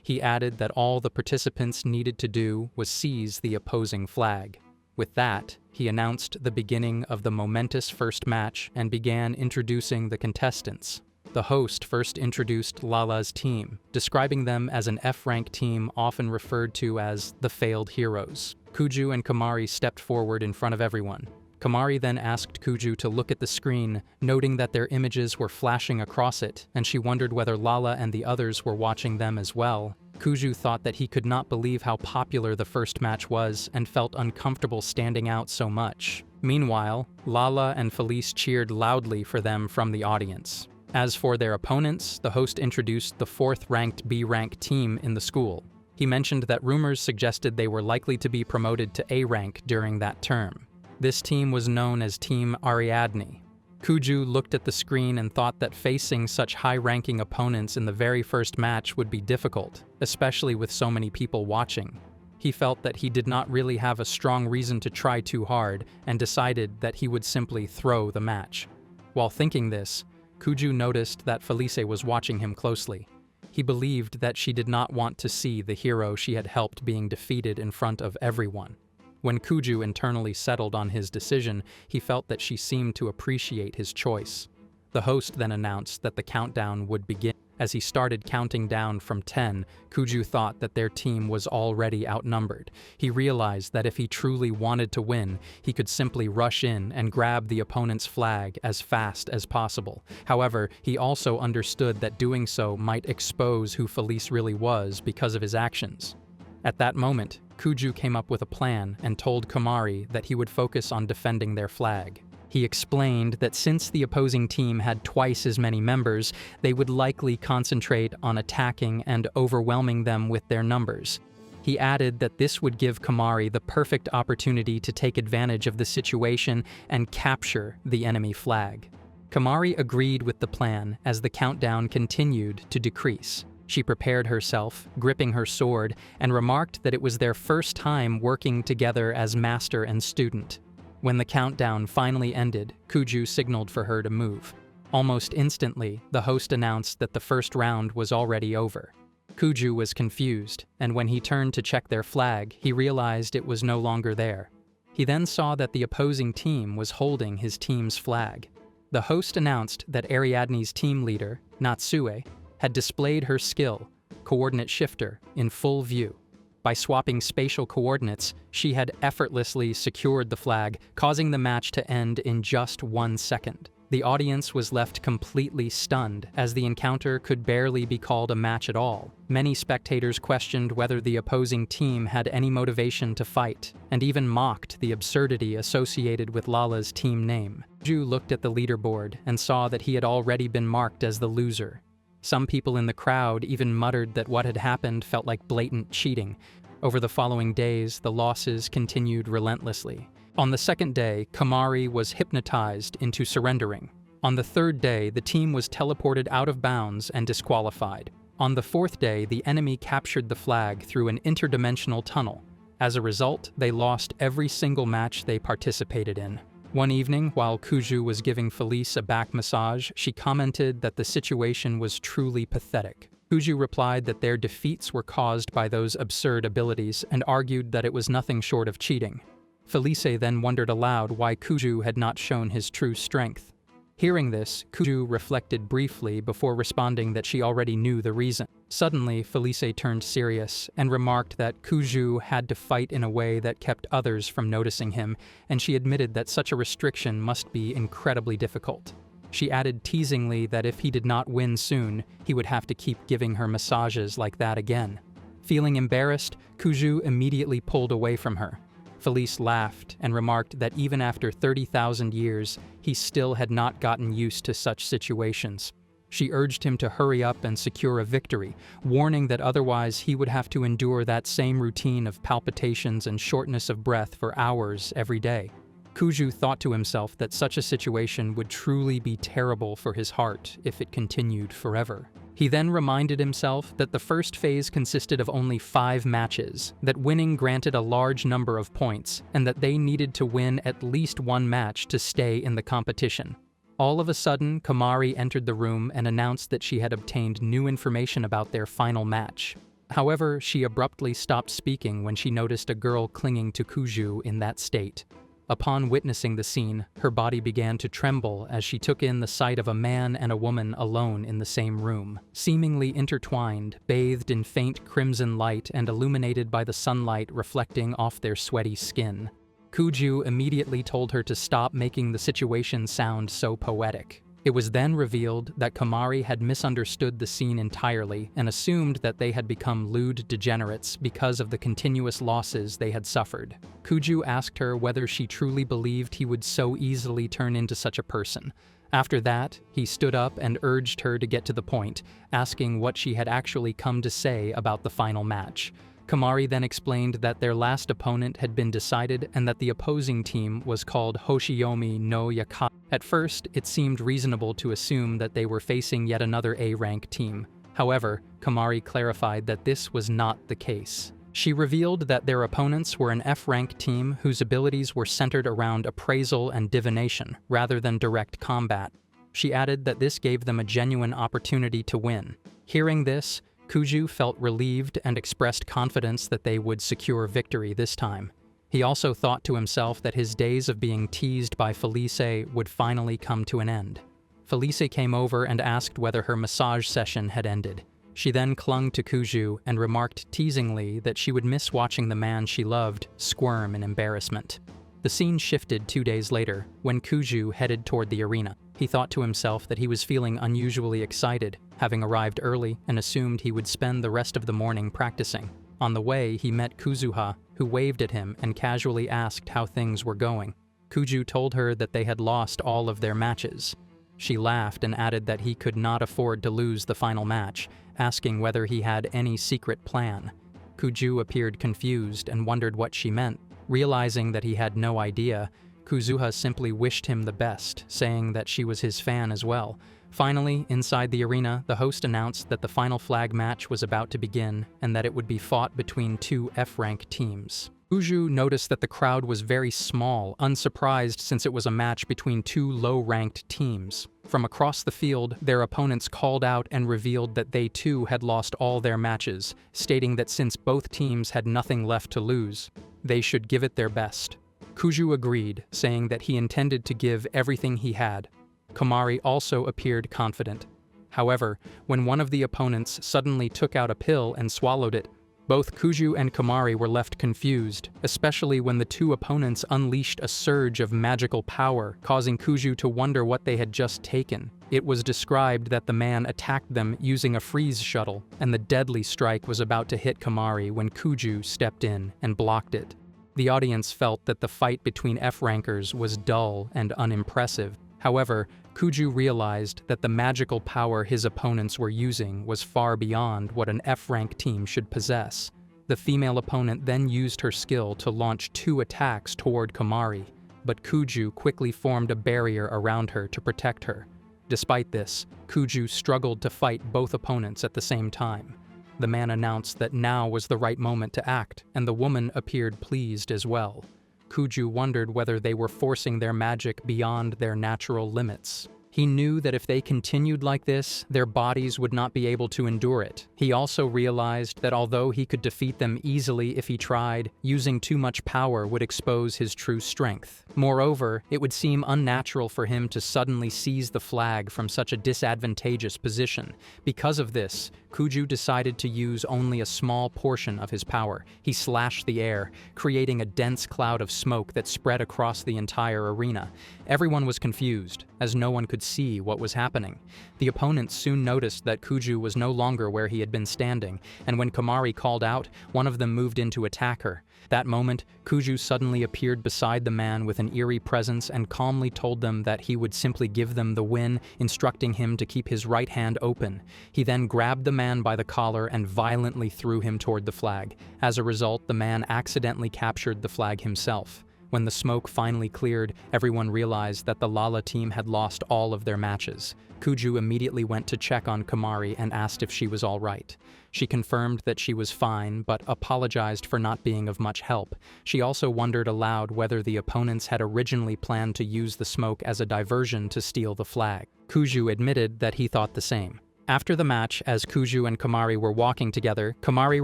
He added that all the participants needed to do was seize the opposing flag. With that, he announced the beginning of the momentous first match and began introducing the contestants. The host first introduced Lala's team, describing them as an F-rank team often referred to as the failed heroes. Kuju and Kamari stepped forward in front of everyone. Kamari then asked Kuju to look at the screen, noting that their images were flashing across it, and she wondered whether Lala and the others were watching them as well. Kuju thought that he could not believe how popular the first match was and felt uncomfortable standing out so much. Meanwhile, Lala and Felis cheered loudly for them from the audience. As for their opponents, the host introduced the 4th-ranked B-rank team in the school. He mentioned that rumors suggested they were likely to be promoted to A rank during that term. This team was known as Team Ariadne. Kuju looked at the screen and thought that facing such high-ranking opponents in the very first match would be difficult, especially with so many people watching. He felt that he did not really have a strong reason to try too hard and decided that he would simply throw the match. While thinking this, Kuju noticed that Felis was watching him closely. He believed that she did not want to see the hero she had helped being defeated in front of everyone. When Kuju internally settled on his decision, he felt that she seemed to appreciate his choice. The host then announced that the countdown would begin. As he started counting down from 10, Kuju thought that their team was already outnumbered. He realized that if he truly wanted to win, he could simply rush in and grab the opponent's flag as fast as possible. However, he also understood that doing so might expose who Felis really was because of his actions. At that moment, Kuju came up with a plan and told Kamari that he would focus on defending their flag. He explained that since the opposing team had twice as many members, they would likely concentrate on attacking and overwhelming them with their numbers. He added that this would give Kamari the perfect opportunity to take advantage of the situation and capture the enemy flag. Kamari agreed with the plan as the countdown continued to decrease. She prepared herself, gripping her sword, and remarked that it was their first time working together as master and student. When the countdown finally ended, Kuju signaled for her to move. Almost instantly, the host announced that the first round was already over. Kuju was confused, and when he turned to check their flag, he realized it was no longer there. He then saw that the opposing team was holding his team's flag. The host announced that Ariadne's team leader, Natsue, had displayed her skill, Coordinate Shifter, in full view. By swapping spatial coordinates, she had effortlessly secured the flag, causing the match to end in just 1 second. The audience was left completely stunned, as the encounter could barely be called a match at all. Many spectators questioned whether the opposing team had any motivation to fight, and even mocked the absurdity associated with Lala's team name. Kuju looked at the leaderboard and saw that he had already been marked as the loser. Some people in the crowd even muttered that what had happened felt like blatant cheating. Over the following days, the losses continued relentlessly. On the second day, Kamari was hypnotized into surrendering. On the third day, the team was teleported out of bounds and disqualified. On the fourth day, the enemy captured the flag through an interdimensional tunnel. As a result, they lost every single match they participated in. One evening, while Kuju was giving Felis a back massage, she commented that the situation was truly pathetic. Kuju replied that their defeats were caused by those absurd abilities and argued that it was nothing short of cheating. Felis then wondered aloud why Kuju had not shown his true strength. Hearing this, Kuju reflected briefly before responding that she already knew the reason. Suddenly, Felis turned serious and remarked that Kuju had to fight in a way that kept others from noticing him, and she admitted that such a restriction must be incredibly difficult. She added teasingly that if he did not win soon, he would have to keep giving her massages like that again. Feeling embarrassed, Kuju immediately pulled away from her. Felis laughed and remarked that even after 30,000 years, he still had not gotten used to such situations. She urged him to hurry up and secure a victory, warning that otherwise he would have to endure that same routine of palpitations and shortness of breath for hours every day. Kuju thought to himself that such a situation would truly be terrible for his heart if it continued forever. He then reminded himself that the first phase consisted of only 5 matches, that winning granted a large number of points, and that they needed to win at least 1 match to stay in the competition. All of a sudden, Kamari entered the room and announced that she had obtained new information about their final match. However, she abruptly stopped speaking when she noticed a girl clinging to Kuju in that state. Upon witnessing the scene, her body began to tremble as she took in the sight of a man and a woman alone in the same room, seemingly intertwined, bathed in faint crimson light and illuminated by the sunlight reflecting off their sweaty skin. Kuju immediately told her to stop making the situation sound so poetic. It was then revealed that Kamari had misunderstood the scene entirely and assumed that they had become lewd degenerates because of the continuous losses they had suffered. Kuju asked her whether she truly believed he would so easily turn into such a person. After that, he stood up and urged her to get to the point, asking what she had actually come to say about the final match. Kamari then explained that their last opponent had been decided and that the opposing team was called Hoshiyomi no Yakai. At first, it seemed reasonable to assume that they were facing yet another A-rank team. However, Kamari clarified that this was not the case. She revealed that their opponents were an F-rank team whose abilities were centered around appraisal and divination, rather than direct combat. She added that this gave them a genuine opportunity to win. Hearing this, Kuju felt relieved and expressed confidence that they would secure victory this time. He also thought to himself that his days of being teased by Felis would finally come to an end. Felis came over and asked whether her massage session had ended. She then clung to Kuju and remarked teasingly that she would miss watching the man she loved squirm in embarrassment. The scene shifted 2 days later, when Kuju headed toward the arena. He thought to himself that he was feeling unusually excited, having arrived early, and assumed he would spend the rest of the morning practicing. On the way, he met Kuzuha, who waved at him and casually asked how things were going. Kuju told her that they had lost all of their matches. She laughed and added that he could not afford to lose the final match, asking whether he had any secret plan. Kuju appeared confused and wondered what she meant. Realizing that he had no idea, Kuzuha simply wished him the best, saying that she was his fan as well. Finally, inside the arena, the host announced that the final flag match was about to begin and that it would be fought between 2 F-rank teams. Kuju noticed that the crowd was very small, unsurprised since it was a match between two low-ranked teams. From across the field, their opponents called out and revealed that they too had lost all their matches, stating that since both teams had nothing left to lose, they should give it their best. Kuju agreed, saying that he intended to give everything he had. Kamari also appeared confident. However, when one of the opponents suddenly took out a pill and swallowed it, both Kuju and Kamari were left confused, especially when the two opponents unleashed a surge of magical power, causing Kuju to wonder what they had just taken. It was described that the man attacked them using a freeze shuttle, and the deadly strike was about to hit Kamari when Kuju stepped in and blocked it. The audience felt that the fight between F-rankers was dull and unimpressive. However, Kuju realized that the magical power his opponents were using was far beyond what an F-rank team should possess. The female opponent then used her skill to launch 2 attacks toward Kamari, but Kuju quickly formed a barrier around her to protect her. Despite this, Kuju struggled to fight both opponents at the same time. The man announced that now was the right moment to act, and the woman appeared pleased as well. Kuju wondered whether they were forcing their magic beyond their natural limits. He knew that if they continued like this, their bodies would not be able to endure it. He also realized that although he could defeat them easily if he tried, using too much power would expose his true strength. Moreover, it would seem unnatural for him to suddenly seize the flag from such a disadvantageous position. Because of this, Kuju decided to use only a small portion of his power. He slashed the air, creating a dense cloud of smoke that spread across the entire arena. Everyone was confused, as no one could see what was happening. The opponents soon noticed that Kuju was no longer where he had been standing, and when Kamari called out, one of them moved in to attack her. That moment, Kuju suddenly appeared beside the man with an eerie presence and calmly told them that he would simply give them the win, instructing him to keep his right hand open. He then grabbed the man by the collar and violently threw him toward the flag. As a result, the man accidentally captured the flag himself. When the smoke finally cleared, everyone realized that the Lala team had lost all of their matches. Kuju immediately went to check on Kamari and asked if she was all right. She confirmed that she was fine, but apologized for not being of much help. She also wondered aloud whether the opponents had originally planned to use the smoke as a diversion to steal the flag. Kuju admitted that he thought the same. After the match, as Kuju and Kamari were walking together, Kamari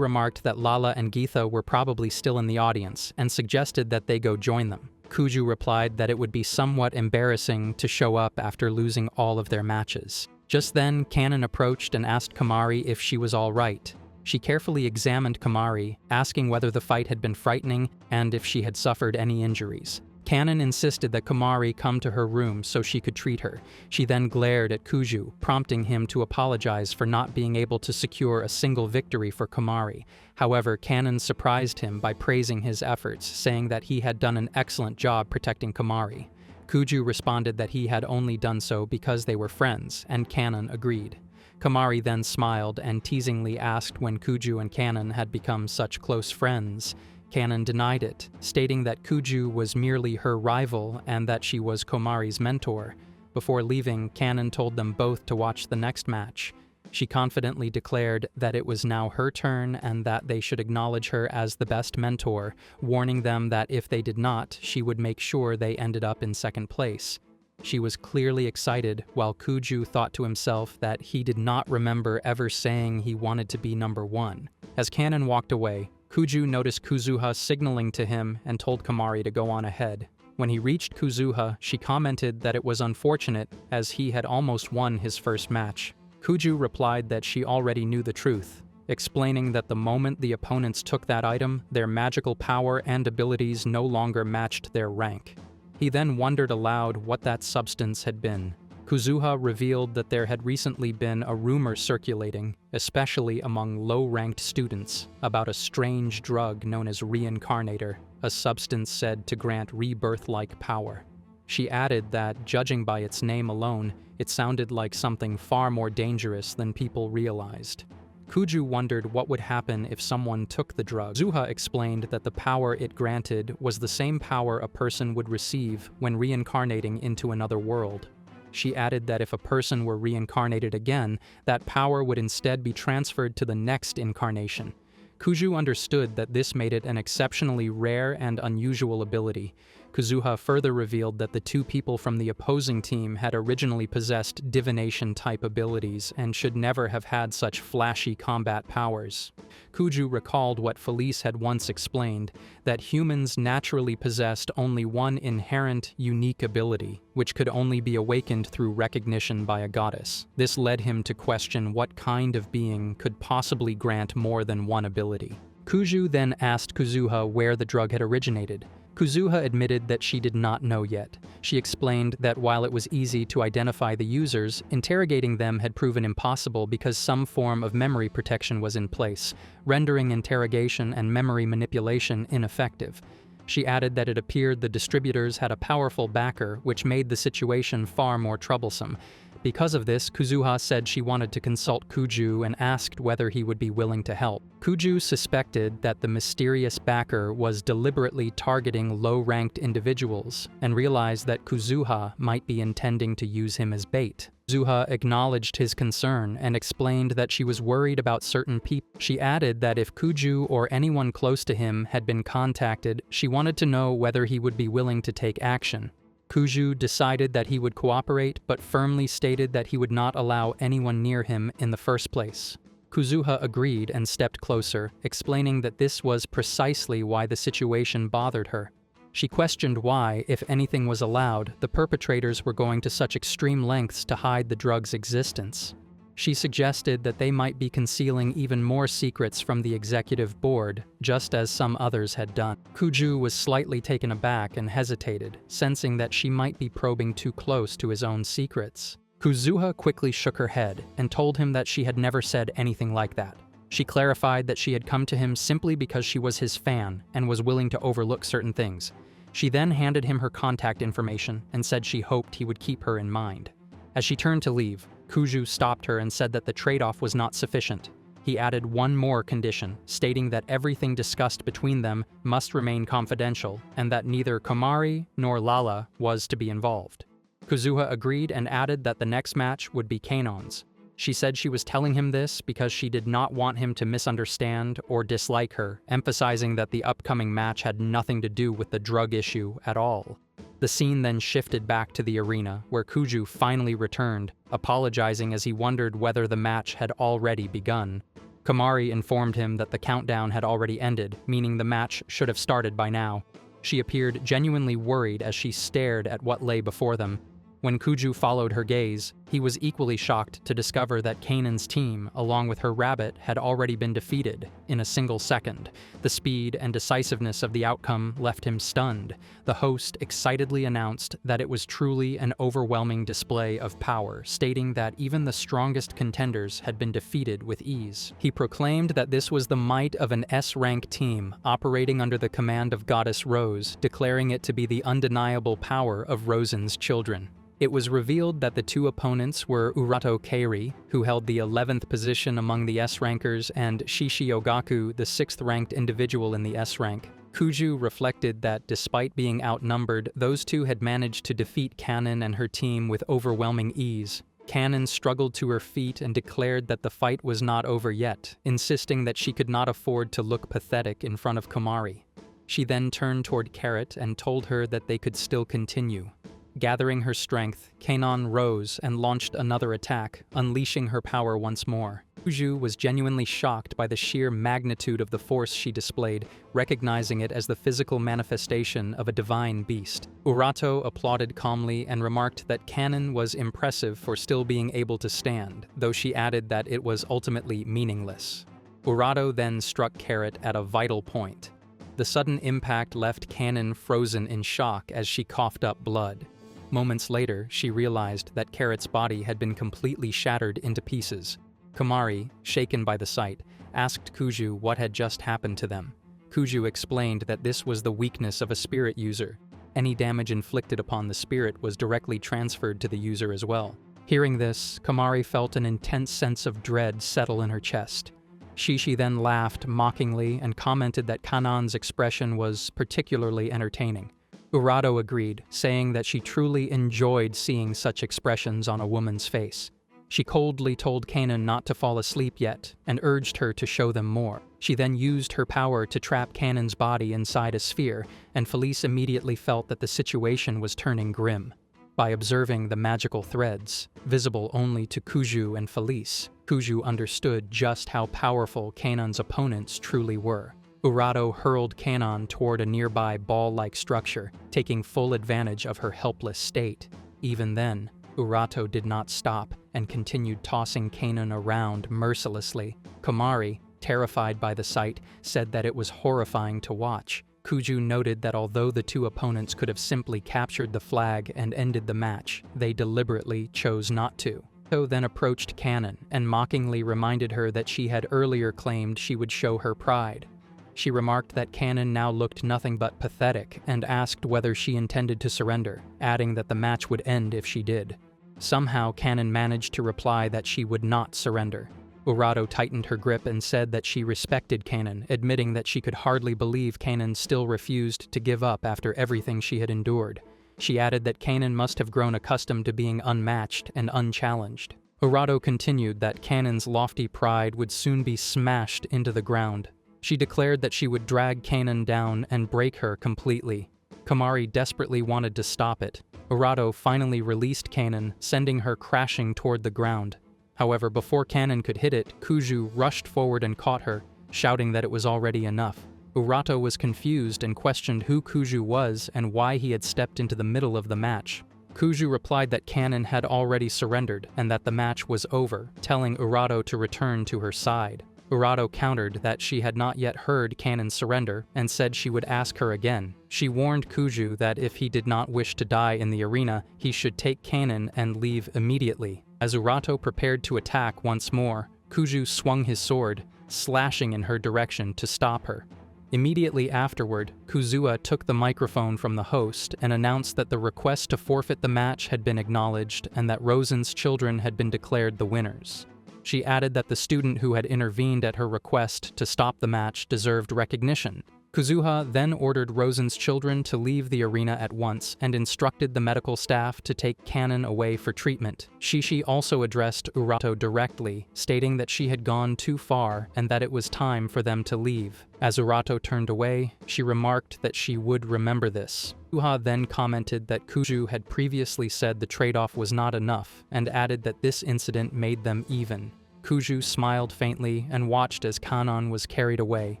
remarked that Lala and Geetha were probably still in the audience and suggested that they go join them. Kuju replied that it would be somewhat embarrassing to show up after losing all of their matches. Just then, Kanon approached and asked Kamari if she was all right. She carefully examined Kamari, asking whether the fight had been frightening and if she had suffered any injuries. Kanon insisted that Kamari come to her room so she could treat her. She then glared at Kuju, prompting him to apologize for not being able to secure a single victory for Kamari. However, Kanon surprised him by praising his efforts, saying that he had done an excellent job protecting Kamari. Kuju responded that he had only done so because they were friends, and Kanon agreed. Kamari then smiled and teasingly asked when Kuju and Kanon had become such close friends. Kanon denied it, stating that Kuju was merely her rival and that she was Kamari's mentor. Before leaving, Kanon told them both to watch the next match. She confidently declared that it was now her turn and that they should acknowledge her as the best mentor, warning them that if they did not, she would make sure they ended up in second place. She was clearly excited, while Kuju thought to himself that he did not remember ever saying he wanted to be number 1. As Kanon walked away, Kuju noticed Kuzuha signaling to him and told Kamari to go on ahead. When he reached Kuzuha, she commented that it was unfortunate as he had almost won his first match. Kuju replied that she already knew the truth, explaining that the moment the opponents took that item, their magical power and abilities no longer matched their rank. He then wondered aloud what that substance had been. Kuzuha revealed that there had recently been a rumor circulating, especially among low-ranked students, about a strange drug known as Reincarnator, a substance said to grant rebirth-like power. She added that, judging by its name alone, it sounded like something far more dangerous than people realized. Kuju wondered what would happen if someone took the drug. Kuzuha explained that the power it granted was the same power a person would receive when reincarnating into another world. She added that if a person were reincarnated again, that power would instead be transferred to the next incarnation. Kuju understood that this made it an exceptionally rare and unusual ability. Kazuha further revealed that the two people from the opposing team had originally possessed divination-type abilities and should never have had such flashy combat powers. Kuju recalled what Felis had once explained, that humans naturally possessed only one inherent, unique ability, which could only be awakened through recognition by a goddess. This led him to question what kind of being could possibly grant more than one ability. Kuju then asked Kazuha where the drug had originated. Kazuha admitted that she did not know yet. She explained that while it was easy to identify the users, interrogating them had proven impossible because some form of memory protection was in place, rendering interrogation and memory manipulation ineffective. She added that it appeared the distributors had a powerful backer, which made the situation far more troublesome. Because of this, Kazuha said she wanted to consult Kuju and asked whether he would be willing to help. Kuju suspected that the mysterious backer was deliberately targeting low-ranked individuals and realized that Kazuha might be intending to use him as bait. Kazuha acknowledged his concern and explained that she was worried about certain people. She added that if Kuju or anyone close to him had been contacted, she wanted to know whether he would be willing to take action. Kuju decided that he would cooperate, but firmly stated that he would not allow anyone near him in the first place. Kazuha agreed and stepped closer, explaining that this was precisely why the situation bothered her. She questioned why, if anything was allowed, the perpetrators were going to such extreme lengths to hide the drug's existence. She suggested that they might be concealing even more secrets from the executive board, just as some others had done. Kuju was slightly taken aback and hesitated, sensing that she might be probing too close to his own secrets. Kazuha quickly shook her head and told him that she had never said anything like that. She clarified that she had come to him simply because she was his fan and was willing to overlook certain things. She then handed him her contact information and said she hoped he would keep her in mind. As she turned to leave, Kuju stopped her and said that the trade-off was not sufficient. He added one more condition, stating that everything discussed between them must remain confidential and that neither Kamari nor Lala was to be involved. Kazuha agreed and added that the next match would be Kanon's. She said she was telling him this because she did not want him to misunderstand or dislike her, emphasizing that the upcoming match had nothing to do with the drug issue at all. The scene then shifted back to the arena, where Kuju finally returned, apologizing as he wondered whether the match had already begun. Kamari informed him that the countdown had already ended, meaning the match should have started by now. She appeared genuinely worried as she stared at what lay before them. When Kuju followed her gaze, he was equally shocked to discover that Kanon's team, along with her rabbit, had already been defeated in a single second. The speed and decisiveness of the outcome left him stunned. The host excitedly announced that it was truly an overwhelming display of power, stating that even the strongest contenders had been defeated with ease. He proclaimed that this was the might of an S-rank team operating under the command of Goddess Rose, declaring it to be the undeniable power of Rosen's children. It was revealed that the two opponents were Urato Kary, who held the 11th position among the S-rankers, and Shishiogaku, the 6th-ranked individual in the S-rank. Kuju reflected that despite being outnumbered, those two had managed to defeat Kanon and her team with overwhelming ease. Kanon struggled to her feet and declared that the fight was not over yet, insisting that she could not afford to look pathetic in front of Kamari. She then turned toward Carrot and told her that they could still continue. Gathering her strength, Kanon rose and launched another attack, unleashing her power once more. Kuju was genuinely shocked by the sheer magnitude of the force she displayed, recognizing it as the physical manifestation of a divine beast. Urato applauded calmly and remarked that Kanon was impressive for still being able to stand, though she added that it was ultimately meaningless. Urato then struck Carrot at a vital point. The sudden impact left Kanon frozen in shock as she coughed up blood. Moments later, she realized that Carrot's body had been completely shattered into pieces. Kamari, shaken by the sight, asked Kuju what had just happened to them. Kuju explained that this was the weakness of a spirit user. Any damage inflicted upon the spirit was directly transferred to the user as well. Hearing this, Kamari felt an intense sense of dread settle in her chest. Shishi then laughed mockingly and commented that Kanon's expression was particularly entertaining. Urato agreed, saying that she truly enjoyed seeing such expressions on a woman's face. She coldly told Kanan not to fall asleep yet and urged her to show them more. She then used her power to trap Kanan's body inside a sphere, and Felis immediately felt that the situation was turning grim. By observing the magical threads, visible only to Kuju and Felis, Kuju understood just how powerful Kanan's opponents truly were. Urato hurled Kanan toward a nearby ball-like structure, taking full advantage of her helpless state. Even then, Urato did not stop and continued tossing Kanan around mercilessly. Kamari, terrified by the sight, said that it was horrifying to watch. Kuju noted that although the two opponents could have simply captured the flag and ended the match, they deliberately chose not to. Urato then approached Kanan and mockingly reminded her that she had earlier claimed she would show her pride. She remarked that Kanan now looked nothing but pathetic and asked whether she intended to surrender, adding that the match would end if she did. Somehow Kanan managed to reply that she would not surrender. Urato tightened her grip and said that she respected Kanan, admitting that she could hardly believe Kanan still refused to give up after everything she had endured. She added that Kanan must have grown accustomed to being unmatched and unchallenged. Urato continued that Kanan's lofty pride would soon be smashed into the ground. She declared that she would drag Kanan down and break her completely. Kamari desperately wanted to stop it. Urato finally released Kanan, sending her crashing toward the ground. However, before Kanan could hit it, Kuju rushed forward and caught her, shouting that it was already enough. Urato was confused and questioned who Kuju was and why he had stepped into the middle of the match. Kuju replied that Kanan had already surrendered and that the match was over, telling Urato to return to her side. Urato countered that she had not yet heard Kanan surrender and said she would ask her again. She warned Kuju that if he did not wish to die in the arena, he should take Kanan and leave immediately. As Urato prepared to attack once more, Kuju swung his sword, slashing in her direction to stop her. Immediately afterward, Kuzuha took the microphone from the host and announced that the request to forfeit the match had been acknowledged and that Rosen's children had been declared the winners. She added that the student who had intervened at her request to stop the match deserved recognition. Kuzuha then ordered Rosen's children to leave the arena at once and instructed the medical staff to take Kanan away for treatment. Shishi also addressed Urato directly, stating that she had gone too far and that it was time for them to leave. As Urato turned away, she remarked that she would remember this. Kuzuha then commented that Kuju had previously said the trade-off was not enough and added that this incident made them even. Kuju smiled faintly and watched as Kanan was carried away.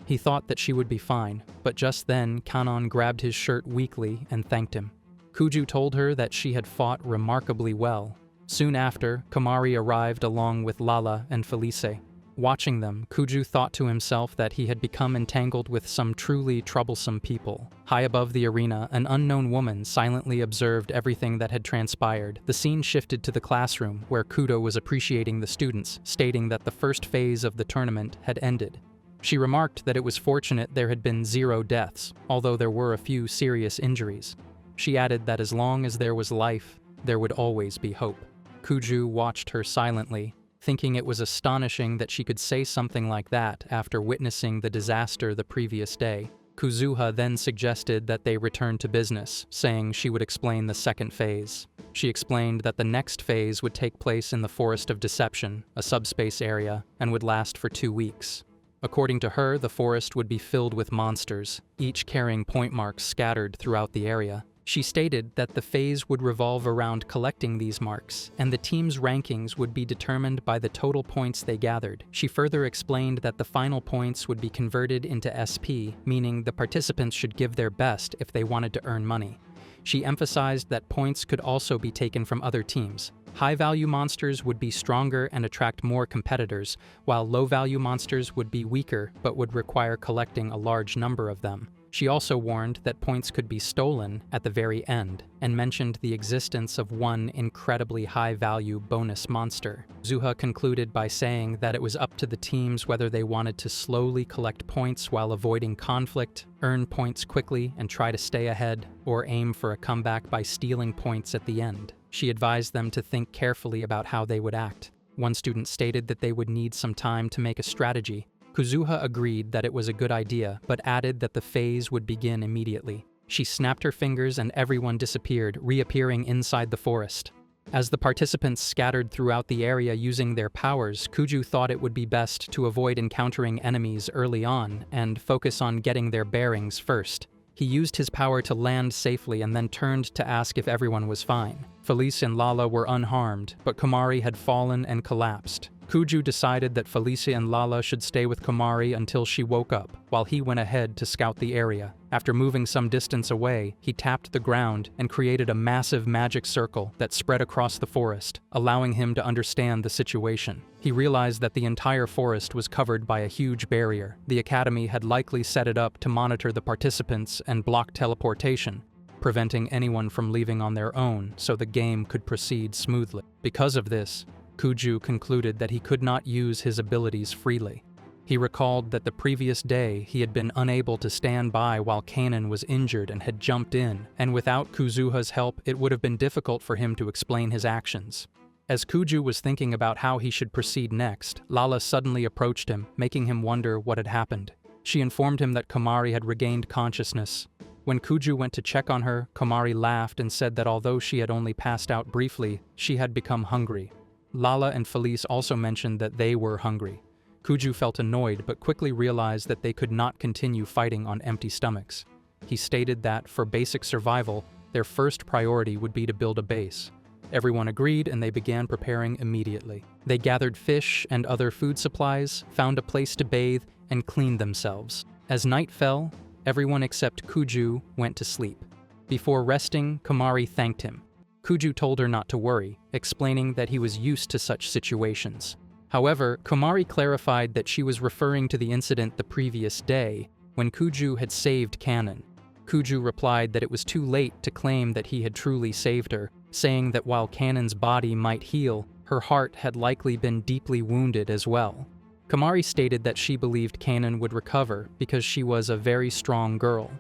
He thought that she would be fine, but just then Kanan grabbed his shirt weakly and thanked him. Kuju told her that she had fought remarkably well. Soon after, Kamari arrived along with Lala and Felis. Watching them, Kuju thought to himself that he had become entangled with some truly troublesome people. High above the arena, an unknown woman silently observed everything that had transpired. The scene shifted to the classroom, where Kudo was appreciating the students, stating that the first phase of the tournament had ended. She remarked that it was fortunate there had been 0 deaths, although there were a few serious injuries. She added that as long as there was life, there would always be hope. Kuju watched her silently, thinking it was astonishing that she could say something like that after witnessing the disaster the previous day. Kuzuha then suggested that they return to business, saying she would explain the second phase. She explained that the next phase would take place in the Forest of Deception, a subspace area, and would last for 2 weeks. According to her, the forest would be filled with monsters, each carrying point marks scattered throughout the area. She stated that the phase would revolve around collecting these marks, and the team's rankings would be determined by the total points they gathered. She further explained that the final points would be converted into SP, meaning the participants should give their best if they wanted to earn money. She emphasized that points could also be taken from other teams. High-value monsters would be stronger and attract more competitors, while low-value monsters would be weaker but would require collecting a large number of them. She also warned that points could be stolen at the very end, and mentioned the existence of one incredibly high-value bonus monster. Zuha concluded by saying that it was up to the teams whether they wanted to slowly collect points while avoiding conflict, earn points quickly and try to stay ahead, or aim for a comeback by stealing points at the end. She advised them to think carefully about how they would act. One student stated that they would need some time to make a strategy. Kuzuha agreed that it was a good idea, but added that the phase would begin immediately. She snapped her fingers and everyone disappeared, reappearing inside the forest. As the participants scattered throughout the area using their powers, Kuju thought it would be best to avoid encountering enemies early on and focus on getting their bearings first. He used his power to land safely and then turned to ask if everyone was fine. Felis and Lala were unharmed, but Kamari had fallen and collapsed. Kuju decided that Felis and Lala should stay with Kamari until she woke up, while he went ahead to scout the area. After moving some distance away, he tapped the ground and created a massive magic circle that spread across the forest, allowing him to understand the situation. He realized that the entire forest was covered by a huge barrier. The academy had likely set it up to monitor the participants and block teleportation, preventing anyone from leaving on their own so the game could proceed smoothly. Because of this, Kuju concluded that he could not use his abilities freely. He recalled that the previous day he had been unable to stand by while Kanan was injured and had jumped in, and without Kuzuha's help it would have been difficult for him to explain his actions. As Kuju was thinking about how he should proceed next, Lala suddenly approached him, making him wonder what had happened. She informed him that Kamari had regained consciousness. When Kuju went to check on her, Kamari laughed and said that although she had only passed out briefly, she had become hungry. Lala and Felis also mentioned that they were hungry. Kuju felt annoyed but quickly realized that they could not continue fighting on empty stomachs. He stated that, for basic survival, their first priority would be to build a base. Everyone agreed and they began preparing immediately. They gathered fish and other food supplies, found a place to bathe, and cleaned themselves. As night fell, everyone except Kuju went to sleep. Before resting, Kamari thanked him. Kuju told her not to worry, explaining that he was used to such situations. However, Kamari clarified that she was referring to the incident the previous day, when Kuju had saved Kanan. Kuju replied that it was too late to claim that he had truly saved her, saying that while Kanan's body might heal, her heart had likely been deeply wounded as well. Kamari stated that she believed Kanan would recover because she was a very strong girl.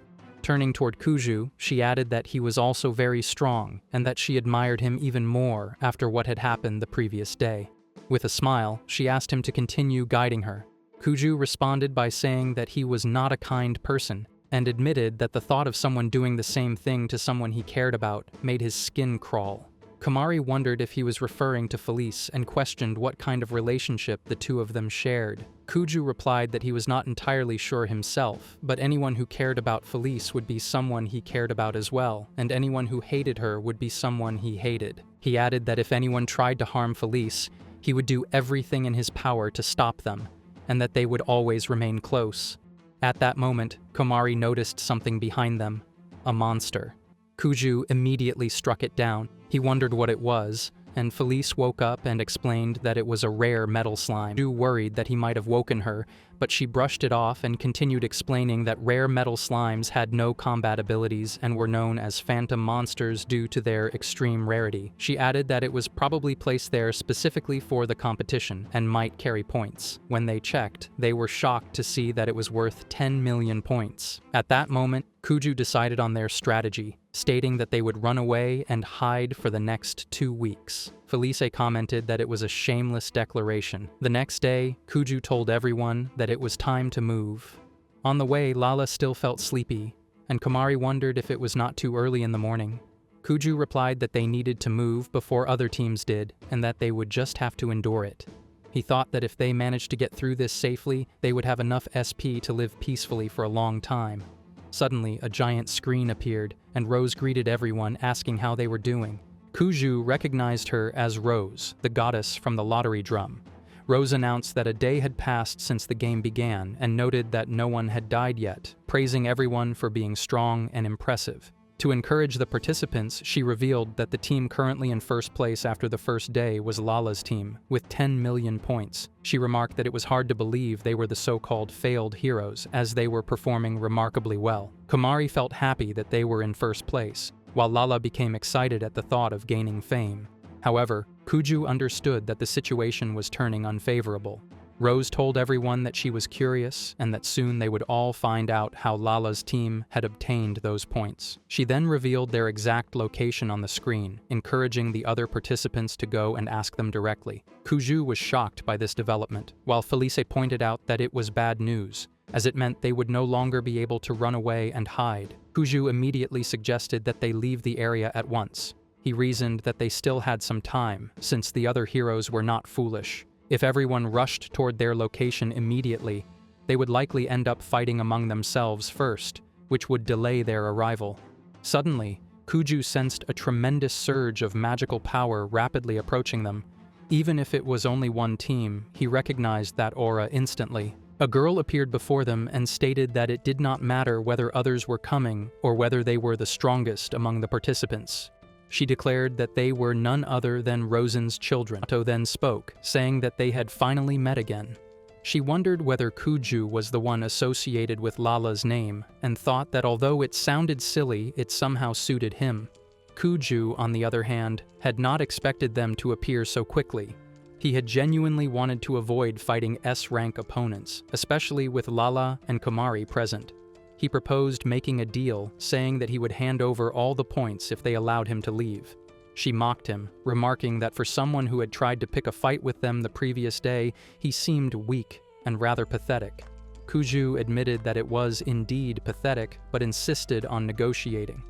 Turning toward Kuju, she added that he was also very strong and that she admired him even more after what had happened the previous day. With a smile, she asked him to continue guiding her. Kuju responded by saying that he was not a kind person and admitted that the thought of someone doing the same thing to someone he cared about made his skin crawl. Kamari wondered if he was referring to Felis and questioned what kind of relationship the two of them shared. Kuju replied that he was not entirely sure himself, but anyone who cared about Felis would be someone he cared about as well, and anyone who hated her would be someone he hated. He added that if anyone tried to harm Felis, he would do everything in his power to stop them, and that they would always remain close. At that moment, Kamari noticed something behind them, a monster. Kuju immediately struck it down. He wondered what it was, and Felis woke up and explained that it was a rare metal slime. Kuju worried that he might have woken her, but she brushed it off and continued explaining that rare metal slimes had no combat abilities and were known as phantom monsters due to their extreme rarity. She added that it was probably placed there specifically for the competition and might carry points. When they checked, they were shocked to see that it was worth 10 million points. At that moment, Kuju decided on their strategy, stating that they would run away and hide for the next 2 weeks. Felis commented that it was a shameless declaration. The next day, Kuju told everyone that it was time to move. On the way, Lala still felt sleepy, and Kamari wondered if it was not too early in the morning. Kuju replied that they needed to move before other teams did, and that they would just have to endure it. He thought that if they managed to get through this safely, they would have enough SP to live peacefully for a long time. Suddenly, a giant screen appeared, and Rose greeted everyone, asking how they were doing. Kuju recognized her as Rose, the goddess from the lottery drum. Rose announced that a day had passed since the game began and noted that no one had died yet, praising everyone for being strong and impressive. To encourage the participants, she revealed that the team currently in first place after the first day was Lala's team, with 10 million points. She remarked that it was hard to believe they were the so-called failed heroes, as they were performing remarkably well. Kamari felt happy that they were in first place, while Lala became excited at the thought of gaining fame. However, Kuju understood that the situation was turning unfavorable. Rose told everyone that she was curious and that soon they would all find out how Lala's team had obtained those points. She then revealed their exact location on the screen, encouraging the other participants to go and ask them directly. Kuju was shocked by this development, while Felis pointed out that it was bad news, as it meant they would no longer be able to run away and hide. Kuju immediately suggested that they leave the area at once. He reasoned that they still had some time, since the other heroes were not foolish. If everyone rushed toward their location immediately, they would likely end up fighting among themselves first, which would delay their arrival. Suddenly, Kuju sensed a tremendous surge of magical power rapidly approaching them. Even if it was only one team, he recognized that aura instantly. A girl appeared before them and stated that it did not matter whether others were coming or whether they were the strongest among the participants. She declared that they were none other than Rosen's children. Otto then spoke, saying that they had finally met again. She wondered whether Kuju was the one associated with Lala's name, and thought that although it sounded silly, it somehow suited him. Kuju, on the other hand, had not expected them to appear so quickly. He had genuinely wanted to avoid fighting S-rank opponents, especially with Lala and Kamari present. He proposed making a deal, saying that he would hand over all the points if they allowed him to leave. She mocked him, remarking that for someone who had tried to pick a fight with them the previous day, he seemed weak and rather pathetic. Kuju admitted that it was indeed pathetic, but insisted on negotiating.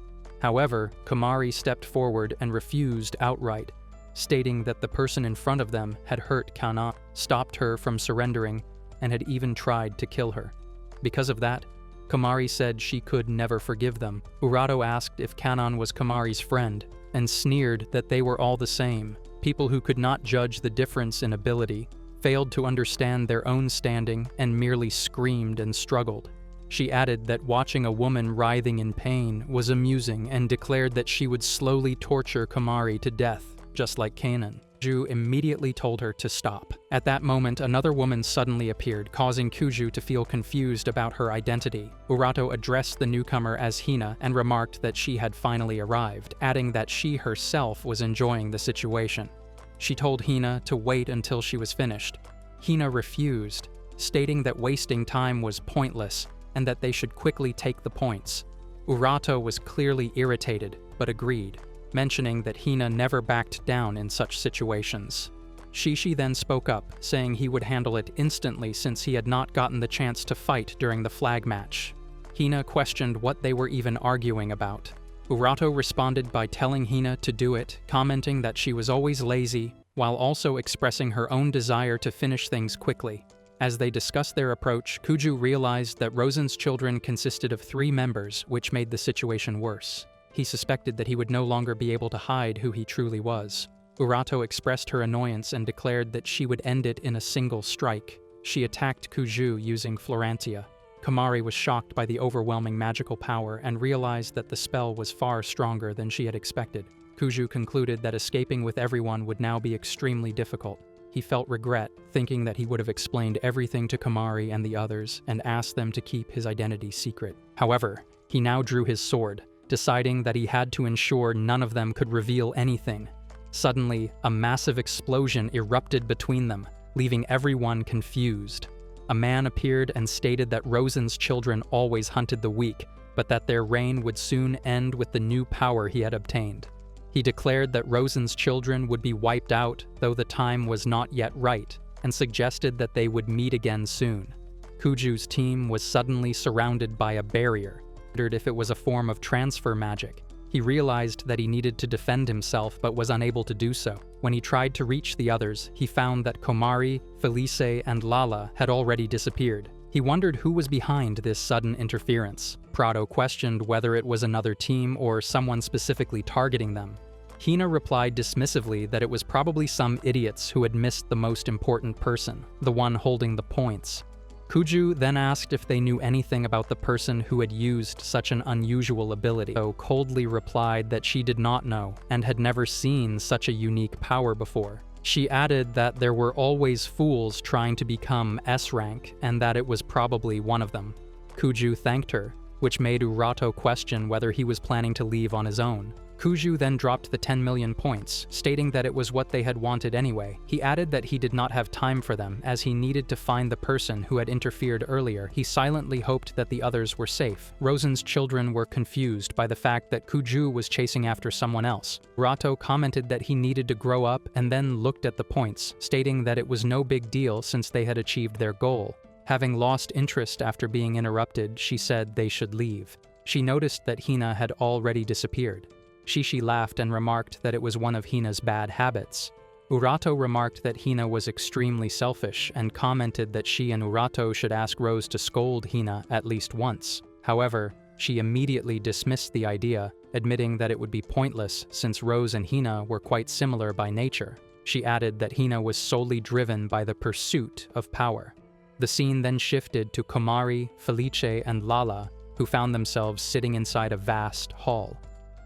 However, Kamari stepped forward and refused outright, stating that the person in front of them had hurt Kana, stopped her from surrendering, and had even tried to kill her. Because of that, Kamari said she could never forgive them. Urato asked if Kanon was Kamari's friend, and sneered that they were all the same, people who could not judge the difference in ability, failed to understand their own standing, and merely screamed and struggled. She added that watching a woman writhing in pain was amusing and declared that she would slowly torture Kamari to death, just like Kanon. Kuju immediately told her to stop. At that moment, another woman suddenly appeared, causing Kuju to feel confused about her identity. Urato addressed the newcomer as Hina and remarked that she had finally arrived, adding that she herself was enjoying the situation. She told Hina to wait until she was finished. Hina refused, stating that wasting time was pointless and that they should quickly take the points. Urato was clearly irritated, but agreed, mentioning that Hina never backed down in such situations. Shishi then spoke up, saying he would handle it instantly since he had not gotten the chance to fight during the flag match. Hina questioned what they were even arguing about. Urato responded by telling Hina to do it, commenting that she was always lazy, while also expressing her own desire to finish things quickly. As they discussed their approach, Kuju realized that Rosen's children consisted of 3 members, which made the situation worse. He suspected that he would no longer be able to hide who he truly was. Urato expressed her annoyance and declared that she would end it in a single strike. She attacked Kuju using Florantia. Kamari was shocked by the overwhelming magical power and realized that the spell was far stronger than she had expected. Kuju concluded that escaping with everyone would now be extremely difficult. He felt regret, thinking that he would have explained everything to Kamari and the others and asked them to keep his identity secret. However, he now drew his sword, deciding that he had to ensure none of them could reveal anything. Suddenly, a massive explosion erupted between them, leaving everyone confused. A man appeared and stated that Rosen's children always hunted the weak, but that their reign would soon end with the new power he had obtained. He declared that Rosen's children would be wiped out, though the time was not yet right, and suggested that they would meet again soon. Kuju's team was suddenly surrounded by a barrier, wondered if it was a form of transfer magic. He realized that he needed to defend himself but was unable to do so. When he tried to reach the others, he found that Kamari, Felis, and Lala had already disappeared. He wondered who was behind this sudden interference. Prado questioned whether it was another team or someone specifically targeting them. Hina replied dismissively that it was probably some idiots who had missed the most important person, the one holding the points. Kuju then asked if they knew anything about the person who had used such an unusual ability, though coldly replied that she did not know and had never seen such a unique power before. She added that there were always fools trying to become S-rank and that it was probably one of them. Kuju thanked her, which made Urato question whether he was planning to leave on his own. Kuju then dropped the 10 million points, stating that it was what they had wanted anyway. He added that he did not have time for them, as he needed to find the person who had interfered earlier. He silently hoped that the others were safe. Rosen's children were confused by the fact that Kuju was chasing after someone else. Urato commented that he needed to grow up and then looked at the points, stating that it was no big deal since they had achieved their goal. Having lost interest after being interrupted, she said they should leave. She noticed that Hina had already disappeared. Shishi laughed and remarked that it was one of Hina's bad habits. Urato remarked that Hina was extremely selfish and commented that she and Urato should ask Rose to scold Hina at least once. However, she immediately dismissed the idea, admitting that it would be pointless since Rose and Hina were quite similar by nature. She added that Hina was solely driven by the pursuit of power. The scene then shifted to Kamari, Felice, and Lala, who found themselves sitting inside a vast hall.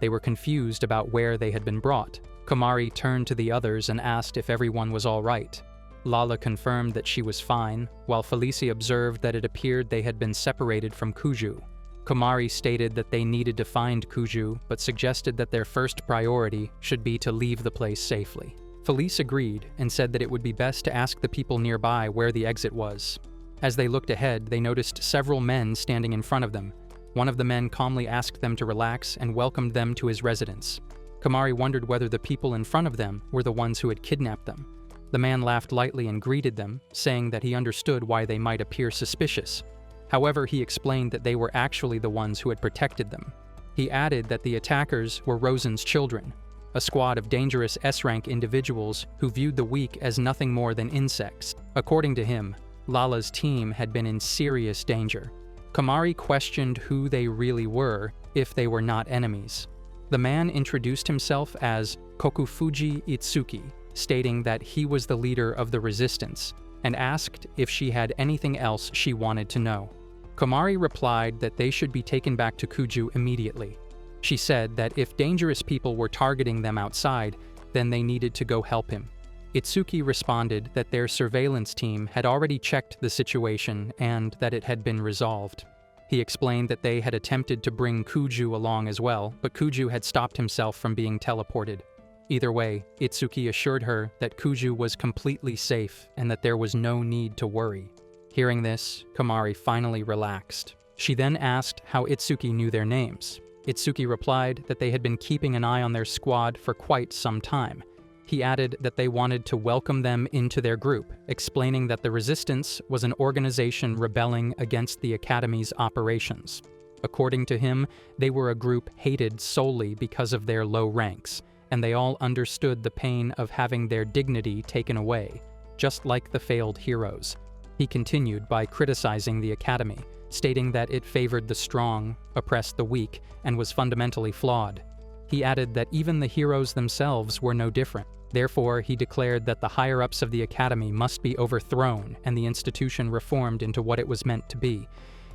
They were confused about where they had been brought. Kamari turned to the others and asked if everyone was all right. Lala confirmed that she was fine, while Felice observed that it appeared they had been separated from Kuju. Kamari stated that they needed to find Kuju, but suggested that their first priority should be to leave the place safely. Felis agreed and said that it would be best to ask the people nearby where the exit was. As they looked ahead, they noticed several men standing in front of them. One of the men calmly asked them to relax and welcomed them to his residence. Kamari wondered whether the people in front of them were the ones who had kidnapped them. The man laughed lightly and greeted them, saying that he understood why they might appear suspicious. However, he explained that they were actually the ones who had protected them. He added that the attackers were Rosen's children, a squad of dangerous S-rank individuals who viewed the weak as nothing more than insects. According to him, Lala's team had been in serious danger. Kamari questioned who they really were if they were not enemies. The man introduced himself as Kokufuji Itsuki, stating that he was the leader of the resistance, and asked if she had anything else she wanted to know. Kamari replied that they should be taken back to Kuju immediately. She said that if dangerous people were targeting them outside, then they needed to go help him. Itsuki responded that their surveillance team had already checked the situation and that it had been resolved. He explained that they had attempted to bring Kuju along as well, but Kuju had stopped himself from being teleported. Either way, Itsuki assured her that Kuju was completely safe and that there was no need to worry. Hearing this, Kamari finally relaxed. She then asked how Itsuki knew their names. Itsuki replied that they had been keeping an eye on their squad for quite some time. He added that they wanted to welcome them into their group, explaining that the Resistance was an organization rebelling against the Academy's operations. According to him, they were a group hated solely because of their low ranks, and they all understood the pain of having their dignity taken away, just like the failed heroes. He continued by criticizing the Academy, stating that it favored the strong, oppressed the weak, and was fundamentally flawed. He added that even the heroes themselves were no different. Therefore, he declared that the higher-ups of the Academy must be overthrown and the institution reformed into what it was meant to be.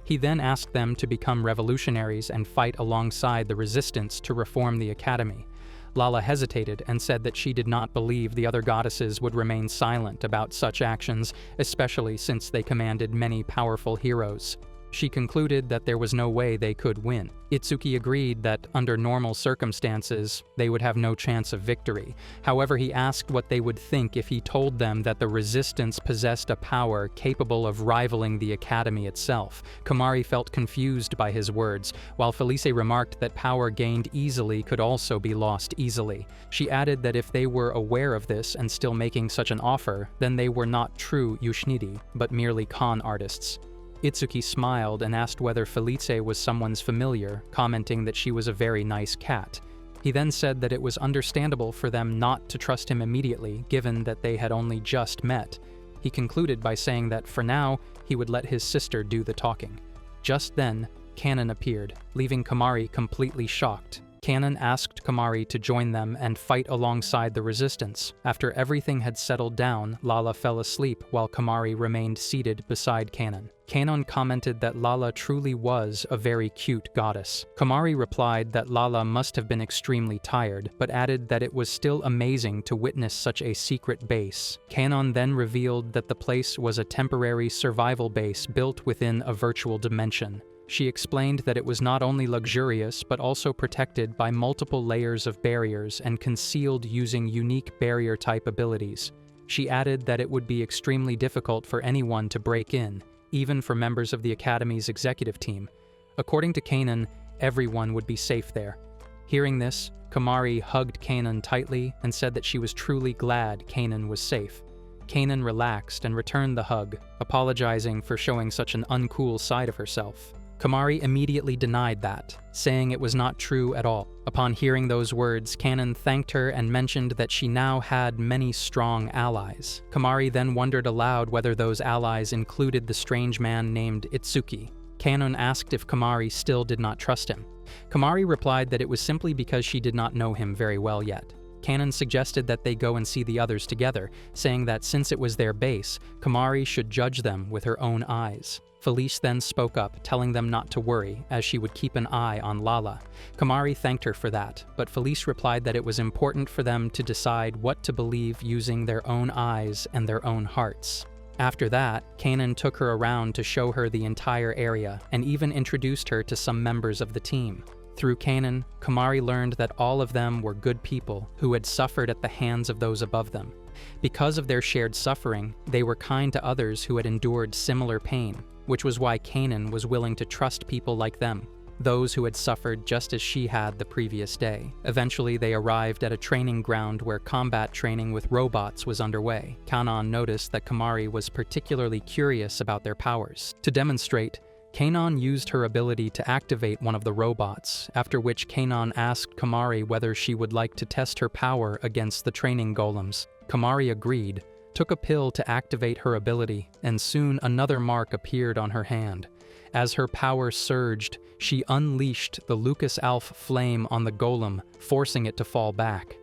He then asked them to become revolutionaries and fight alongside the resistance to reform the Academy. Lala hesitated and said that she did not believe the other goddesses would remain silent about such actions, especially since they commanded many powerful heroes. She concluded that there was no way they could win. Itsuki agreed that, under normal circumstances, they would have no chance of victory. However, he asked what they would think if he told them that the resistance possessed a power capable of rivaling the Academy itself. Kamari felt confused by his words, while Felice remarked that power gained easily could also be lost easily. She added that if they were aware of this and still making such an offer, then they were not true Yushiniri, but merely con artists. Itsuki smiled and asked whether Felice was someone's familiar, commenting that she was a very nice cat. He then said that it was understandable for them not to trust him immediately, given that they had only just met. He concluded by saying that for now, he would let his sister do the talking. Just then, Kanon appeared, leaving Kamari completely shocked. Kanon asked Kamari to join them and fight alongside the resistance. After everything had settled down, Lala fell asleep while Kamari remained seated beside Kanon. Kanon commented that Lala truly was a very cute goddess. Kamari replied that Lala must have been extremely tired, but added that it was still amazing to witness such a secret base. Kanon then revealed that the place was a temporary survival base built within a virtual dimension. She explained that it was not only luxurious, but also protected by multiple layers of barriers and concealed using unique barrier-type abilities. She added that it would be extremely difficult for anyone to break in, even for members of the Academy's executive team. According to Kanon, everyone would be safe there. Hearing this, Kamari hugged Kanon tightly and said that she was truly glad Kanon was safe. Kanon relaxed and returned the hug, apologizing for showing such an uncool side of herself. Kamari immediately denied that, saying it was not true at all. Upon hearing those words, Kanon thanked her and mentioned that she now had many strong allies. Kamari then wondered aloud whether those allies included the strange man named Itsuki. Kanon asked if Kamari still did not trust him. Kamari replied that it was simply because she did not know him very well yet. Kanon suggested that they go and see the others together, saying that since it was their base, Kamari should judge them with her own eyes. Felis then spoke up, telling them not to worry, as she would keep an eye on Lala. Kamari thanked her for that, but Felis replied that it was important for them to decide what to believe using their own eyes and their own hearts. After that, Kanon took her around to show her the entire area, and even introduced her to some members of the team. Through Kanon, Kamari learned that all of them were good people who had suffered at the hands of those above them. Because of their shared suffering, they were kind to others who had endured similar pain, which was why Kanon was willing to trust people like them, those who had suffered just as she had the previous day. Eventually, they arrived at a training ground where combat training with robots was underway. Kanon noticed that Kamari was particularly curious about their powers. To demonstrate, Kanon used her ability to activate one of the robots, after which Kanon asked Kamari whether she would like to test her power against the training golems. Kamari agreed, took a pill to activate her ability, and soon another mark appeared on her hand. As her power surged, she unleashed the Lucas Alph flame on the golem, forcing it to fall back.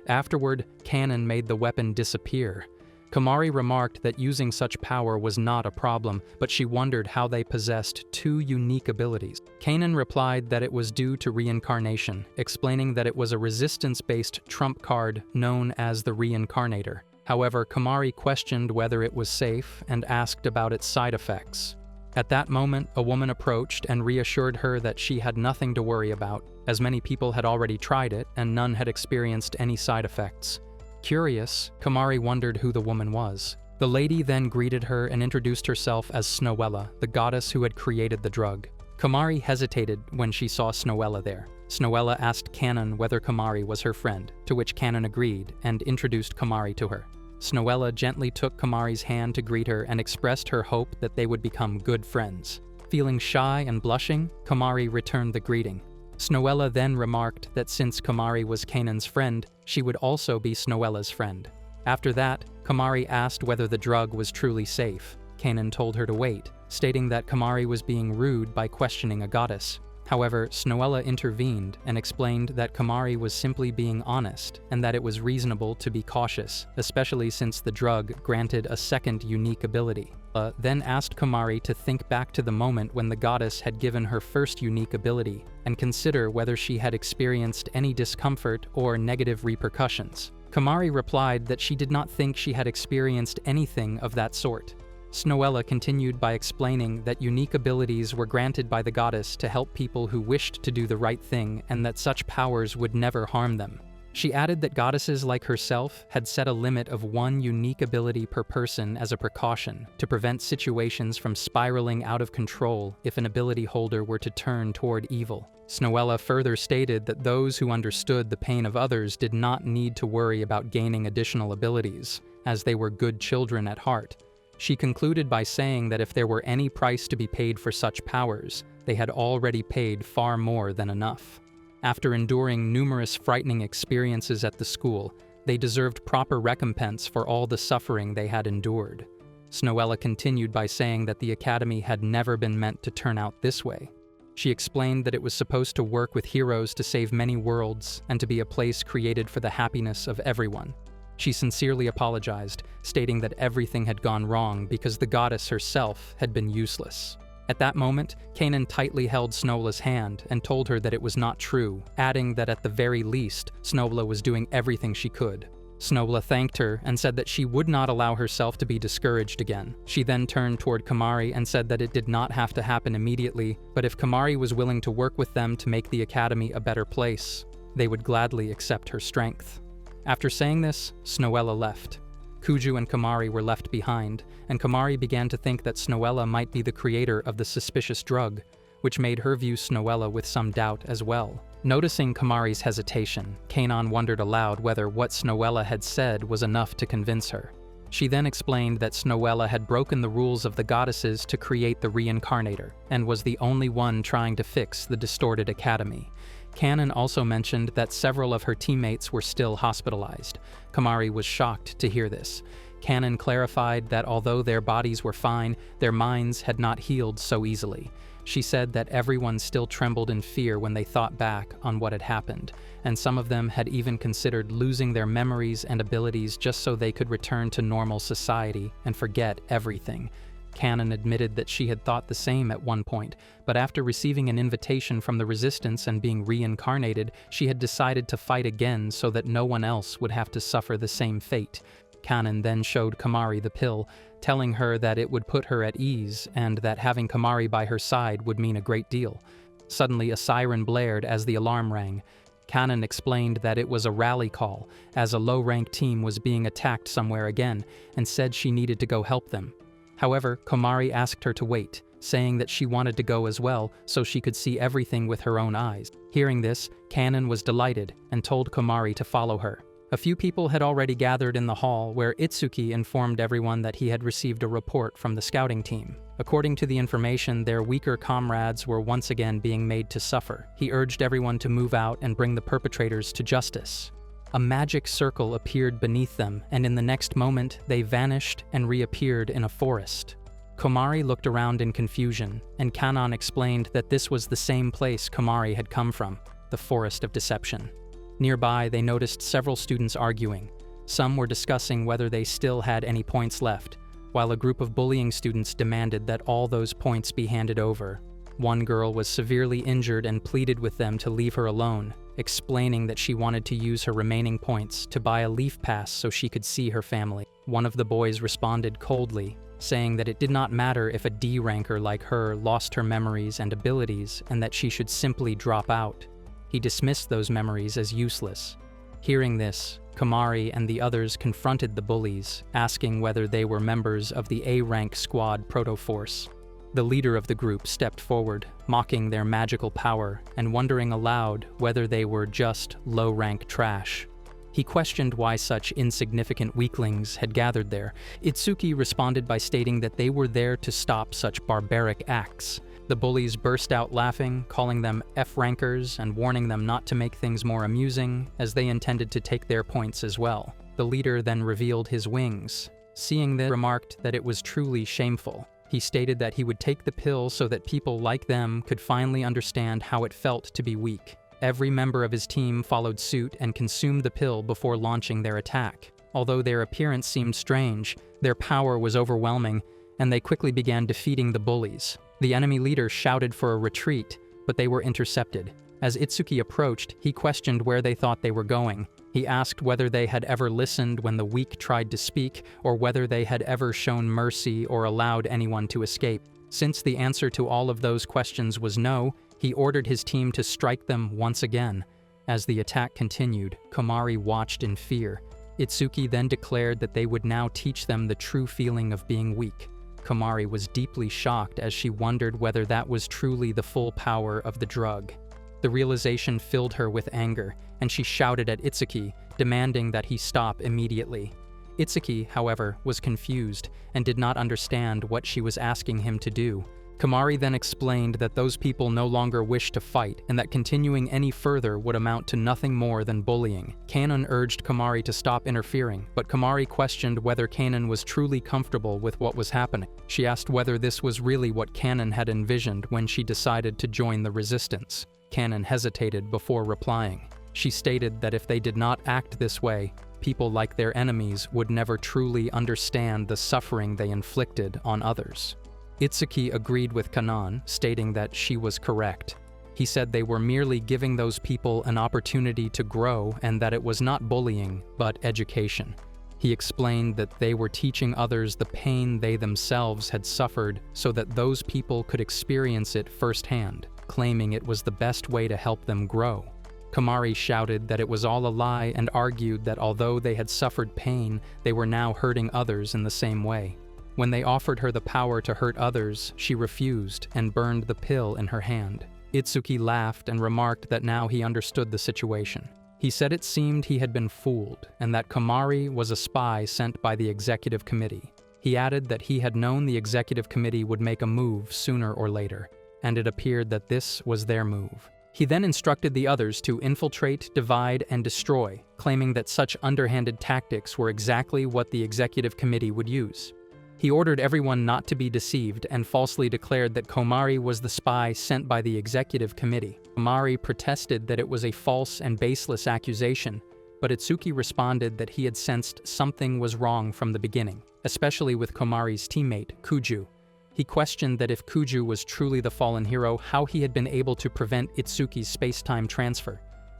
Afterward, Kanon made the weapon disappear. Kamari remarked that using such power was not a problem, but she wondered how they possessed two unique abilities. Kanon replied that it was due to reincarnation, explaining that it was a resistance-based trump card known as the Reincarnator. However, Kamari questioned whether it was safe and asked about its side effects. At that moment, a woman approached and reassured her that she had nothing to worry about, as many people had already tried it and none had experienced any side effects. Curious, Kamari wondered who the woman was. The lady then greeted her and introduced herself as Snowella, the goddess who had created the drug. Kamari hesitated when she saw Snowella there. Snowella asked Kanon whether Kamari was her friend, to which Kanon agreed and introduced Kamari to her. Snowella gently took Kamari's hand to greet her and expressed her hope that they would become good friends. Feeling shy and blushing, Kamari returned the greeting. Snowella then remarked that since Kamari was Kanon's friend, she would also be Snowella's friend. After that, Kamari asked whether the drug was truly safe. Kanon told her to wait, stating that Kamari was being rude by questioning a goddess. However, Snowella intervened and explained that Kamari was simply being honest and that it was reasonable to be cautious, especially since the drug granted a second unique ability. Then asked Kamari to think back to the moment when the goddess had given her first unique ability and consider whether she had experienced any discomfort or negative repercussions. Kamari replied that she did not think she had experienced anything of that sort. Snowella continued by explaining that unique abilities were granted by the goddess to help people who wished to do the right thing and that such powers would never harm them. She added that goddesses like herself had set a limit of one unique ability per person as a precaution to prevent situations from spiraling out of control if an ability holder were to turn toward evil. Snowella further stated that those who understood the pain of others did not need to worry about gaining additional abilities, as they were good children at heart. She concluded by saying that if there were any price to be paid for such powers, they had already paid far more than enough. After enduring numerous frightening experiences at the school, they deserved proper recompense for all the suffering they had endured. Snowella continued by saying that the academy had never been meant to turn out this way. She explained that it was supposed to work with heroes to save many worlds and to be a place created for the happiness of everyone. She sincerely apologized, stating that everything had gone wrong because the goddess herself had been useless. At that moment, Kanon tightly held Snowella's hand and told her that it was not true, adding that at the very least, Snowella was doing everything she could. Snowella thanked her and said that she would not allow herself to be discouraged again. She then turned toward Kamari and said that it did not have to happen immediately, but if Kamari was willing to work with them to make the academy a better place, they would gladly accept her strength. After saying this, Snowella left. Kuju and Kamari were left behind, and Kamari began to think that Snowella might be the creator of the suspicious drug, which made her view Snowella with some doubt as well. Noticing Kamari's hesitation, Kanon wondered aloud whether what Snowella had said was enough to convince her. She then explained that Snowella had broken the rules of the goddesses to create the reincarnator, and was the only one trying to fix the distorted academy. Kanon also mentioned that several of her teammates were still hospitalized. Kamari was shocked to hear this. Kanon clarified that although their bodies were fine, their minds had not healed so easily. She said that everyone still trembled in fear when they thought back on what had happened, and some of them had even considered losing their memories and abilities just so they could return to normal society and forget everything. Kanon admitted that she had thought the same at one point, but after receiving an invitation from the Resistance and being reincarnated, she had decided to fight again so that no one else would have to suffer the same fate. Kanon then showed Kamari the pill, telling her that it would put her at ease and that having Kamari by her side would mean a great deal. Suddenly, a siren blared as the alarm rang. Kanon explained that it was a rally call, as a low-rank team was being attacked somewhere again, and said she needed to go help them. However, Kamari asked her to wait, saying that she wanted to go as well so she could see everything with her own eyes. Hearing this, Kanon was delighted and told Kamari to follow her. A few people had already gathered in the hall where Itsuki informed everyone that he had received a report from the scouting team. According to the information, their weaker comrades were once again being made to suffer. He urged everyone to move out and bring the perpetrators to justice. A magic circle appeared beneath them, and in the next moment, they vanished and reappeared in a forest. Kamari looked around in confusion, and Kanon explained that this was the same place Kamari had come from, the Forest of Deception. Nearby, they noticed several students arguing. Some were discussing whether they still had any points left, while a group of bullying students demanded that all those points be handed over. One girl was severely injured and pleaded with them to leave her alone, explaining that she wanted to use her remaining points to buy a leaf pass so she could see her family. One of the boys responded coldly, saying that it did not matter if a D ranker like her lost her memories and abilities and that she should simply drop out. He dismissed those memories as useless. Hearing this, Kamari and the others confronted the bullies, asking whether they were members of the A-rank squad proto-force. The leader of the group stepped forward, mocking their magical power and wondering aloud whether they were just low-rank trash. He questioned why such insignificant weaklings had gathered there. Itsuki responded by stating that they were there to stop such barbaric acts. The bullies burst out laughing, calling them F-rankers and warning them not to make things more amusing, as they intended to take their points as well. The leader then revealed his wings. Seeing this, remarked that it was truly shameful. He stated that he would take the pill so that people like them could finally understand how it felt to be weak. Every member of his team followed suit and consumed the pill before launching their attack. Although their appearance seemed strange, their power was overwhelming, and they quickly began defeating the bullies. The enemy leader shouted for a retreat, but they were intercepted. As Itsuki approached, he questioned where they thought they were going. He asked whether they had ever listened when the weak tried to speak, or whether they had ever shown mercy or allowed anyone to escape. Since the answer to all of those questions was no, he ordered his team to strike them once again. As the attack continued, Kamari watched in fear. Itsuki then declared that they would now teach them the true feeling of being weak. Kamari was deeply shocked as she wondered whether that was truly the full power of the drug. The realization filled her with anger, and she shouted at Itsuki, demanding that he stop immediately. Itsuki, however, was confused and did not understand what she was asking him to do. Kamari then explained that those people no longer wished to fight and that continuing any further would amount to nothing more than bullying. Kanon urged Kamari to stop interfering, but Kamari questioned whether Kanon was truly comfortable with what was happening. She asked whether this was really what Kanon had envisioned when she decided to join the resistance. Kanon hesitated before replying. She stated that if they did not act this way, people like their enemies would never truly understand the suffering they inflicted on others. Itsuki agreed with Kanon, stating that she was correct. He said they were merely giving those people an opportunity to grow and that it was not bullying, but education. He explained that they were teaching others the pain they themselves had suffered so that those people could experience it firsthand, claiming it was the best way to help them grow. Kamari shouted that it was all a lie and argued that although they had suffered pain, they were now hurting others in the same way. When they offered her the power to hurt others, she refused and burned the pill in her hand. Itsuki laughed and remarked that now he understood the situation. He said it seemed he had been fooled and that Kamari was a spy sent by the executive committee. He added that he had known the executive committee would make a move sooner or later, and it appeared that this was their move. He then instructed the others to infiltrate, divide, and destroy, claiming that such underhanded tactics were exactly what the executive committee would use. He ordered everyone not to be deceived and falsely declared that Kamari was the spy sent by the executive committee. Kamari protested that it was a false and baseless accusation, but Itsuki responded that he had sensed something was wrong from the beginning, especially with Kamari's teammate, Kuju. He questioned that if Kuju was truly the fallen hero, how he had been able to prevent Itsuki's space-time transfer.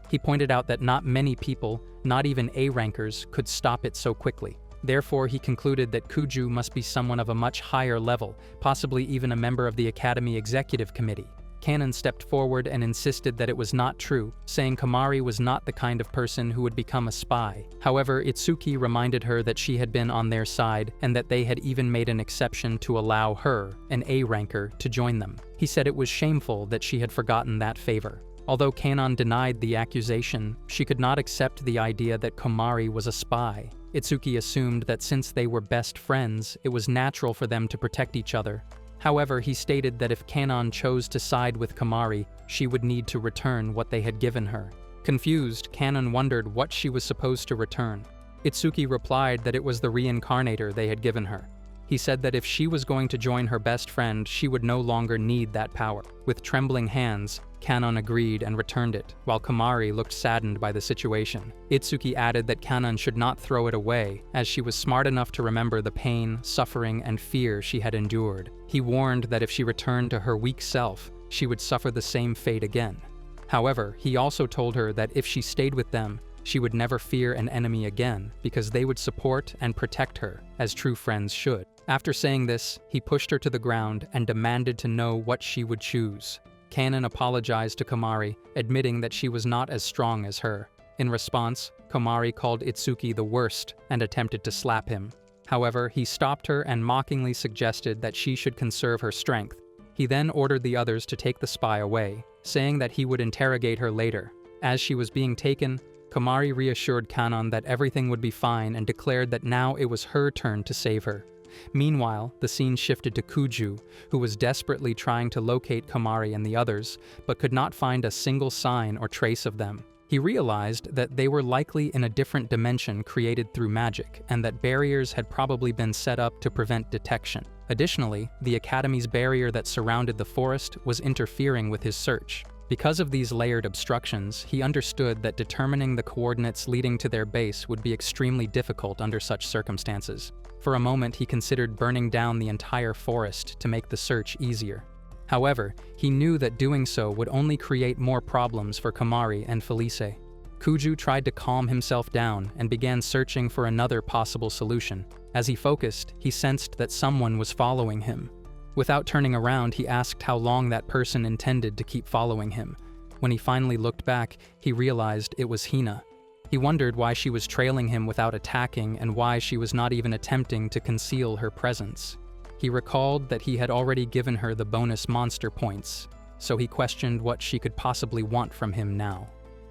He pointed out that not many people, not even A-rankers, could stop it so quickly. Therefore, he concluded that Kuju must be someone of a much higher level, possibly even a member of the Academy Executive Committee. Kanon stepped forward and insisted that it was not true, saying Kamari was not the kind of person who would become a spy. However, Itsuki reminded her that she had been on their side and that they had even made an exception to allow her, an A-ranker, to join them. He said it was shameful that she had forgotten that favor. Although Kanon denied the accusation, she could not accept the idea that Kamari was a spy. Itsuki assumed that since they were best friends, it was natural for them to protect each other. However, he stated that if Kanon chose to side with Kamari, she would need to return what they had given her. Confused, Kanon wondered what she was supposed to return. Itsuki replied that it was the reincarnator they had given her. He said that if she was going to join her best friend, she would no longer need that power. With trembling hands, Kanon agreed and returned it, while Kamari looked saddened by the situation. Itsuki added that Kanon should not throw it away, as she was smart enough to remember the pain, suffering, and fear she had endured. He warned that if she returned to her weak self, she would suffer the same fate again. However, he also told her that if she stayed with them, she would never fear an enemy again, because they would support and protect her, as true friends should. After saying this, he pushed her to the ground and demanded to know what she would choose. Kanon apologized to Kamari, admitting that she was not as strong as her. In response, Kamari called Itsuki the worst and attempted to slap him. However, he stopped her and mockingly suggested that she should conserve her strength. He then ordered the others to take the spy away, saying that he would interrogate her later. As she was being taken, Kamari reassured Kanon that everything would be fine and declared that now it was her turn to save her. Meanwhile, the scene shifted to Kuju, who was desperately trying to locate Kamari and the others, but could not find a single sign or trace of them. He realized that they were likely in a different dimension created through magic, and that barriers had probably been set up to prevent detection. Additionally, the Academy's barrier that surrounded the forest was interfering with his search. Because of these layered obstructions, he understood that determining the coordinates leading to their base would be extremely difficult under such circumstances. For a moment, he considered burning down the entire forest to make the search easier. However, he knew that doing so would only create more problems for Kamari and Felis. Kuju tried to calm himself down and began searching for another possible solution. As he focused, he sensed that someone was following him. Without turning around, he asked how long that person intended to keep following him. When he finally looked back, he realized it was Hina. He wondered why she was trailing him without attacking and why she was not even attempting to conceal her presence. He recalled that he had already given her the bonus monster points, so he questioned what she could possibly want from him now.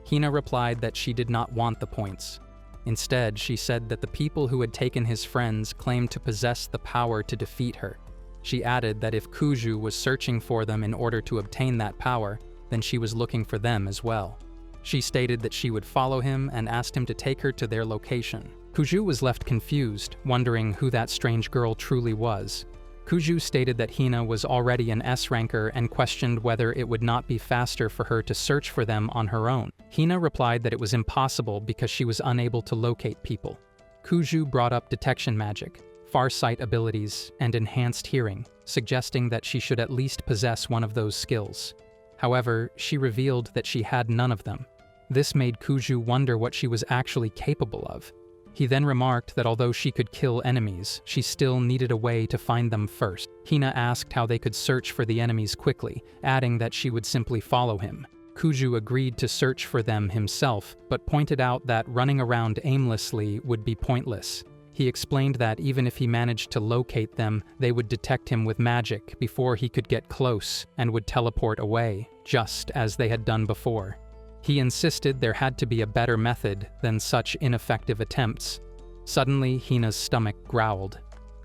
Hina replied that she did not want the points. Instead, she said that the people who had taken his friends claimed to possess the power to defeat her. She added that if Kuju was searching for them in order to obtain that power, then she was looking for them as well. She stated that she would follow him and asked him to take her to their location. Kuju was left confused, wondering who that strange girl truly was. Kuju stated that Hina was already an S-ranker and questioned whether it would not be faster for her to search for them on her own. Hina replied that it was impossible because she was unable to locate people. Kuju brought up detection magic, farsight abilities, and enhanced hearing, suggesting that she should at least possess one of those skills. However, she revealed that she had none of them. This made Kuju wonder what she was actually capable of. He then remarked that although she could kill enemies, she still needed a way to find them first. Hina asked how they could search for the enemies quickly, adding that she would simply follow him. Kuju agreed to search for them himself, but pointed out that running around aimlessly would be pointless. He explained that even if he managed to locate them, they would detect him with magic before he could get close and would teleport away, just as they had done before. He insisted there had to be a better method than such ineffective attempts. Suddenly, Hina's stomach growled.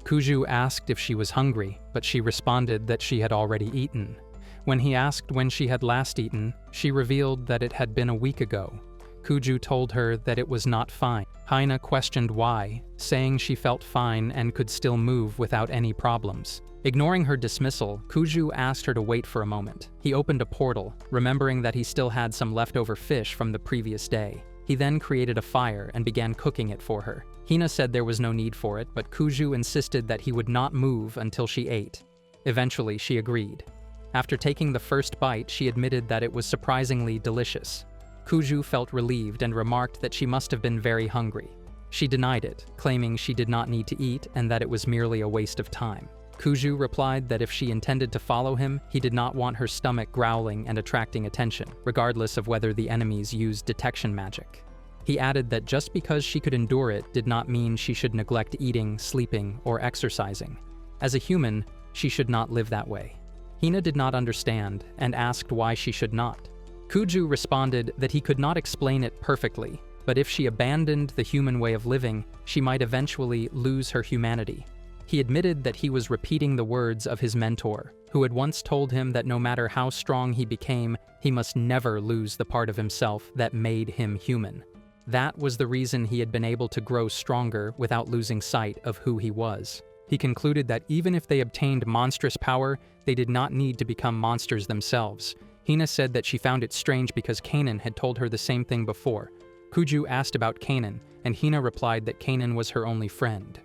Kuju asked if she was hungry, but she responded that she had already eaten. When he asked when she had last eaten, she revealed that it had been a week ago. Kuju told her that it was not fine. Hina questioned why, saying she felt fine and could still move without any problems. Ignoring her dismissal, Kuju asked her to wait for a moment. He opened a portal, remembering that he still had some leftover fish from the previous day. He then created a fire and began cooking it for her. Hina said there was no need for it, but Kuju insisted that he would not move until she ate. Eventually, she agreed. After taking the first bite, she admitted that it was surprisingly delicious. Kuju felt relieved and remarked that she must have been very hungry. She denied it, claiming she did not need to eat and that it was merely a waste of time. Kuju replied that if she intended to follow him, he did not want her stomach growling and attracting attention, regardless of whether the enemies used detection magic. He added that just because she could endure it did not mean she should neglect eating, sleeping, or exercising. As a human, she should not live that way. Hina did not understand and asked why she should not. Kuju responded that he could not explain it perfectly, but if she abandoned the human way of living, she might eventually lose her humanity. He admitted that he was repeating the words of his mentor, who had once told him that no matter how strong he became, he must never lose the part of himself that made him human. That was the reason he had been able to grow stronger without losing sight of who he was. He concluded that even if they obtained monstrous power, they did not need to become monsters themselves. Hina said that she found it strange because Kanan had told her the same thing before. Kuju asked about Kanan, and Hina replied that Kanan was her only friend.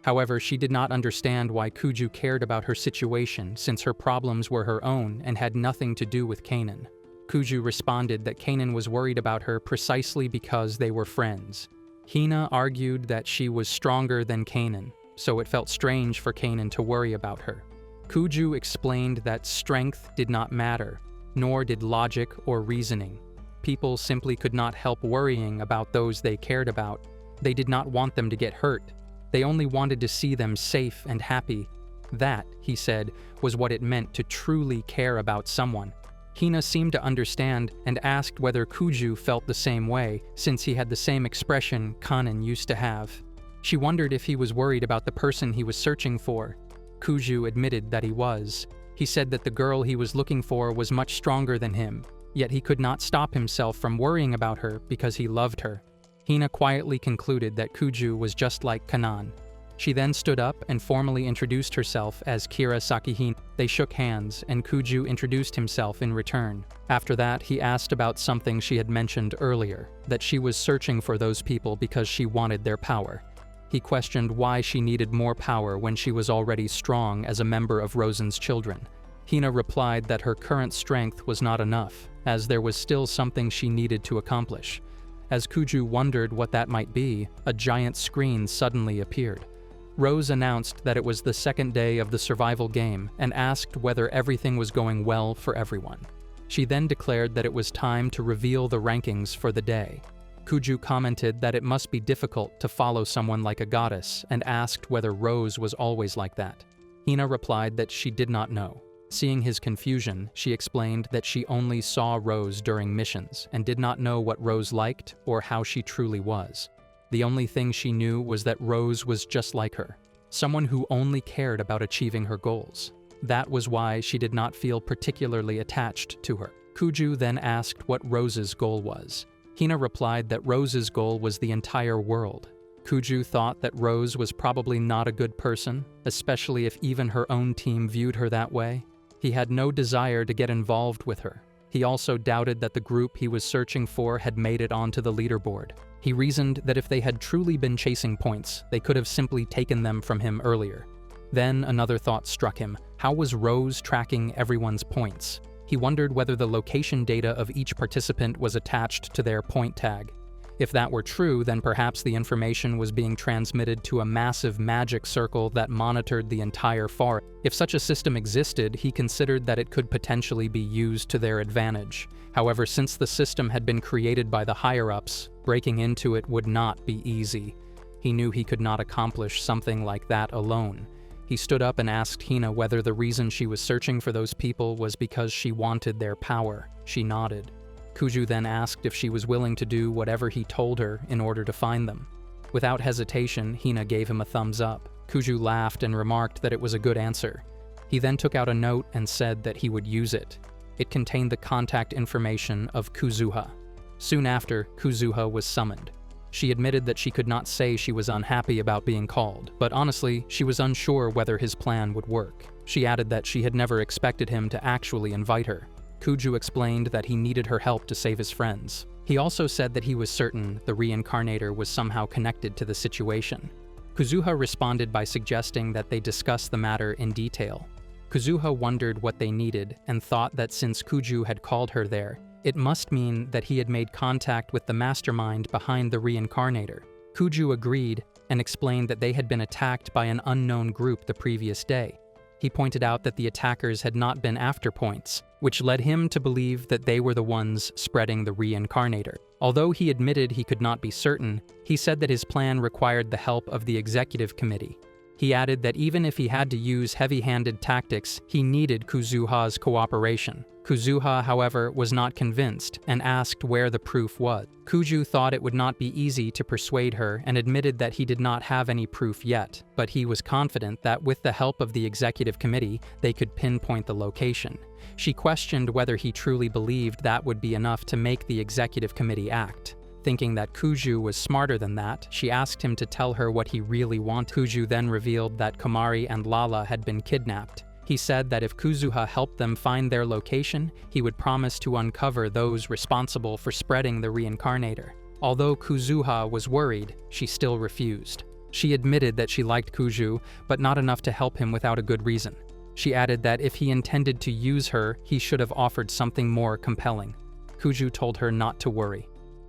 However, she did not understand why Kuju cared about her situation since her problems were her own and had nothing to do with Kanan. Kuju responded that Kanan was worried about her precisely because they were friends. Hina argued that she was stronger than Kanan, so it felt strange for Kanan to worry about her. Kuju explained that strength did not matter, nor did logic or reasoning. People simply could not help worrying about those they cared about. They did not want them to get hurt. They only wanted to see them safe and happy. That, he said, was what it meant to truly care about someone. Hina seemed to understand and asked whether Kuju felt the same way, since he had the same expression Kanan used to have. She wondered if he was worried about the person he was searching for. Kuju admitted that he was. He said that the girl he was looking for was much stronger than him, yet he could not stop himself from worrying about her because he loved her. Hina quietly concluded that Kuju was just like Kanan. She then stood up and formally introduced herself as Kira Sakihin. They shook hands, and Kuju introduced himself in return. After that, he asked about something she had mentioned earlier, that she was searching for those people because she wanted their power. He questioned why she needed more power when she was already strong as a member of Rosen's children. Hina replied that her current strength was not enough, as there was still something she needed to accomplish. As Kuju wondered what that might be, a giant screen suddenly appeared. Rose announced that it was the second day of the survival game and asked whether everything was going well for everyone. She then declared that it was time to reveal the rankings for the day. Kuju commented that it must be difficult to follow someone like a goddess and asked whether Rose was always like that. Hina replied that she did not know. Seeing his confusion, she explained that she only saw Rose during missions and did not know what Rose liked or how she truly was. The only thing she knew was that Rose was just like her, someone who only cared about achieving her goals. That was why she did not feel particularly attached to her. Kuju then asked what Rose's goal was. Hina replied that Rose's goal was the entire world. Kuju thought that Rose was probably not a good person, especially if even her own team viewed her that way. He had no desire to get involved with her. He also doubted that the group he was searching for had made it onto the leaderboard. He reasoned that if they had truly been chasing points, they could have simply taken them from him earlier. Then another thought struck him. How was Rose tracking everyone's points? He wondered whether the location data of each participant was attached to their point tag. If that were true, then perhaps the information was being transmitted to a massive magic circle that monitored the entire forest. If such a system existed, he considered that it could potentially be used to their advantage. However, since the system had been created by the higher-ups, breaking into it would not be easy. He knew he could not accomplish something like that alone. He stood up and asked Hina whether the reason she was searching for those people was because she wanted their power. She nodded. Kuju then asked if she was willing to do whatever he told her in order to find them. Without hesitation, Hina gave him a thumbs up. Kuju laughed and remarked that it was a good answer. He then took out a note and said that he would use it. It contained the contact information of Kuzuha. Soon after, Kuzuha was summoned. She admitted that she could not say she was unhappy about being called, but honestly, she was unsure whether his plan would work. She added that she had never expected him to actually invite her. Kuju explained that he needed her help to save his friends. He also said that he was certain the reincarnator was somehow connected to the situation. Kuzuha responded by suggesting that they discuss the matter in detail. Kuzuha wondered what they needed and thought that since Kuju had called her there, it must mean that he had made contact with the mastermind behind the reincarnator. Kuju agreed and explained that they had been attacked by an unknown group the previous day. He pointed out that the attackers had not been afterpoints, which led him to believe that they were the ones spreading the reincarnator. Although he admitted he could not be certain, he said that his plan required the help of the executive committee. He added that even if he had to use heavy-handed tactics, he needed Kuzuha's cooperation. Kuzuha, however, was not convinced and asked where the proof was. Kuju thought it would not be easy to persuade her and admitted that he did not have any proof yet, but he was confident that with the help of the executive committee, they could pinpoint the location. She questioned whether he truly believed that would be enough to make the executive committee act. Thinking that Kuju was smarter than that, she asked him to tell her what he really wanted. Kuju then revealed that Kamari and Lala had been kidnapped. He said that if Kuzuha helped them find their location, he would promise to uncover those responsible for spreading the reincarnator. Although Kuzuha was worried, she still refused. She admitted that she liked Kuju, but not enough to help him without a good reason. She added that if he intended to use her, he should have offered something more compelling. Kuju told her not to worry.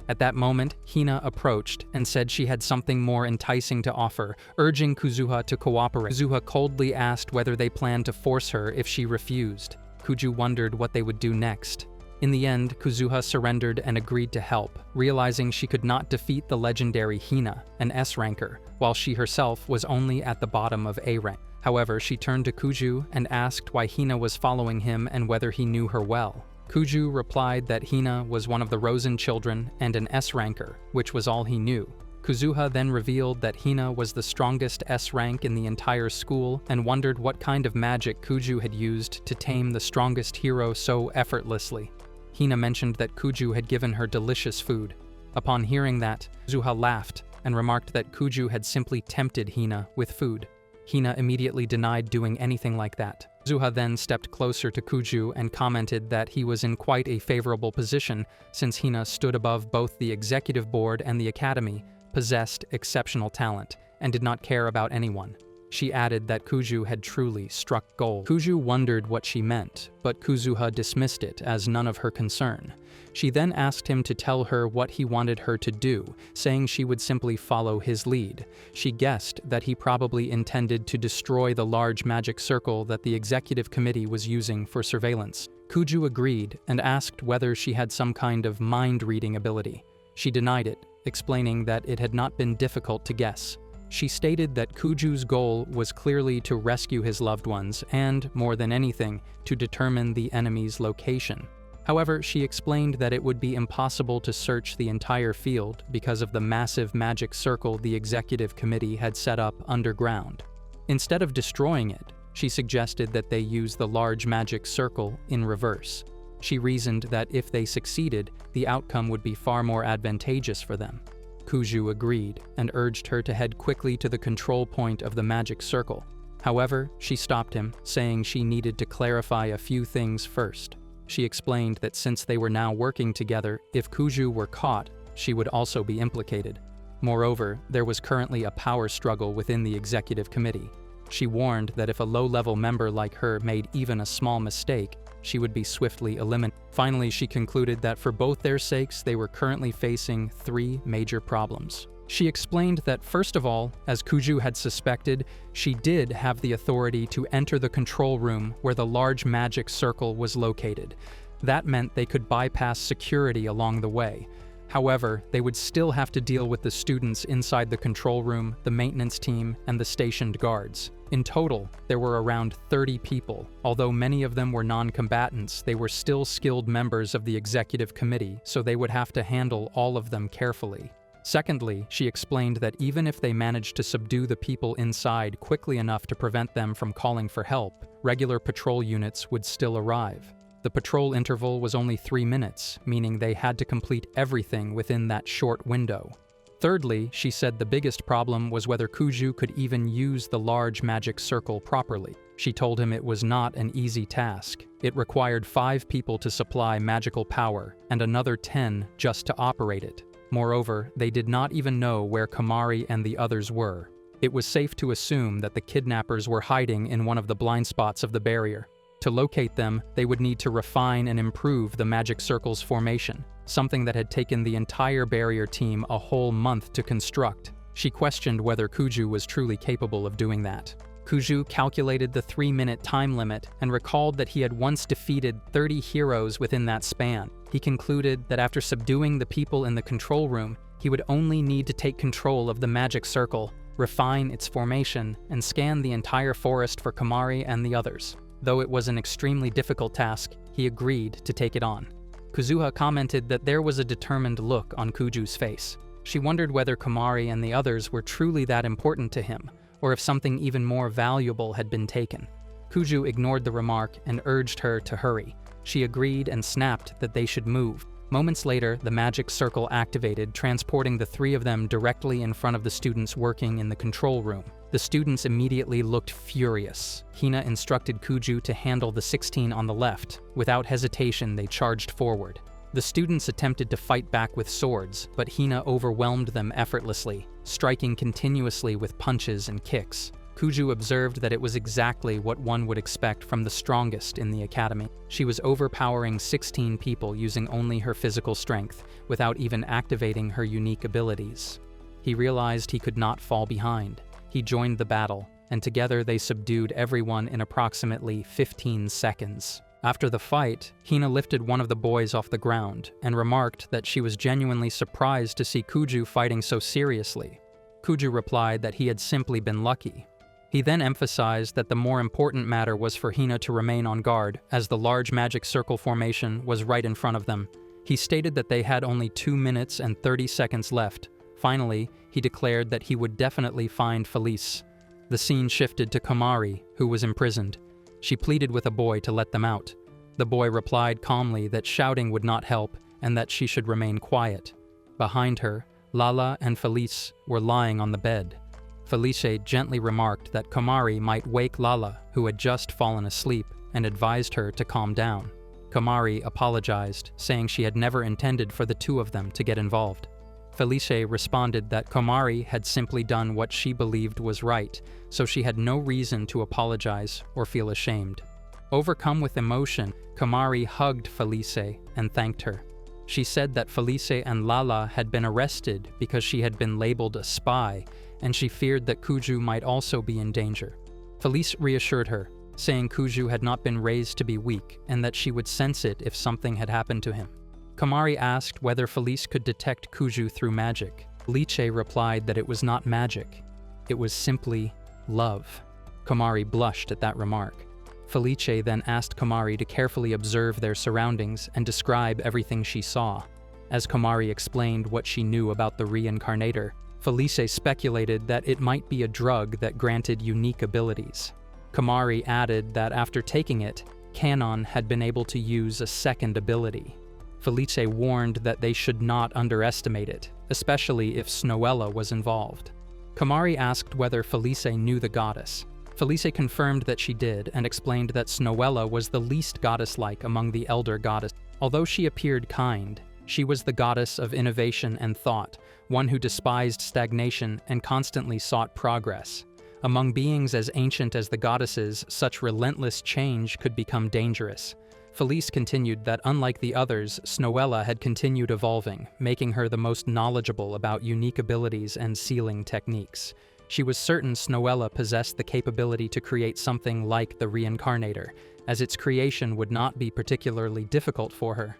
At that moment, Hina approached and said she had something more enticing to offer, urging Kuzuha to cooperate. Kuzuha coldly asked whether they planned to force her if she refused. Kuju wondered what they would do next. In the end, Kuzuha surrendered and agreed to help, realizing she could not defeat the legendary Hina, an S-ranker, while she herself was only at the bottom of A rank. However, she turned to Kuju and asked why Hina was following him and whether he knew her well. Kuju replied that Hina was one of the Rosen children and an S-ranker, which was all he knew. Kuzuha then revealed that Hina was the strongest S-rank in the entire school and wondered what kind of magic Kuju had used to tame the strongest hero so effortlessly. Hina mentioned that Kuju had given her delicious food. Upon hearing that, Kuzuha laughed and remarked that Kuju had simply tempted Hina with food. Hina immediately denied doing anything like that. Kuzuha then stepped closer to Kuju and commented that he was in quite a favorable position since Hina stood above both the executive board and the academy, possessed exceptional talent, and did not care about anyone. She added that Kuju had truly struck gold. Kuju wondered what she meant, but Kuzuha dismissed it as none of her concern. She then asked him to tell her what he wanted her to do, saying she would simply follow his lead. She guessed that he probably intended to destroy the large magic circle that the executive committee was using for surveillance. Kuju agreed and asked whether she had some kind of mind-reading ability. She denied it, explaining that it had not been difficult to guess. She stated that Kuju's goal was clearly to rescue his loved ones and, more than anything, to determine the enemy's location. However, she explained that it would be impossible to search the entire field because of the massive magic circle the executive committee had set up underground. Instead of destroying it, she suggested that they use the large magic circle in reverse. She reasoned that if they succeeded, the outcome would be far more advantageous for them. Kuju agreed and urged her to head quickly to the control point of the magic circle. However, she stopped him, saying she needed to clarify a few things first. She explained that since they were now working together, if Kuju were caught, she would also be implicated. Moreover, there was currently a power struggle within the executive committee. She warned that if a low-level member like her made even a small mistake, she would be swiftly eliminated. Finally, she concluded that for both their sakes, they were currently facing 3 major problems. She explained that first of all, as Kuju had suspected, she did have the authority to enter the control room where the large magic circle was located. That meant they could bypass security along the way. However, they would still have to deal with the students inside the control room, the maintenance team, and the stationed guards. In total, there were around 30 people. Although many of them were non-combatants, they were still skilled members of the executive committee, so they would have to handle all of them carefully. Secondly, she explained that even if they managed to subdue the people inside quickly enough to prevent them from calling for help, regular patrol units would still arrive. The patrol interval was only 3 minutes, meaning they had to complete everything within that short window. Thirdly, she said the biggest problem was whether Kuju could even use the large magic circle properly. She told him it was not an easy task. It required 5 people to supply magical power, and another 10 just to operate it. Moreover, they did not even know where Kamari and the others were. It was safe to assume that the kidnappers were hiding in one of the blind spots of the barrier. To locate them, they would need to refine and improve the magic circle's formation, something that had taken the entire barrier team a whole month to construct. She questioned whether Kuju was truly capable of doing that. Kuju calculated the 3-minute time limit and recalled that he had once defeated 30 heroes within that span. He concluded that after subduing the people in the control room, he would only need to take control of the magic circle, refine its formation, and scan the entire forest for Kamari and the others. Though it was an extremely difficult task, he agreed to take it on. Kuzuha commented that there was a determined look on Kuju's face. She wondered whether Kamari and the others were truly that important to him, or if something even more valuable had been taken. Kuju ignored the remark and urged her to hurry. She agreed and snapped that they should move. Moments later, the magic circle activated, transporting the 3 of them directly in front of the students working in the control room. The students immediately looked furious. Hina instructed Kuju to handle the 16 on the left. Without hesitation, they charged forward. The students attempted to fight back with swords, but Hina overwhelmed them effortlessly, striking continuously with punches and kicks. Kuju observed that it was exactly what one would expect from the strongest in the academy. She was overpowering 16 people using only her physical strength, without even activating her unique abilities. He realized he could not fall behind. He joined the battle, and together they subdued everyone in approximately 15 seconds. After the fight, Hina lifted one of the boys off the ground and remarked that she was genuinely surprised to see Kuju fighting so seriously. Kuju replied that he had simply been lucky. He then emphasized that the more important matter was for Hina to remain on guard, as the large magic circle formation was right in front of them. He stated that they had only 2 minutes and 30 seconds left. Finally, he declared that he would definitely find Felis. The scene shifted to Kamari, who was imprisoned. She pleaded with a boy to let them out. The boy replied calmly that shouting would not help and that she should remain quiet. Behind her, Lala and Felis were lying on the bed. Felice gently remarked that Kamari might wake Lala, who had just fallen asleep, and advised her to calm down. Kamari apologized, saying she had never intended for the 2 of them to get involved. Felice responded that Kamari had simply done what she believed was right, so she had no reason to apologize or feel ashamed. Overcome with emotion, Kamari hugged Felice and thanked her. She said that Felice and Lala had been arrested because she had been labeled a spy, and she feared that Kuju might also be in danger. Felis reassured her, saying Kuju had not been raised to be weak and that she would sense it if something had happened to him. Kamari asked whether Felis could detect Kuju through magic. Felice replied that it was not magic. It was simply love. Kamari blushed at that remark. Felice then asked Kamari to carefully observe their surroundings and describe everything she saw. As Kamari explained what she knew about the reincarnator, Felice speculated that it might be a drug that granted unique abilities. Kamari added that after taking it, Kanon had been able to use a second ability. Felice warned that they should not underestimate it, especially if Snowella was involved. Kamari asked whether Felice knew the goddess. Felice confirmed that she did and explained that Snowella was the least goddess-like among the elder goddesses. Although she appeared kind, she was the goddess of innovation and thought, one who despised stagnation and constantly sought progress. Among beings as ancient as the goddesses, such relentless change could become dangerous. Felis continued that unlike the others, Snowella had continued evolving, making her the most knowledgeable about unique abilities and sealing techniques. She was certain Snowella possessed the capability to create something like the reincarnator, as its creation would not be particularly difficult for her.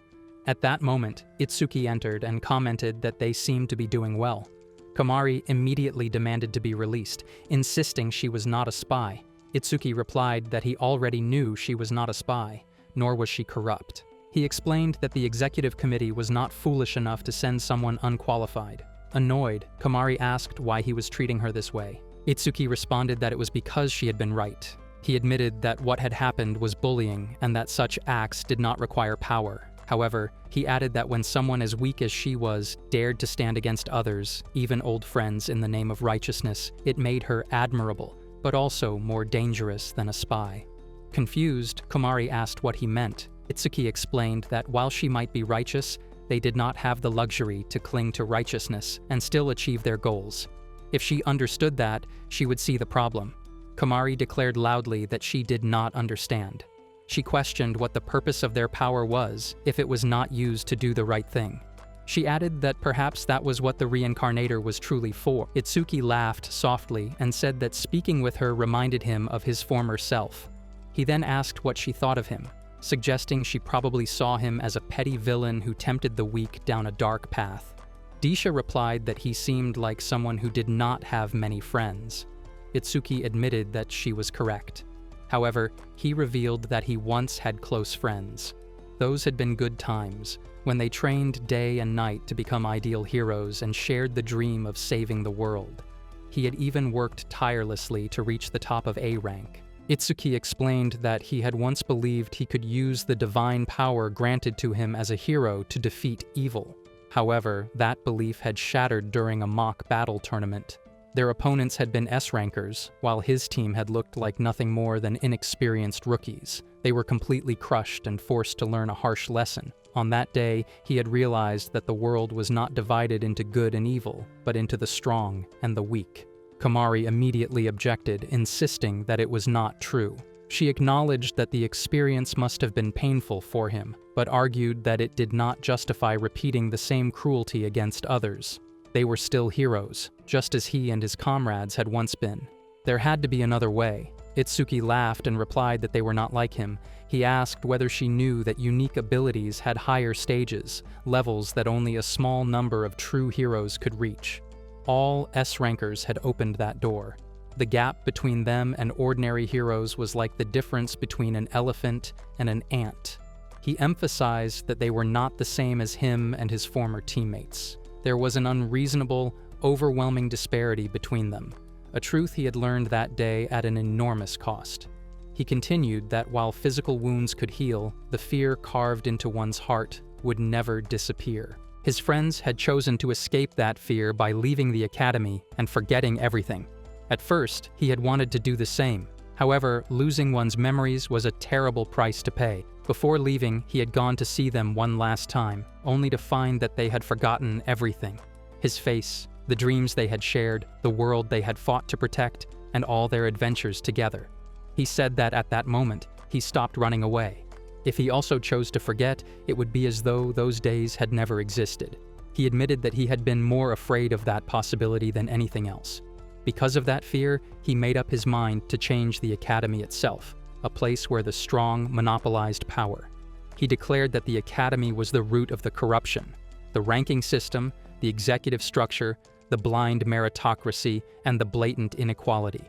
At that moment, Itsuki entered and commented that they seemed to be doing well. Kamari immediately demanded to be released, insisting she was not a spy. Itsuki replied that he already knew she was not a spy, nor was she corrupt. He explained that the executive committee was not foolish enough to send someone unqualified. Annoyed, Kamari asked why he was treating her this way. Itsuki responded that it was because she had been right. He admitted that what had happened was bullying and that such acts did not require power. However, he added that when someone as weak as she was dared to stand against others, even old friends, in the name of righteousness, it made her admirable, but also more dangerous than a spy. Confused, Kamari asked what he meant. Itsuki explained that while she might be righteous, they did not have the luxury to cling to righteousness and still achieve their goals. If she understood that, she would see the problem. Kamari declared loudly that she did not understand. She questioned what the purpose of their power was if it was not used to do the right thing. She added that perhaps that was what the reincarnator was truly for. Itsuki laughed softly and said that speaking with her reminded him of his former self. He then asked what she thought of him, suggesting she probably saw him as a petty villain who tempted the weak down a dark path. Disha replied that he seemed like someone who did not have many friends. Itsuki admitted that she was correct. However, he revealed that he once had close friends. Those had been good times, when they trained day and night to become ideal heroes and shared the dream of saving the world. He had even worked tirelessly to reach the top of A rank. Itsuki explained that he had once believed he could use the divine power granted to him as a hero to defeat evil. However, that belief had shattered during a mock battle tournament. Their opponents had been S-rankers, while his team had looked like nothing more than inexperienced rookies. They were completely crushed and forced to learn a harsh lesson. On that day, he had realized that the world was not divided into good and evil, but into the strong and the weak. Kamari immediately objected, insisting that it was not true. She acknowledged that the experience must have been painful for him, but argued that it did not justify repeating the same cruelty against others. They were still heroes, just as he and his comrades had once been. There had to be another way. Itsuki laughed and replied that they were not like him. He asked whether she knew that unique abilities had higher stages, levels that only a small number of true heroes could reach. All S-rankers had opened that door. The gap between them and ordinary heroes was like the difference between an elephant and an ant. He emphasized that they were not the same as him and his former teammates. There was an unreasonable, overwhelming disparity between them, a truth he had learned that day at an enormous cost. He continued that while physical wounds could heal, the fear carved into one's heart would never disappear. His friends had chosen to escape that fear by leaving the academy and forgetting everything. At first, he had wanted to do the same. However, losing one's memories was a terrible price to pay. Before leaving, he had gone to see them one last time, only to find that they had forgotten everything. His face, the dreams they had shared, the world they had fought to protect, and all their adventures together. He said that at that moment, he stopped running away. If he also chose to forget, it would be as though those days had never existed. He admitted that he had been more afraid of that possibility than anything else. Because of that fear, he made up his mind to change the academy itself, a place where the strong monopolized power. He declared that the academy was the root of the corruption, the ranking system, the executive structure, the blind meritocracy, and the blatant inequality.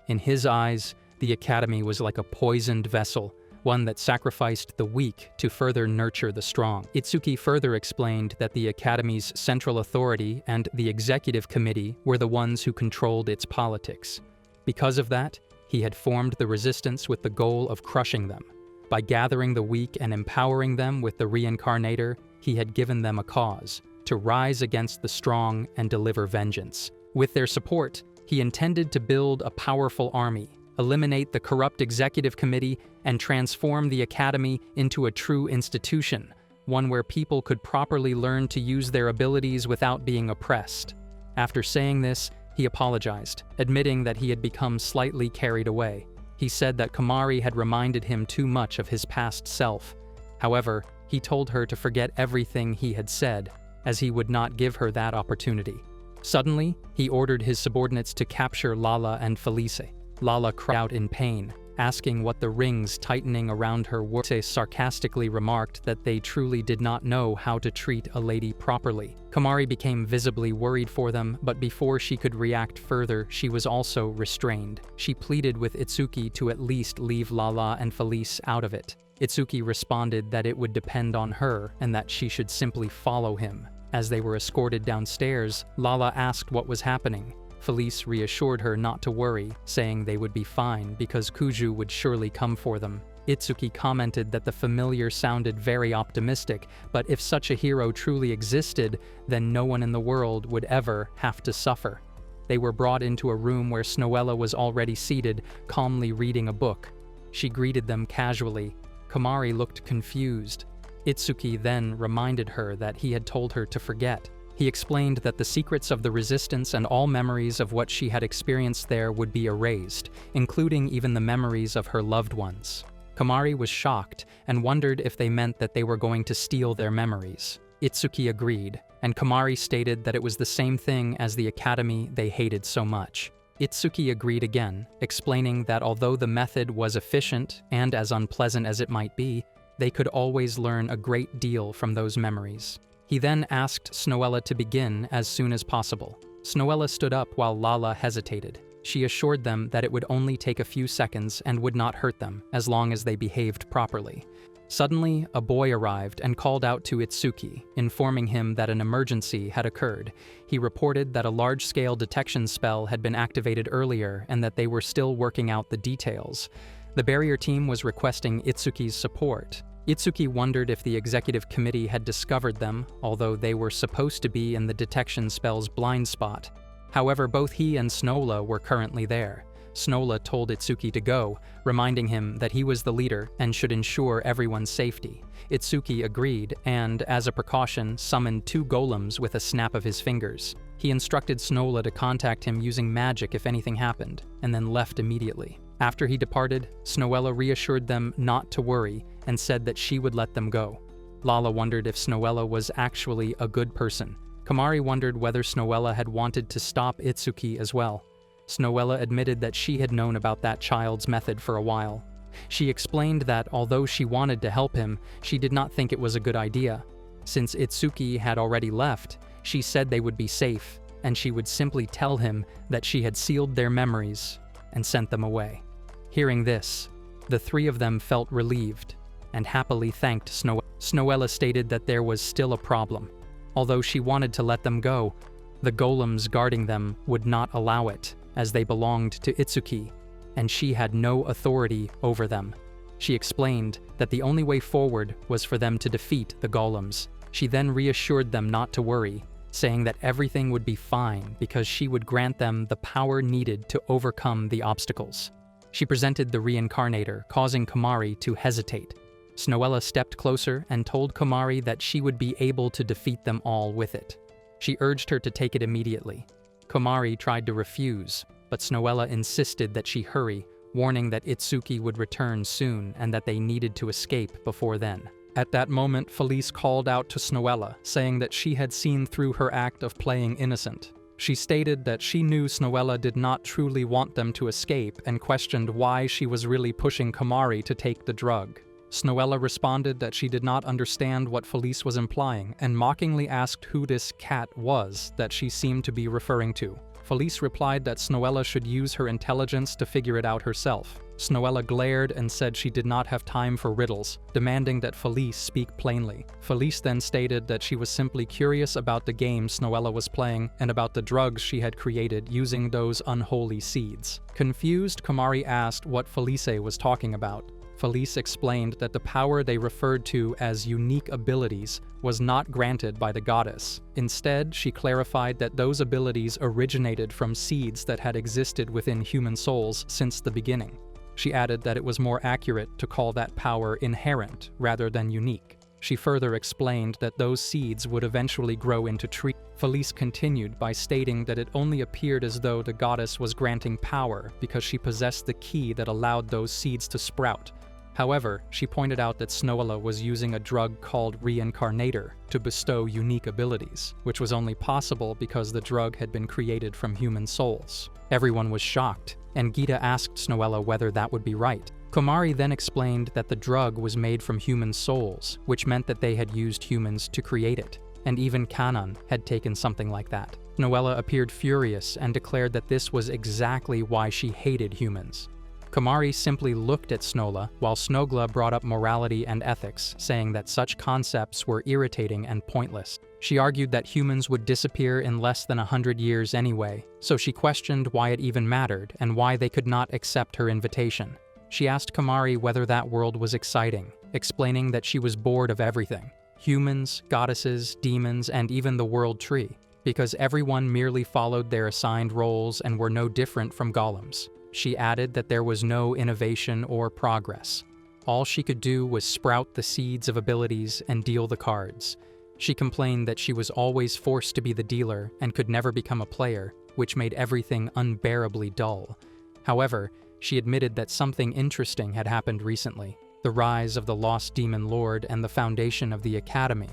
In his eyes, the academy was like a poisoned vessel, one that sacrificed the weak to further nurture the strong. Itsuki further explained that the academy's central authority and the executive committee were the ones who controlled its politics. Because of that, he had formed the resistance with the goal of crushing them. By gathering the weak and empowering them with the reincarnator, he had given them a cause, to rise against the strong and deliver vengeance. With their support, he intended to build a powerful army, eliminate the corrupt executive committee, and transform the academy into a true institution, one where people could properly learn to use their abilities without being oppressed. After saying this, he apologized, admitting that he had become slightly carried away. He said that Kamari had reminded him too much of his past self. However, he told her to forget everything he had said, as he would not give her that opportunity. Suddenly, he ordered his subordinates to capture Lala and Felis. Lala cried out in pain, asking what the rings tightening around her were. Sarcastically remarked that they truly did not know how to treat a lady properly. Kamari became visibly worried for them, but before she could react further, she was also restrained. She pleaded with Itsuki to at least leave Lala and Felis out of it. Itsuki responded that it would depend on her and that she should simply follow him. As they were escorted downstairs, Lala asked what was happening. Felis reassured her not to worry, saying they would be fine because Kuju would surely come for them. Itsuki commented that the familiar sounded very optimistic, but if such a hero truly existed, then no one in the world would ever have to suffer. They were brought into a room where Snowella was already seated, calmly reading a book. She greeted them casually. Kamari looked confused. Itsuki then reminded her that he had told her to forget. He explained that the secrets of the resistance and all memories of what she had experienced there would be erased, including even the memories of her loved ones. Kamari was shocked and wondered if they meant that they were going to steal their memories. Itsuki agreed, and Kamari stated that it was the same thing as the academy they hated so much. Itsuki agreed again, explaining that although the method was efficient and as unpleasant as it might be, they could always learn a great deal from those memories. He then asked Snowella to begin as soon as possible. Snowella stood up while Lala hesitated. She assured them that it would only take a few seconds and would not hurt them, as long as they behaved properly. Suddenly, a boy arrived and called out to Itsuki, informing him that an emergency had occurred. He reported that a large-scale detection spell had been activated earlier and that they were still working out the details. The barrier team was requesting Itsuki's support. Itsuki wondered if the executive committee had discovered them, although they were supposed to be in the detection spell's blind spot. However, both he and Snowella were currently there. Snowella told Itsuki to go, reminding him that he was the leader and should ensure everyone's safety. Itsuki agreed and, as a precaution, summoned 2 golems with a snap of his fingers. He instructed Snowella to contact him using magic if anything happened, and then left immediately. After he departed, Snowella reassured them not to worry and said that she would let them go. Lala wondered if Snowella was actually a good person. Kamari wondered whether Snowella had wanted to stop Itsuki as well. Snowella admitted that she had known about that child's method for a while. She explained that although she wanted to help him, she did not think it was a good idea. Since Itsuki had already left, she said they would be safe, and she would simply tell him that she had sealed their memories and sent them away. Hearing this, the 3 of them felt relieved and happily thanked Snowella. Snowella stated that there was still a problem. Although she wanted to let them go, the golems guarding them would not allow it, as they belonged to Itsuki, and she had no authority over them. She explained that the only way forward was for them to defeat the golems. She then reassured them not to worry, saying that everything would be fine because she would grant them the power needed to overcome the obstacles. She presented the reincarnator, causing Kamari to hesitate. Snowella stepped closer and told Kamari that she would be able to defeat them all with it. She urged her to take it immediately. Kamari tried to refuse, but Snowella insisted that she hurry, warning that Itsuki would return soon and that they needed to escape before then. At that moment, Felis called out to Snowella, saying that she had seen through her act of playing innocent. She stated that she knew Snowella did not truly want them to escape and questioned why she was really pushing Kamari to take the drug. Snowella responded that she did not understand what Felis was implying and mockingly asked who this cat was that she seemed to be referring to. Felis replied that Snowella should use her intelligence to figure it out herself. Snowella glared and said she did not have time for riddles, demanding that Felis speak plainly. Felis then stated that she was simply curious about the game Snowella was playing and about the drugs she had created using those unholy seeds. Confused, Kamari asked what Felis was talking about. Felis explained that the power they referred to as unique abilities was not granted by the goddess. Instead, she clarified that those abilities originated from seeds that had existed within human souls since the beginning. She added that it was more accurate to call that power inherent rather than unique. She further explained that those seeds would eventually grow into trees. Felis continued by stating that it only appeared as though the goddess was granting power because she possessed the key that allowed those seeds to sprout. However, she pointed out that Snowella was using a drug called Reincarnator to bestow unique abilities, which was only possible because the drug had been created from human souls. Everyone was shocked, and Gita asked Snowella whether that would be right. Kamari then explained that the drug was made from human souls, which meant that they had used humans to create it, and even Kanan had taken something like that. Snowella appeared furious and declared that this was exactly why she hated humans. Kamari simply looked at Snowella, while Snowgla brought up morality and ethics, saying that such concepts were irritating and pointless. She argued that humans would disappear in less than 100 years anyway, so she questioned why it even mattered and why they could not accept her invitation. She asked Kamari whether that world was exciting, explaining that she was bored of everything: humans, goddesses, demons, and even the world tree, because everyone merely followed their assigned roles and were no different from golems. She added that there was no innovation or progress. All she could do was sprout the seeds of abilities and deal the cards. She complained that she was always forced to be the dealer and could never become a player, which made everything unbearably dull. However, she admitted that something interesting had happened recently: the rise of the Lost Demon Lord and the foundation of the Academy,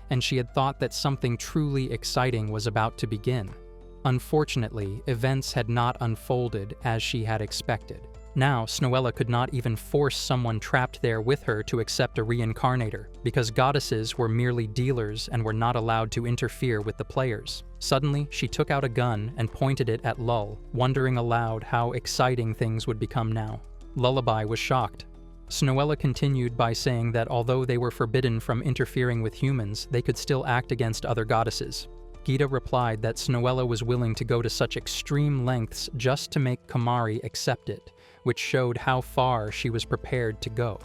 and she had thought that something truly exciting was about to begin. Unfortunately, events had not unfolded as she had expected. Now, Snowella could not even force someone trapped there with her to accept a reincarnator, because goddesses were merely dealers and were not allowed to interfere with the players. Suddenly, she took out a gun and pointed it at Lull, wondering aloud how exciting things would become now. Lullaby was shocked. Snowella continued by saying that although they were forbidden from interfering with humans, they could still act against other goddesses. Gita replied that Snowella was willing to go to such extreme lengths just to make Kamari accept it, which showed how far she was prepared to go.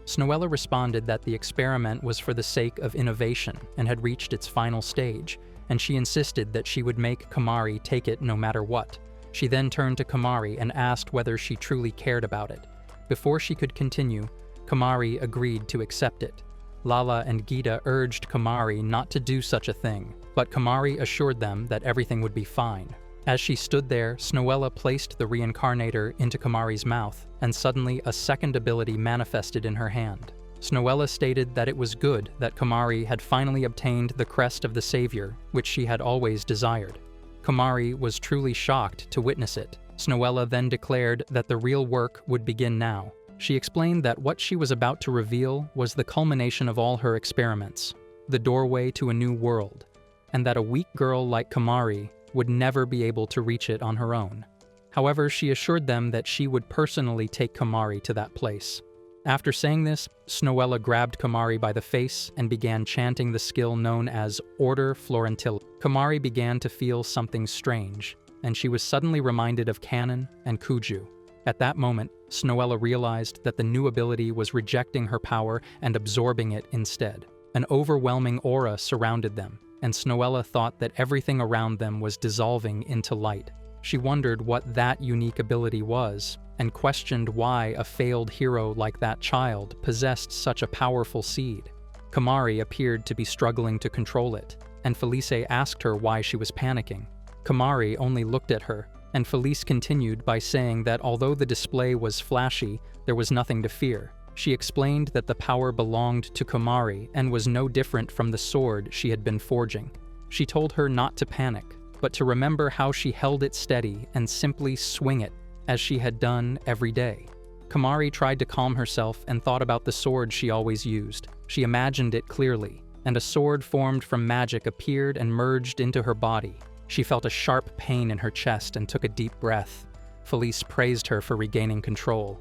Snowella responded that the experiment was for the sake of innovation and had reached its final stage, and she insisted that she would make Kamari take it no matter what. She then turned to Kamari and asked whether she truly cared about it. Before she could continue, Kamari agreed to accept it. Lala and Gita urged Kamari not to do such a thing, but Kamari assured them that everything would be fine. As she stood there, Snowella placed the reincarnator into Kamari's mouth, and suddenly a second ability manifested in her hand. Snowella stated that it was good that Kamari had finally obtained the crest of the savior, which she had always desired. Kamari was truly shocked to witness it. Snowella then declared that the real work would begin now. She explained that what she was about to reveal was the culmination of all her experiments, the doorway to a new world, and that a weak girl like Kamari would never be able to reach it on her own. However, she assured them that she would personally take Kamari to that place. After saying this, Snowella grabbed Kamari by the face and began chanting the skill known as Order Florentilla. Kamari began to feel something strange, and she was suddenly reminded of Kanan and Kuju. At that moment, Snowella realized that the new ability was rejecting her power and absorbing it instead. An overwhelming aura surrounded them, and Snowella thought that everything around them was dissolving into light. She wondered what that unique ability was, and questioned why a failed hero like that child possessed such a powerful seed. Kamari appeared to be struggling to control it, and Felis asked her why she was panicking. Kamari only looked at her, and Felis continued by saying that although the display was flashy, there was nothing to fear. She explained that the power belonged to Kamari and was no different from the sword she had been forging. She told her not to panic, but to remember how she held it steady and simply swing it, as she had done every day. Kamari tried to calm herself and thought about the sword she always used. She imagined it clearly, and a sword formed from magic appeared and merged into her body. She felt a sharp pain in her chest and took a deep breath. Felis praised her for regaining control.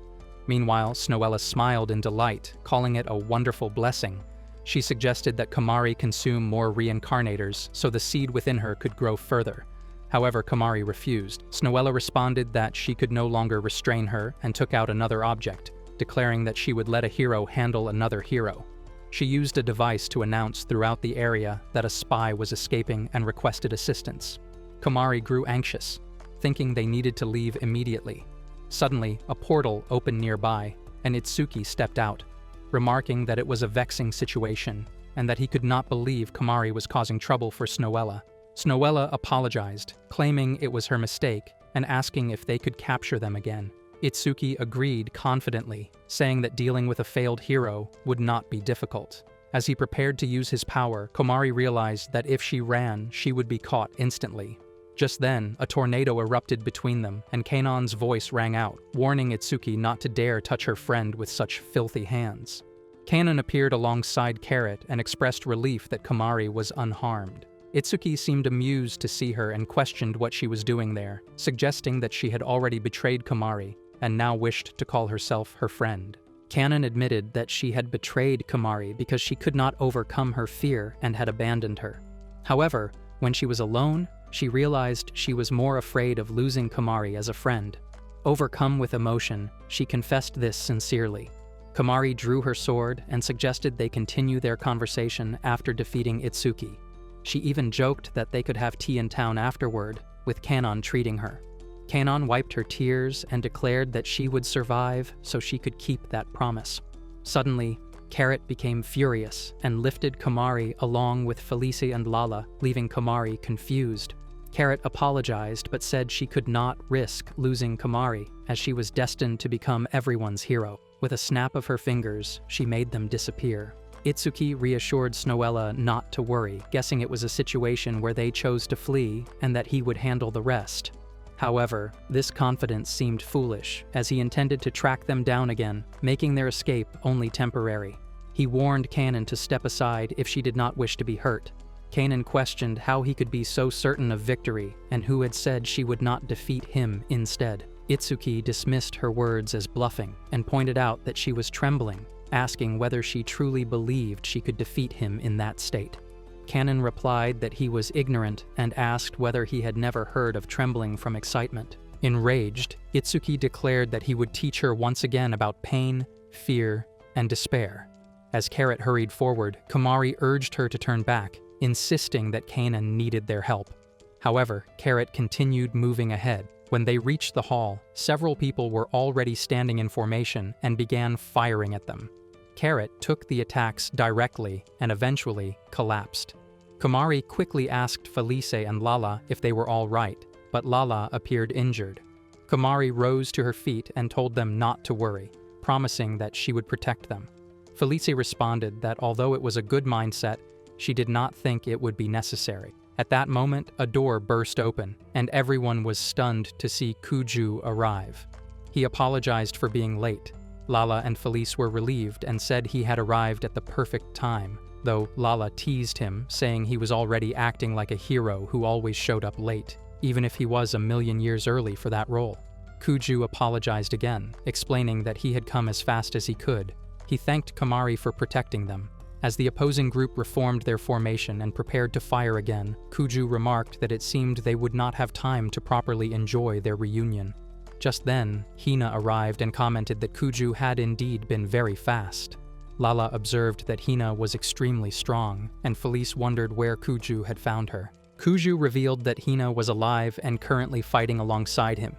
Meanwhile, Snowella smiled in delight, calling it a wonderful blessing. She suggested that Kamari consume more reincarnators so the seed within her could grow further. However, Kamari refused. Snowella responded that she could no longer restrain her and took out another object, declaring that she would let a hero handle another hero. She used a device to announce throughout the area that a spy was escaping and requested assistance. Kamari grew anxious, thinking they needed to leave immediately. Suddenly, a portal opened nearby, and Itsuki stepped out, remarking that it was a vexing situation and that he could not believe Kamari was causing trouble for Snowella. Snowella apologized, claiming it was her mistake and asking if they could capture them again. Itsuki agreed confidently, saying that dealing with a failed hero would not be difficult. As he prepared to use his power, Kamari realized that if she ran, she would be caught instantly. Just then, a tornado erupted between them, and Kanon's voice rang out, warning Itsuki not to dare touch her friend with such filthy hands. Kanon appeared alongside Carrot and expressed relief that Kamari was unharmed. Itsuki seemed amused to see her and questioned what she was doing there, suggesting that she had already betrayed Kamari and now wished to call herself her friend. Kanon admitted that she had betrayed Kamari because she could not overcome her fear and had abandoned her. However, when she was alone, she realized she was more afraid of losing Kamari as a friend. Overcome with emotion, she confessed this sincerely. Kamari drew her sword and suggested they continue their conversation after defeating Itsuki. She even joked that they could have tea in town afterward, with Kanon treating her. Kanon wiped her tears and declared that she would survive so she could keep that promise. Suddenly, Carrot became furious and lifted Kamari along with Felis and Lala, leaving Kamari confused. Carrot apologized but said she could not risk losing Kamari, as she was destined to become everyone's hero. With a snap of her fingers, she made them disappear. Itsuki reassured Snowella not to worry, guessing it was a situation where they chose to flee and that he would handle the rest. However, this confidence seemed foolish, as he intended to track them down again, making their escape only temporary. He warned Kanon to step aside if she did not wish to be hurt. Kanon questioned how he could be so certain of victory and who had said she would not defeat him instead. Itsuki dismissed her words as bluffing and pointed out that she was trembling, asking whether she truly believed she could defeat him in that state. Kanon replied that he was ignorant and asked whether he had never heard of trembling from excitement. Enraged, Itsuki declared that he would teach her once again about pain, fear, and despair. As Carrot hurried forward, Kamari urged her to turn back, insisting that Kanon needed their help. However, Carrot continued moving ahead. When they reached the hall, several people were already standing in formation and began firing at them. Carrot took the attacks directly and eventually collapsed. Kamari quickly asked Felis and Lala if they were all right, but Lala appeared injured. Kamari rose to her feet and told them not to worry, promising that she would protect them. Felis responded that although it was a good mindset, she did not think it would be necessary. At that moment, a door burst open, and everyone was stunned to see Kuju arrive. He apologized for being late. Lala and Felis were relieved and said he had arrived at the perfect time, though Lala teased him, saying he was already acting like a hero who always showed up late, even if he was 1,000,000 years early for that role. Kuju apologized again, explaining that he had come as fast as he could. He thanked Kamari for protecting them. As the opposing group reformed their formation and prepared to fire again, Kuju remarked that it seemed they would not have time to properly enjoy their reunion. Just then, Hina arrived and commented that Kuju had indeed been very fast. Lala observed that Hina was extremely strong, and Felis wondered where Kuju had found her. Kuju revealed that Hina was alive and currently fighting alongside him.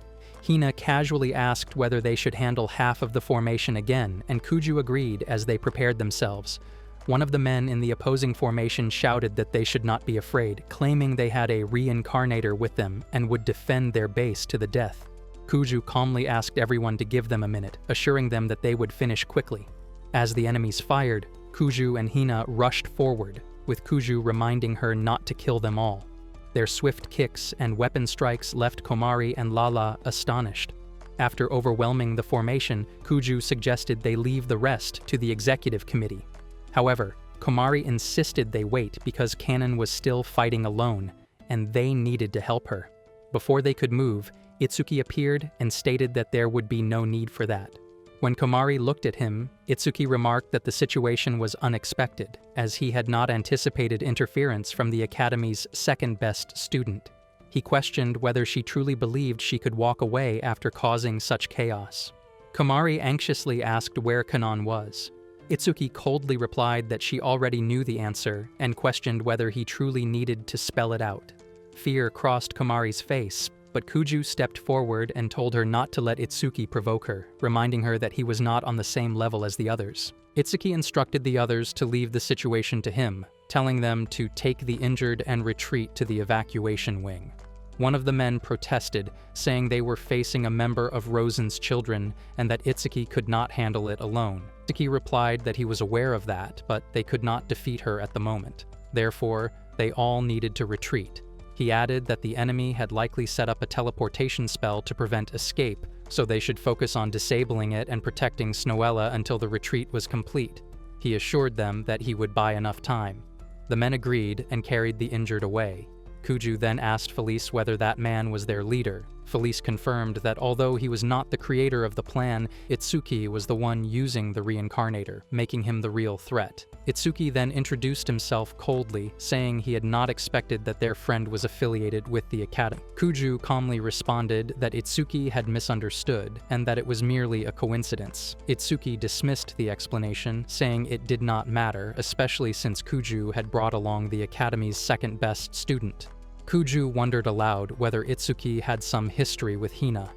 Hina casually asked whether they should handle half of the formation again, and Kuju agreed as they prepared themselves. One of the men in the opposing formation shouted that they should not be afraid, claiming they had a reincarnator with them and would defend their base to the death. Kuju calmly asked everyone to give them a minute, assuring them that they would finish quickly. As the enemies fired, Kuju and Hina rushed forward, with Kuju reminding her not to kill them all. Their swift kicks and weapon strikes left Kamari and Lala astonished. After overwhelming the formation, Kuju suggested they leave the rest to the executive committee. However, Kamari insisted they wait because Kanon was still fighting alone, and they needed to help her. Before they could move, Itsuki appeared and stated that there would be no need for that. When Kamari looked at him, Itsuki remarked that the situation was unexpected, as he had not anticipated interference from the Academy's second-best student. He questioned whether she truly believed she could walk away after causing such chaos. Kamari anxiously asked where Kanon was. Itsuki coldly replied that she already knew the answer and questioned whether he truly needed to spell it out. Fear crossed Kamari's face, but Kuju stepped forward and told her not to let Itsuki provoke her, reminding her that he was not on the same level as the others. Itsuki instructed the others to leave the situation to him, telling them to take the injured and retreat to the evacuation wing. One of the men protested, saying they were facing a member of Rosen's children and that Itsuki could not handle it alone. Itsuki replied that he was aware of that, but they could not defeat her at the moment. Therefore, they all needed to retreat. He added that the enemy had likely set up a teleportation spell to prevent escape, so they should focus on disabling it and protecting Snowella until the retreat was complete. He assured them that he would buy enough time. The men agreed and carried the injured away. Kuju then asked Felis whether that man was their leader. Felis confirmed that although he was not the creator of the plan, Itsuki was the one using the reincarnator, making him the real threat. Itsuki then introduced himself coldly, saying he had not expected that their friend was affiliated with the academy. Kuju calmly responded that Itsuki had misunderstood and that it was merely a coincidence. Itsuki dismissed the explanation, saying it did not matter, especially since Kuju had brought along the academy's second-best student. Kuju wondered aloud whether Itsuki had some history with Hina.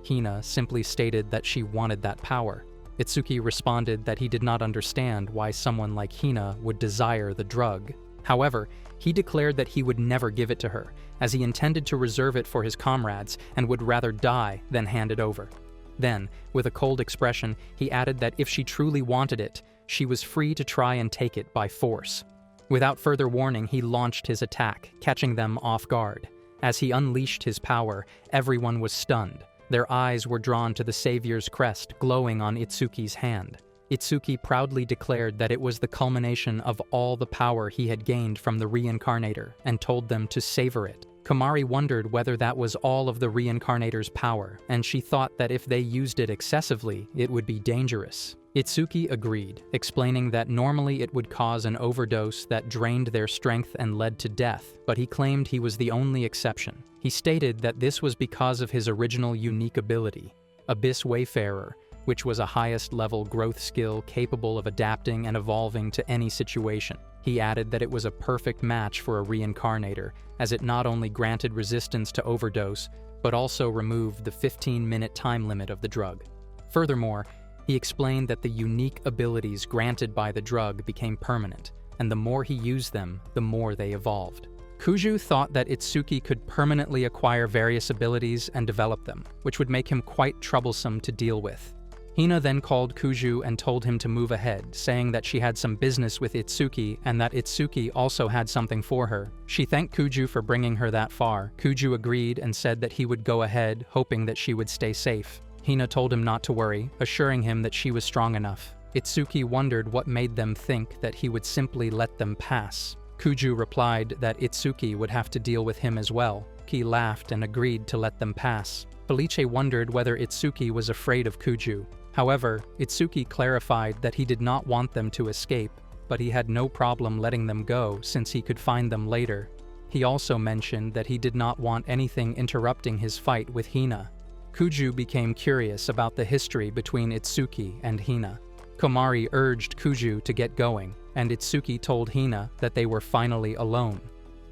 Hina simply stated that she wanted that power. Itsuki responded that he did not understand why someone like Hina would desire the drug. However, he declared that he would never give it to her, as he intended to reserve it for his comrades and would rather die than hand it over. Then, with a cold expression, he added that if she truly wanted it, she was free to try and take it by force. Without further warning, he launched his attack, catching them off guard. As he unleashed his power, everyone was stunned. Their eyes were drawn to the savior's crest glowing on Itsuki's hand. Itsuki proudly declared that it was the culmination of all the power he had gained from the reincarnator and told them to savor it. Kamari wondered whether that was all of the reincarnator's power, and she thought that if they used it excessively, it would be dangerous. Itsuki agreed, explaining that normally it would cause an overdose that drained their strength and led to death, but he claimed he was the only exception. He stated that this was because of his original unique ability, Abyss Wayfarer, which was a highest-level growth skill capable of adapting and evolving to any situation. He added that it was a perfect match for a reincarnator, as it not only granted resistance to overdose, but also removed the 15-minute time limit of the drug. Furthermore, he explained that the unique abilities granted by the drug became permanent, and the more he used them, the more they evolved. Kuju thought that Itsuki could permanently acquire various abilities and develop them, which would make him quite troublesome to deal with. Hina then called Kuju and told him to move ahead, saying that she had some business with Itsuki and that Itsuki also had something for her. She thanked Kuju for bringing her that far. Kuju agreed and said that he would go ahead, hoping that she would stay safe. Hina told him not to worry, assuring him that she was strong enough. Itsuki wondered what made them think that he would simply let them pass. Kuju replied that Itsuki would have to deal with him as well. He laughed and agreed to let them pass. Felice wondered whether Itsuki was afraid of Kuju. However, Itsuki clarified that he did not want them to escape, but he had no problem letting them go since he could find them later. He also mentioned that he did not want anything interrupting his fight with Hina. Kuju became curious about the history between Itsuki and Hina. Kamari urged Kuju to get going, and Itsuki told Hina that they were finally alone.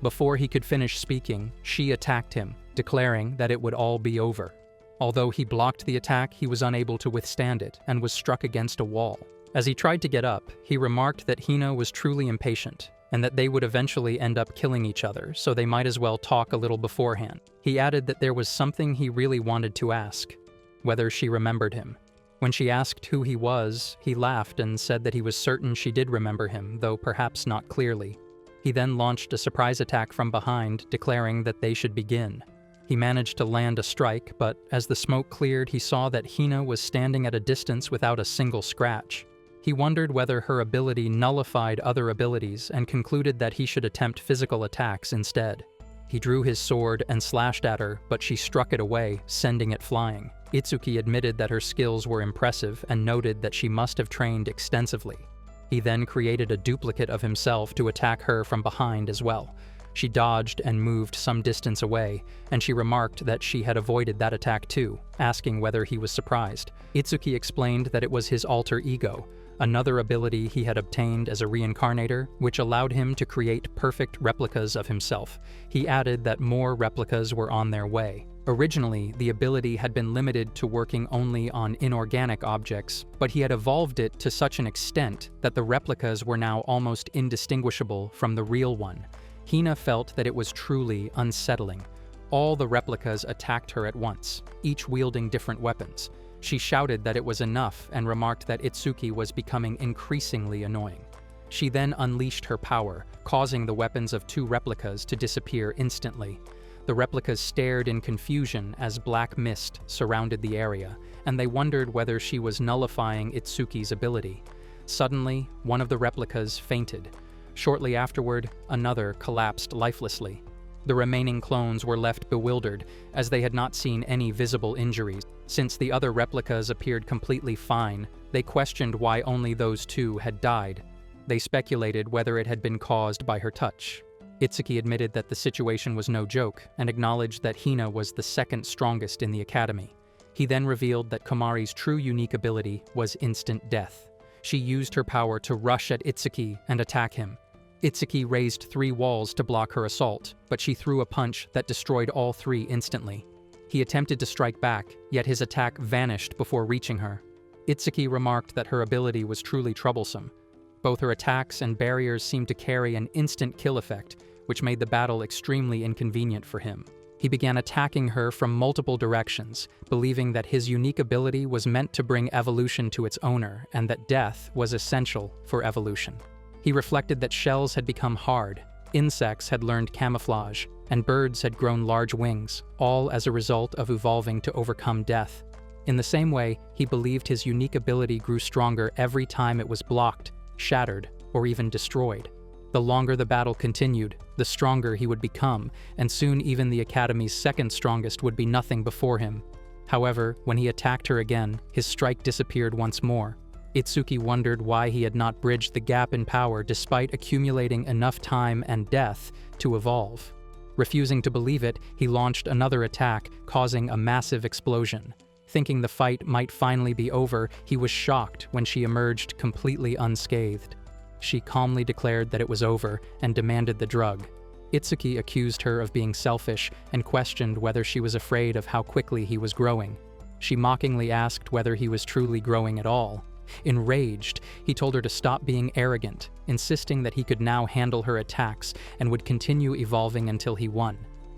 Before he could finish speaking, she attacked him, declaring that it would all be over. Although he blocked the attack, he was unable to withstand it and was struck against a wall. As he tried to get up, he remarked that Hina was truly impatient and that they would eventually end up killing each other, so they might as well talk a little beforehand. He added that there was something he really wanted to ask, whether she remembered him. When she asked who he was, he laughed and said that he was certain she did remember him, though perhaps not clearly. He then launched a surprise attack from behind, declaring that they should begin. He managed to land a strike, but as the smoke cleared, he saw that Hina was standing at a distance without a single scratch. He wondered whether her ability nullified other abilities and concluded that he should attempt physical attacks instead. He drew his sword and slashed at her, but she struck it away, sending it flying. Itsuki admitted that her skills were impressive and noted that she must have trained extensively. He then created a duplicate of himself to attack her from behind as well. She dodged and moved some distance away, and she remarked that she had avoided that attack too, asking whether he was surprised. Itsuki explained that it was his alter ego, another ability he had obtained as a reincarnator, which allowed him to create perfect replicas of himself. He added that more replicas were on their way. Originally, the ability had been limited to working only on inorganic objects, but he had evolved it to such an extent that the replicas were now almost indistinguishable from the real one. Hina felt that it was truly unsettling. All the replicas attacked her at once, each wielding different weapons. She shouted that it was enough and remarked that Itsuki was becoming increasingly annoying. She then unleashed her power, causing the weapons of 2 replicas to disappear instantly. The replicas stared in confusion as black mist surrounded the area, and they wondered whether she was nullifying Itsuki's ability. Suddenly, one of the replicas fainted. Shortly afterward, another collapsed lifelessly. The remaining clones were left bewildered, as they had not seen any visible injuries. Since the other replicas appeared completely fine, they questioned why only those 2 had died. They speculated whether it had been caused by her touch. Itsuki admitted that the situation was no joke, and acknowledged that Hina was the 2nd strongest in the academy. He then revealed that Kamari's true unique ability was instant death. She used her power to rush at Itsuki and attack him. Itsuki raised 3 walls to block her assault, but she threw a punch that destroyed all 3 instantly. He attempted to strike back, yet his attack vanished before reaching her. Itsuki remarked that her ability was truly troublesome. Both her attacks and barriers seemed to carry an instant kill effect, which made the battle extremely inconvenient for him. He began attacking her from multiple directions, believing that his unique ability was meant to bring evolution to its owner and that death was essential for evolution. He reflected that shells had become hard, insects had learned camouflage, and birds had grown large wings, all as a result of evolving to overcome death. In the same way, he believed his unique ability grew stronger every time it was blocked, shattered, or even destroyed. The longer the battle continued, the stronger he would become, and soon even the Academy's 2nd strongest would be nothing before him. However, when he attacked her again, his strike disappeared once more. Itsuki wondered why he had not bridged the gap in power despite accumulating enough time and death to evolve. Refusing to believe it, he launched another attack, causing a massive explosion. Thinking the fight might finally be over, he was shocked when she emerged completely unscathed. She calmly declared that it was over and demanded the drug. Itsuki accused her of being selfish and questioned whether she was afraid of how quickly he was growing. She mockingly asked whether he was truly growing at all. Enraged, he told her to stop being arrogant, insisting that he could now handle her attacks and would continue evolving until he won.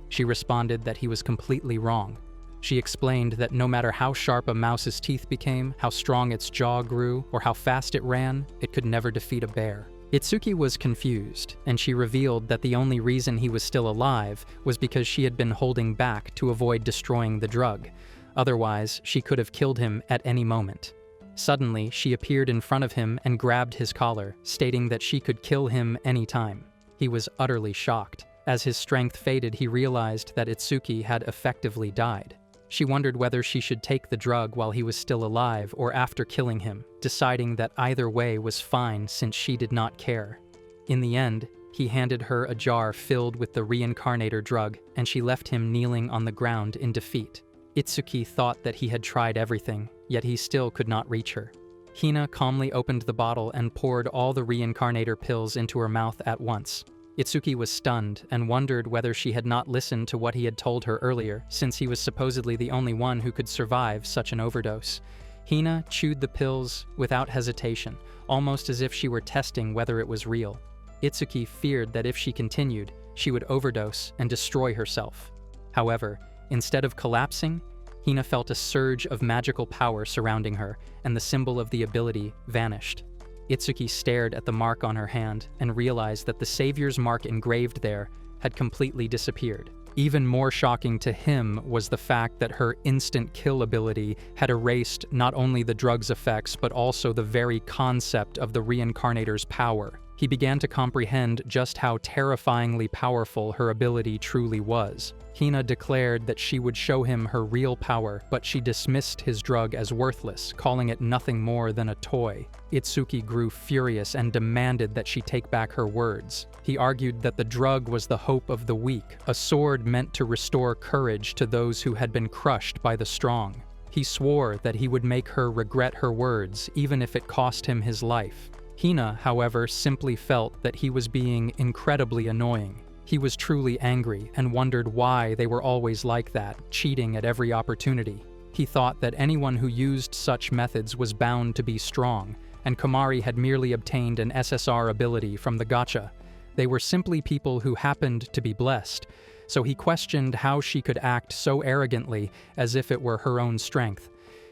She responded that he was completely wrong. She explained that no matter how sharp a mouse's teeth became, how strong its jaw grew, or how fast it ran, it could never defeat a bear. Itsuki was confused, and she revealed that the only reason he was still alive was because she had been holding back to avoid destroying the drug. Otherwise, she could have killed him at any moment. Suddenly, she appeared in front of him and grabbed his collar, stating that she could kill him anytime. He was utterly shocked. As his strength faded, he realized that Itsuki had effectively died. She wondered whether she should take the drug while he was still alive or after killing him, deciding that either way was fine since she did not care. In the end, he handed her a jar filled with the reincarnator drug, and she left him kneeling on the ground in defeat. Itsuki thought that he had tried everything, yet he still could not reach her. Hina calmly opened the bottle and poured all the reincarnator pills into her mouth at once. Itsuki was stunned and wondered whether she had not listened to what he had told her earlier, since he was supposedly the only one who could survive such an overdose. Hina chewed the pills without hesitation, almost as if she were testing whether it was real. Itsuki feared that if she continued, she would overdose and destroy herself. However, instead of collapsing, Hina felt a surge of magical power surrounding her, and the symbol of the ability vanished. Itsuki stared at the mark on her hand and realized that the Savior's mark engraved there had completely disappeared. Even more shocking to him was the fact that her instant kill ability had erased not only the drug's effects but also the very concept of the reincarnator's power. He began to comprehend just how terrifyingly powerful her ability truly was. Hina declared that she would show him her real power, but she dismissed his drug as worthless, calling it nothing more than a toy. Itsuki grew furious and demanded that she take back her words. He argued that the drug was the hope of the weak, a sword meant to restore courage to those who had been crushed by the strong. He swore that he would make her regret her words, even if it cost him his life. Hina, however, simply felt that he was being incredibly annoying. He was truly angry and wondered why they were always like that, cheating at every opportunity. He thought that anyone who used such methods was bound to be strong, and Kamari had merely obtained an SSR ability from the gacha. They were simply people who happened to be blessed, so he questioned how she could act so arrogantly as if it were her own strength.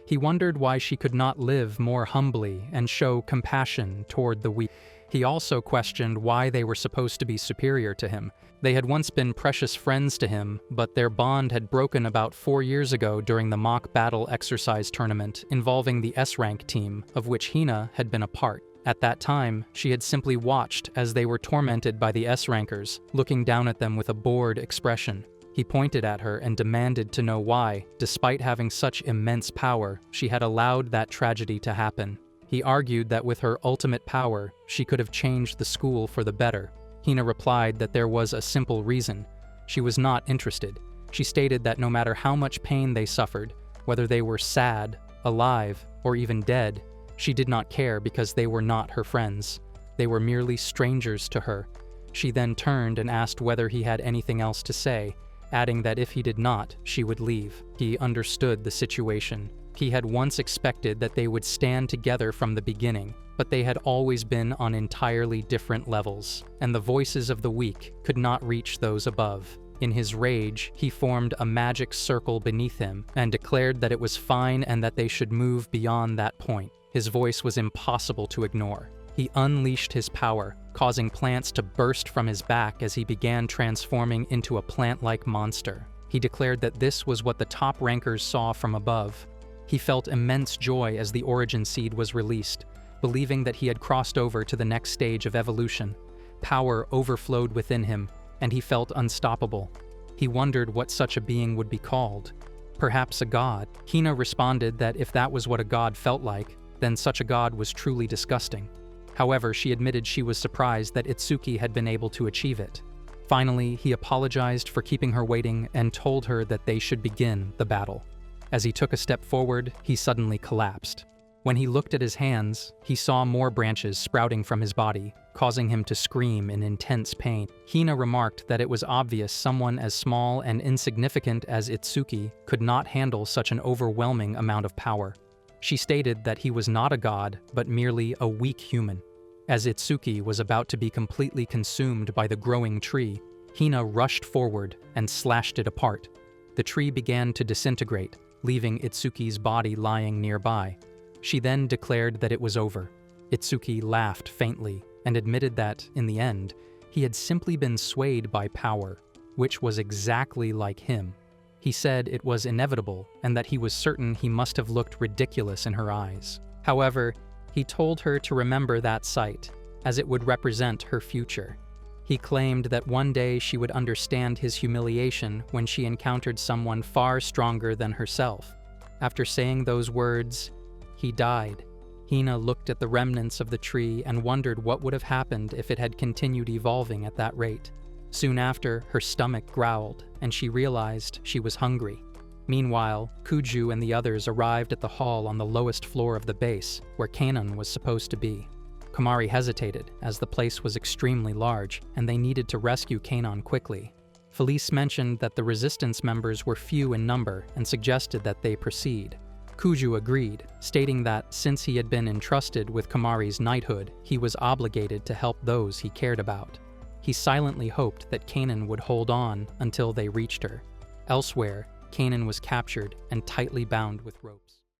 He wondered why she could not live more humbly and show compassion toward the weak. He also questioned why they were supposed to be superior to him. They had once been precious friends to him, but their bond had broken about 4 years ago during the mock battle exercise tournament involving the S-rank team, of which Hina had been a part. At that time, she had simply watched as they were tormented by the S-rankers, looking down at them with a bored expression. He pointed at her and demanded to know why, despite having such immense power, she had allowed that tragedy to happen. He argued that with her ultimate power, she could have changed the school for the better. Hina replied that there was a simple reason. She was not interested. She stated that no matter how much pain they suffered, whether they were sad, alive, or even dead, she did not care because they were not her friends. They were merely strangers to her. She then turned and asked whether he had anything else to say, adding that if he did not, she would leave. He understood the situation. He had once expected that they would stand together from the beginning, but they had always been on entirely different levels, and the voices of the weak could not reach those above. In his rage, he formed a magic circle beneath him and declared that it was fine and that they should move beyond that point. His voice was impossible to ignore. He unleashed his power, causing plants to burst from his back as he began transforming into a plant-like monster. He declared that this was what the top rankers saw from above. He felt immense joy as the origin seed was released, believing that he had crossed over to the next stage of evolution. Power overflowed within him, and he felt unstoppable. He wondered what such a being would be called. Perhaps a god. Hina responded that if that was what a god felt like, then such a god was truly disgusting. However, she admitted she was surprised that Itsuki had been able to achieve it. Finally, he apologized for keeping her waiting and told her that they should begin the battle. As he took a step forward, he suddenly collapsed. When he looked at his hands, he saw more branches sprouting from his body, causing him to scream in intense pain. Hina remarked that it was obvious someone as small and insignificant as Itsuki could not handle such an overwhelming amount of power. She stated that he was not a god, but merely a weak human. As Itsuki was about to be completely consumed by the growing tree, Hina rushed forward and slashed it apart. The tree began to disintegrate, leaving Itsuki's body lying nearby. She then declared that it was over. Itsuki laughed faintly and admitted that, in the end, he had simply been swayed by power, which was exactly like him. He said it was inevitable and that he was certain he must have looked ridiculous in her eyes. However, he told her to remember that sight, as it would represent her future. He claimed that one day she would understand his humiliation when she encountered someone far stronger than herself. After saying those words, he died. Hina looked at the remnants of the tree and wondered what would have happened if it had continued evolving at that rate. Soon after, her stomach growled, and she realized she was hungry. Meanwhile, Kuju and the others arrived at the hall on the lowest floor of the base, where Kanon was supposed to be. Kamari hesitated, as the place was extremely large, and they needed to rescue Kanon quickly. Felis mentioned that the resistance members were few in number and suggested that they proceed. Kuju agreed, stating that since he had been entrusted with Kamari's knighthood, he was obligated to help those he cared about. He silently hoped that Kanon would hold on until they reached her. Elsewhere, Kanon was captured and tightly bound with ropes.